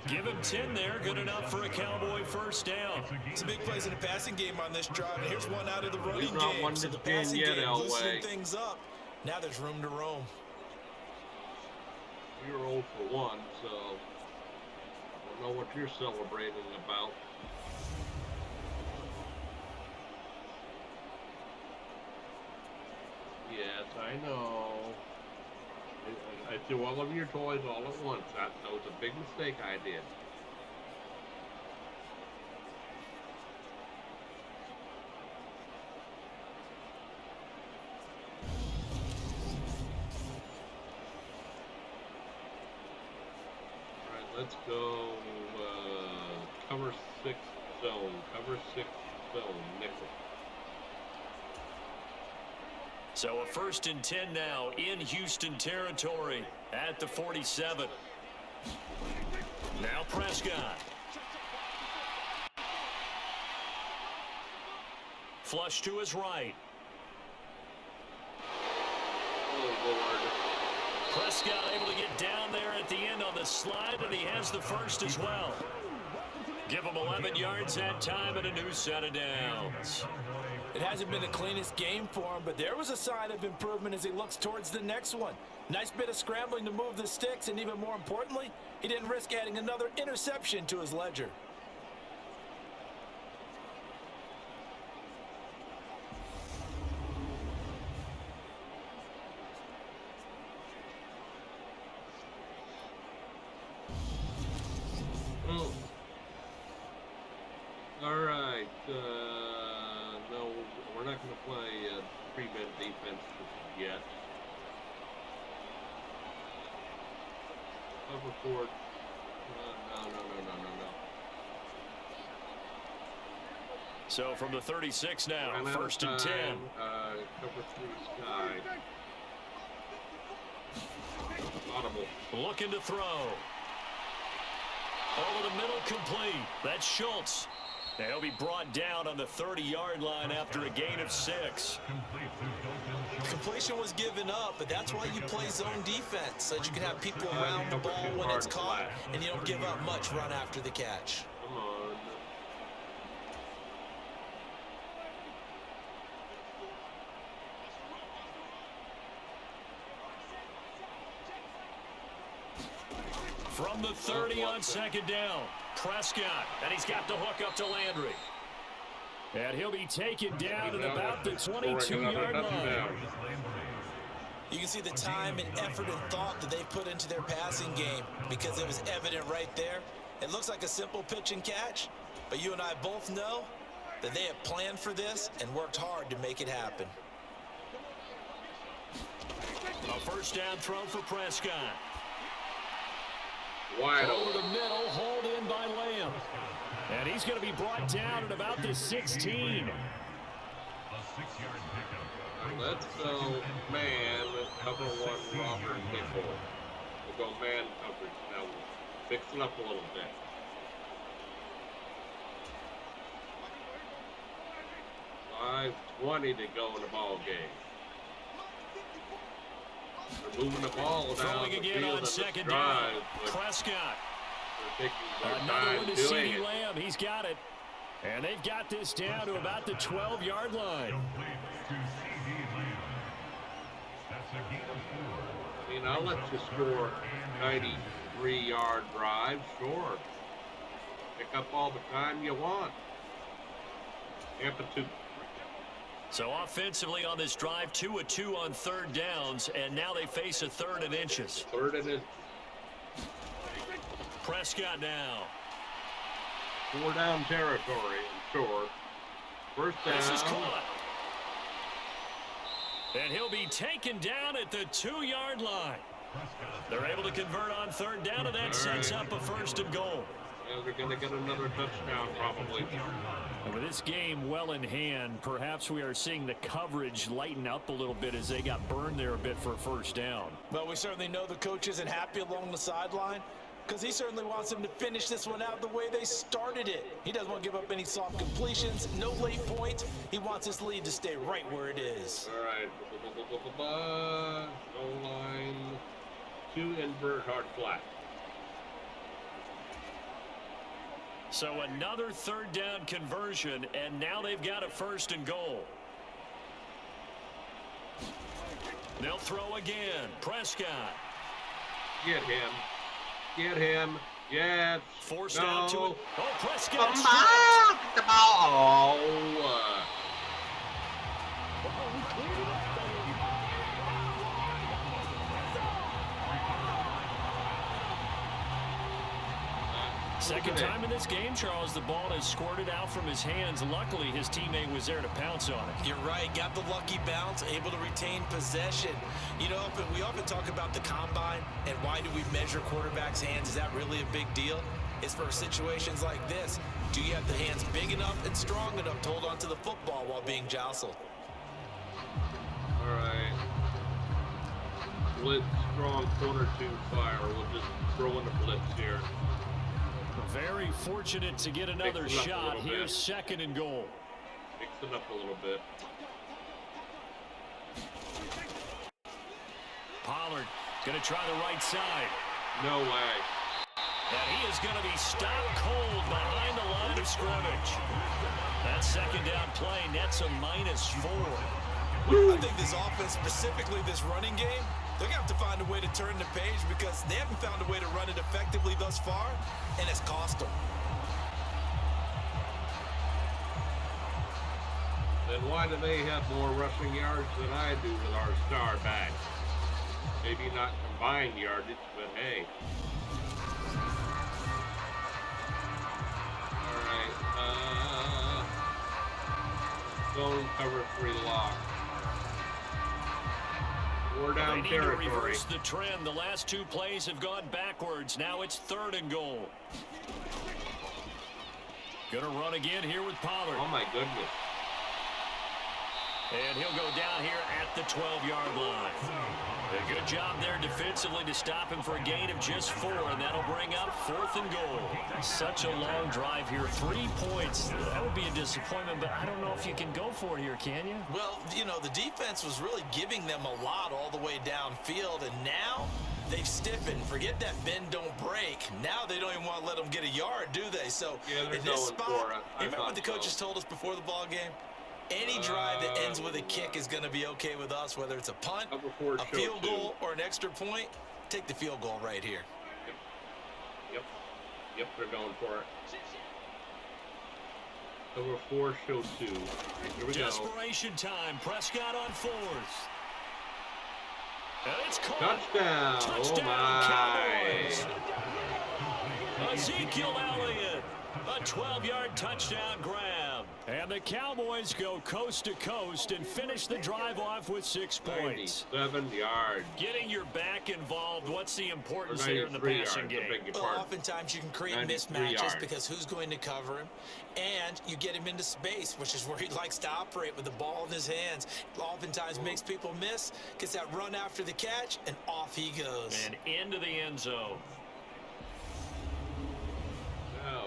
Give him 10 there, good enough for a Cowboy first down. Some big plays in the passing game on this drive, and here's one out of the running He's not game. one So to the 10 passing yet, game Elway. loosening things up. Now there's room to roam. You're 0 for 1, so I don't know what you're celebrating about. Yes, I know. I threw all of your toys all at once. That was a big mistake I did. All right, let's go cover 6 zone. Cover 6 zone. Nickel. So a 1st and 10 now in Houston territory at the 47. Now Prescott. Flush to his right. Oh, Lord. Prescott able to get down there at the end on the slide, and he has the first as well. Give him 11 yards that time and a new set of downs. It hasn't been the cleanest game for him, but there was a sign of improvement as he looks towards the next one. Nice bit of scrambling to move the sticks, and even more importantly, he didn't risk adding another interception to his ledger. Oh. All right. No, we're not going to play prevent defense yet. Cover forward. No. So from the 36 now, Ran out of 1st and 10. Cover 3 sky. Audible. Looking to throw. Over the middle, complete. That's Schultz. And he'll be brought down on the 30-yard line after a gain of 6. Completion was given up, but that's why you play zone defense, so that you can have people around the ball when it's caught, and you don't give up much run after the catch. Come on. From the 30 on second down, Prescott, and he's got the hook up to Landry. And he'll be taken down at about the 22-yard line. You can see the time and effort and thought that they put into their passing game because it was evident right there. It looks like a simple pitch and catch, but you and I both know that they have planned for this and worked hard to make it happen. A first down throw for Prescott. Wide over the middle, hauled in by Lamb. And he's going to be brought down at about the 16. Let's go man cover one Robert nickel. We'll go man coverage now. We'll fix it up a little bit. $5:20 to go in the ball game. They're moving the ball down the again field on second down. Prescott. Another one to CeeDee Lamb. He's got it. And they've got this down to about the 12-yard line. I mean, I'll let you score 93-yard drive, sure. Pick up all the time you want. Amplitude. So offensively on this drive, 2 of 2 on third downs, and now they face a 3rd and inches. 3rd and inches. Prescott now. 4 down territory, sure. First down. This is caught. And he'll be taken down at the 2-yard line. They're able to convert on third down, and that sets up a 1st and goal. Yeah, they're going to get another touchdown probably. And with this game well in hand, perhaps we are seeing the coverage lighten up a little bit as they got burned there a bit for a 1st down. Well, we certainly know the coach isn't happy along the sideline because he certainly wants them to finish this one out the way they started it. He doesn't want to give up any soft completions, no late points. He wants this lead to stay right where it is. All right. Goal line. 2 invert hard flat. So another 3rd down conversion, and now they've got a 1st and goal. They'll throw again. Prescott. Get him. Get him. Yes. Forced out to it. Oh, Prescott. The ball. Oh. Second time in this game, Charles, the ball has squirted out from his hands. Luckily, his teammate was there to pounce on it. You're right. Got the lucky bounce, able to retain possession. You know, we often talk about the combine and why do we measure quarterbacks' hands? Is that really a big deal? It's for situations like this. Do you have the hands big enough and strong enough to hold on to the football while being jostled? All right. Blitz, strong, corner 2 fire. We'll just throw in the blitz here. Very fortunate to get another shot. Here's 2nd and goal. Mix it up a little bit. Pollard going to try the right side. No way. And he is going to be stopped cold behind the line of scrimmage. That 2nd down play nets a -4. I think this offense, specifically this running game, they're going to have to find a way to turn the page because they haven't found a way to run it effectively thus far, and it's cost them. Then why do they have more rushing yards than I do with our star back? Maybe not combined yardage, but hey. All right. Zone cover 3 lock. 4 down they need territory. to reverse the trend. The last 2 plays have gone backwards. Now it's 3rd and goal. Gonna run again here with Pollard. Oh my goodness. And he'll go down here at the 12-yard line. A good job there defensively to stop him for a gain of just 4, and that'll bring up 4th and goal. Such a long drive here. 3 points. That would be a disappointment, but I don't know if you can go for it here, can you? Well, you know, the defense was really giving them a lot all the way downfield, and now they've stiffened. Forget that bend, don't break. Now they don't even want to let them get a yard, do they? So in this spot, remember what the coaches told us before the ball game? Any drive that ends with a kick is going to be okay with us, whether it's a punt, a field goal, or an extra point. Take the field goal right here. Yep, they're going for it. Cover 4, show 2. Here we go. Desperation time. Prescott on 4th. And it's caught. Touchdown. Touchdown, Oh, my. Cowboys. Ezekiel Elliott. A 12-yard touchdown grab. And the Cowboys go coast to coast and finish the drive off with 6 points. 7 yards. Getting your back involved, what's the importance here in the passing game? Well, oftentimes you can create mismatches because who's going to cover him, and you get him into space, which is where he likes to operate with the ball in his hands. Oftentimes makes people miss, gets that run after the catch, and off he goes. And into the end zone. Now,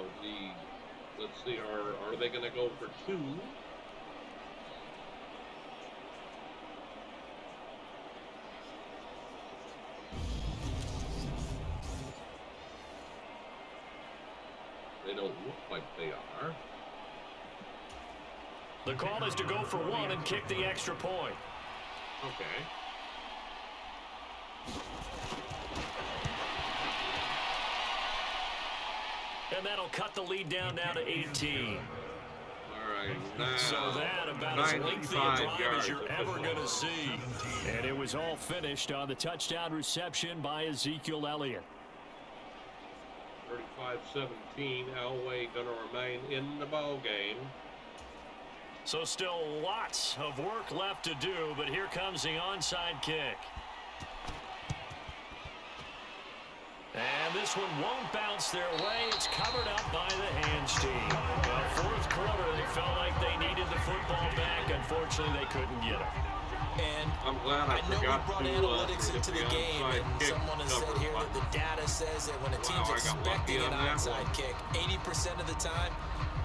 let's see, are they going to go for 2? They don't look like they are. The call is to go for 1 and kick the extra point. Okay. And that'll cut the lead down now to 18. All right. Now, so that about as lengthy a drive as you're ever going to see. And it was all finished on the touchdown reception by Ezekiel Elliott. 35-17. Elway going to remain in the ball game. So still lots of work left to do, but here comes the onside kick. And this one won't bounce their way. It's covered up by the hands team. Well, 4th quarter, they felt like they needed the football back. Unfortunately, they couldn't get it. And I'm glad I know we forgot brought analytics into the game, and someone has said here that the data says that when a team's expecting an onside kick, 80% of the time,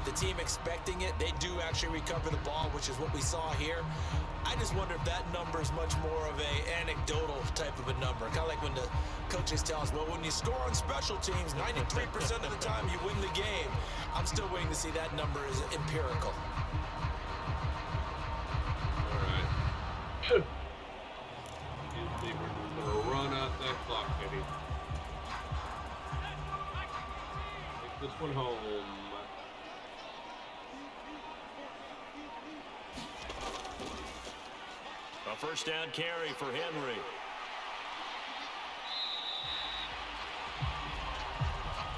the team expecting it, they do actually recover the ball, which is what we saw here. I just wonder if that number is much more of a anecdotal type of a number. Kind of like when the coaches tell us, well, when you score on special teams, 93% of the time you win the game. I'm still waiting to see that number is empirical. All right. We're going to run out that clock, baby. Take this one home. A first down carry for Henry.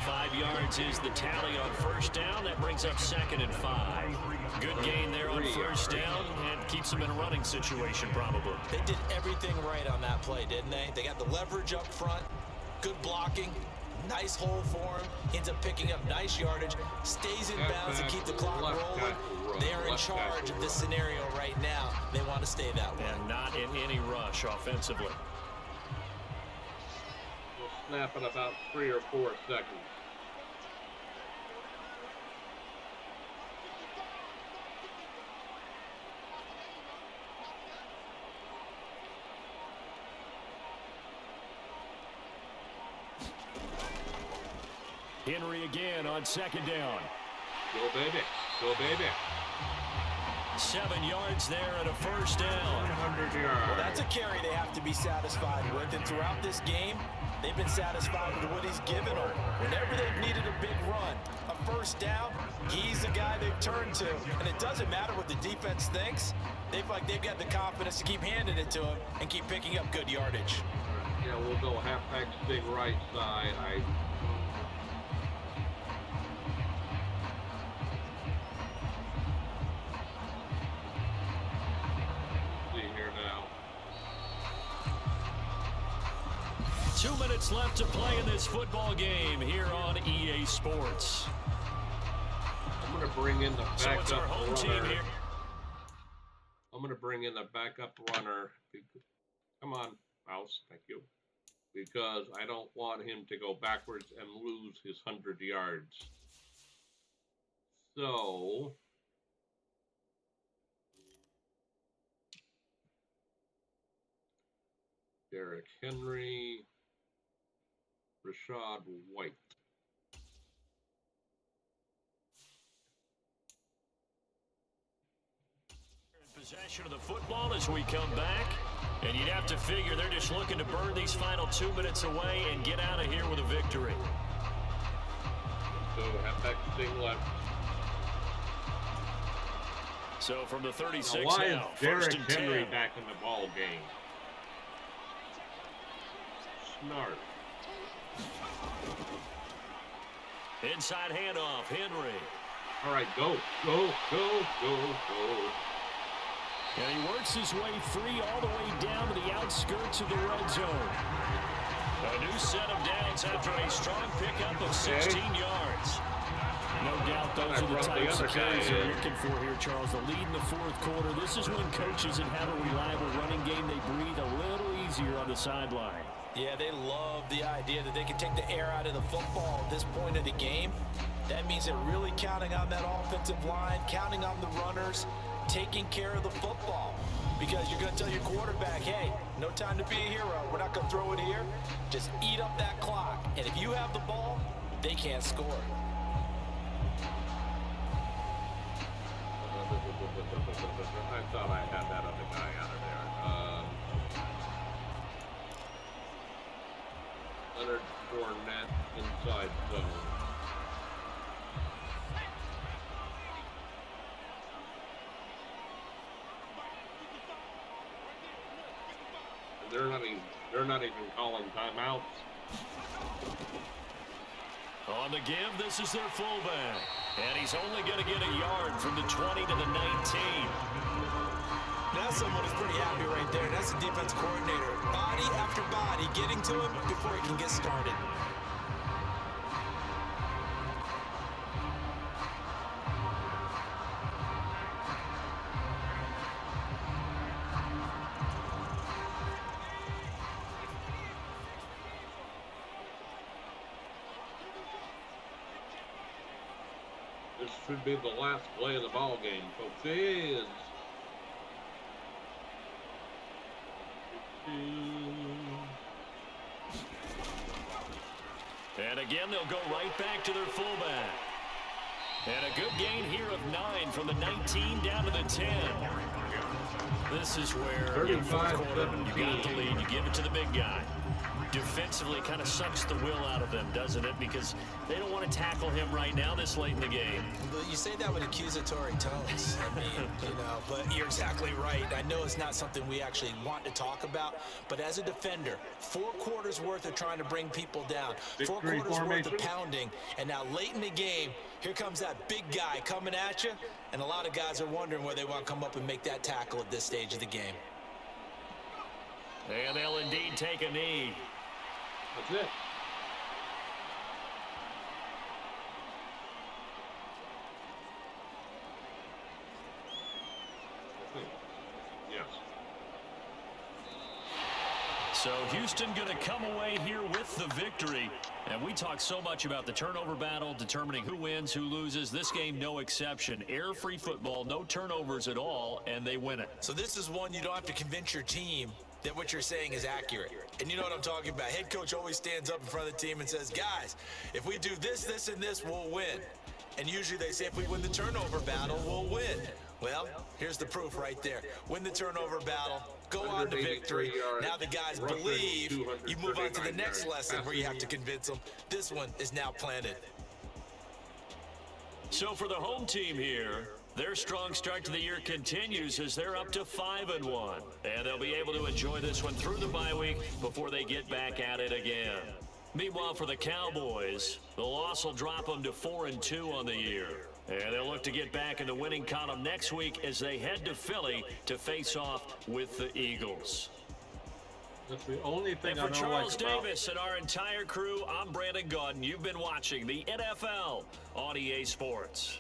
Five yards is the tally on first down. That brings up 2nd and 5. Good gain there on first down and keeps them in a running situation probably. They did everything right on that play, didn't they? They got the leverage up front, good blocking, nice hole for him, ends up picking up nice yardage, stays in bounds to keep the clock rolling. They are in charge of this scenario right now. They want to stay that way. And not in any rush offensively. We'll snap in about 3 or 4 seconds. Henry again on 2nd down. Go, baby. Go, baby. 7 yards there and a first down. 100 yards. Well, that's a carry they have to be satisfied with. And throughout this game, they've been satisfied with what he's given them. Whenever they've needed a big run, a first down, he's the guy they've turned to. And it doesn't matter what the defense thinks. They've got the confidence to keep handing it to him and keep picking up good yardage. Yeah, we'll go halfback stick right side. See here now. 2 minutes left to play in this football game here on EA Sports. I'm going to bring in the backup runner. Team here. I'm I'm going to bring in a backup runner. Come on, Mouse. Thank you. Because I don't want him to go backwards and lose his 100 yards. So, Derrick Henry, Rashad White. Possession of the football as we come back. And you'd have to figure they're just looking to burn these final 2 minutes away and get out of here with a victory. So halfback thing left. So from the 36 why now, is Derrick 1st and Henry 10. back in the ball game? Snart. Inside handoff, Henry. All right, go. And he works his way free all the way down to the outskirts of the red zone. A new set of downs after a strong pickup of 16 yards. No doubt those are the types of carries they're looking for here, Charles. The lead in the fourth quarter. This is when coaches that have a reliable running game, they breathe a little easier on the sideline. Yeah, they love the idea that they can take the air out of the football at this point of the game. That means they're really counting on that offensive line, counting on the runners, taking care of the football. Because you're going to tell your quarterback, hey, no time to be a hero. We're not going to throw it here. Just eat up that clock. And if you have the ball, they can't score. I thought I had that other guy out of there. Leonard Fournette inside zone. They're not even calling timeouts. On the give, this is their fullback. And he's only going to get a yard from the 20 to the 19. That's someone who's pretty happy right there. That's the defense coordinator. Body after body getting to him before he can get started. This should be the last play of the ball game, folks. It is. And again, they'll go right back to their fullback. And a good gain here of 9 from the 19 down to the 10. This is where in fourth quarter, you got the lead, you give it to the big guy. Defensively, kind of sucks the will out of them, doesn't it? Because they don't want to tackle him right now this late in the game. But you say that with accusatory tones. I mean, but you're exactly right. I know it's not something we actually want to talk about, but as a defender, 4 quarters worth of trying to bring people down, 4 quarters worth of pounding, and now late in the game, here comes that big guy coming at you, and a lot of guys are wondering where they want to come up and make that tackle at this stage of the game. And they'll indeed take a knee. That's it. Yes. So Houston going to come away here with the victory. And we talk so much about the turnover battle, determining who wins, who loses. This game, no exception. Air-free football, no turnovers at all, and they win it. So this is one you don't have to convince your team that what you're saying is accurate. And you know what I'm talking about. Head coach always stands up in front of the team and says, guys, if we do this, this, and this, we'll win. And usually they say if we win the turnover battle, we'll win. Well, here's the proof right there. Win the turnover battle, go on to victory. Now the guys believe. You move on to the next lesson where you have to convince them. This one is now planted. So for the home team here, their strong start to the year continues as they're up to 5-1. And they'll be able to enjoy this one through the bye week before they get back at it again. Meanwhile, for the Cowboys, the loss will drop them to 4-2 on the year. And they'll look to get back in the winning column next week as they head to Philly to face off with the Eagles. That's the only thing and for Charles Davis and our entire crew, I'm Brandon Gaudin. You've been watching the NFL on EA Sports.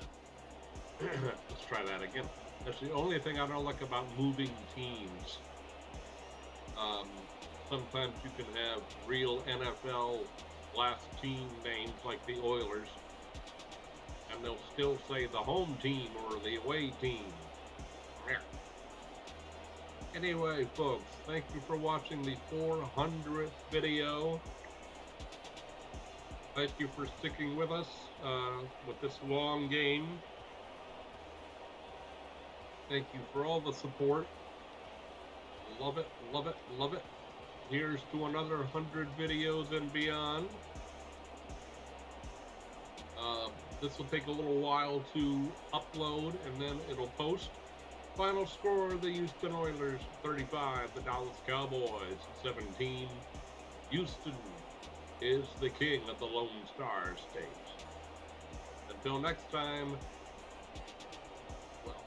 Let's try that again. That's the only thing I don't like about moving teams. Sometimes you can have real NFL last team names like the Oilers, and they'll still say the home team or the away team. Anyway, folks, thank you for watching the 400th video. Thank you for sticking with us with this long game. Thank you for all the support. Love it, love it, love it. Here's to another 100 videos and beyond. This will take a little while to upload, and then it'll post. Final score, the Houston Oilers 35, the Dallas Cowboys 17. Houston is the king of the Lone Star State. Until next time, well,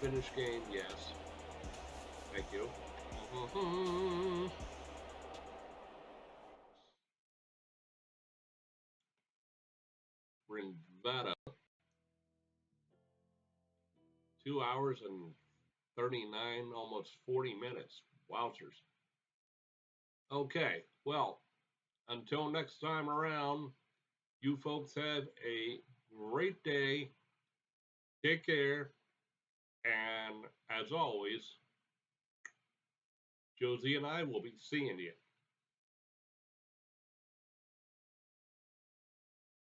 finish game, yes. Thank you. Bring that up. 2 hours and 39, almost 40 minutes. Wowzers. Okay, well, until next time around, you folks have a great day. Take care. And as always, Josie and I will be seeing you.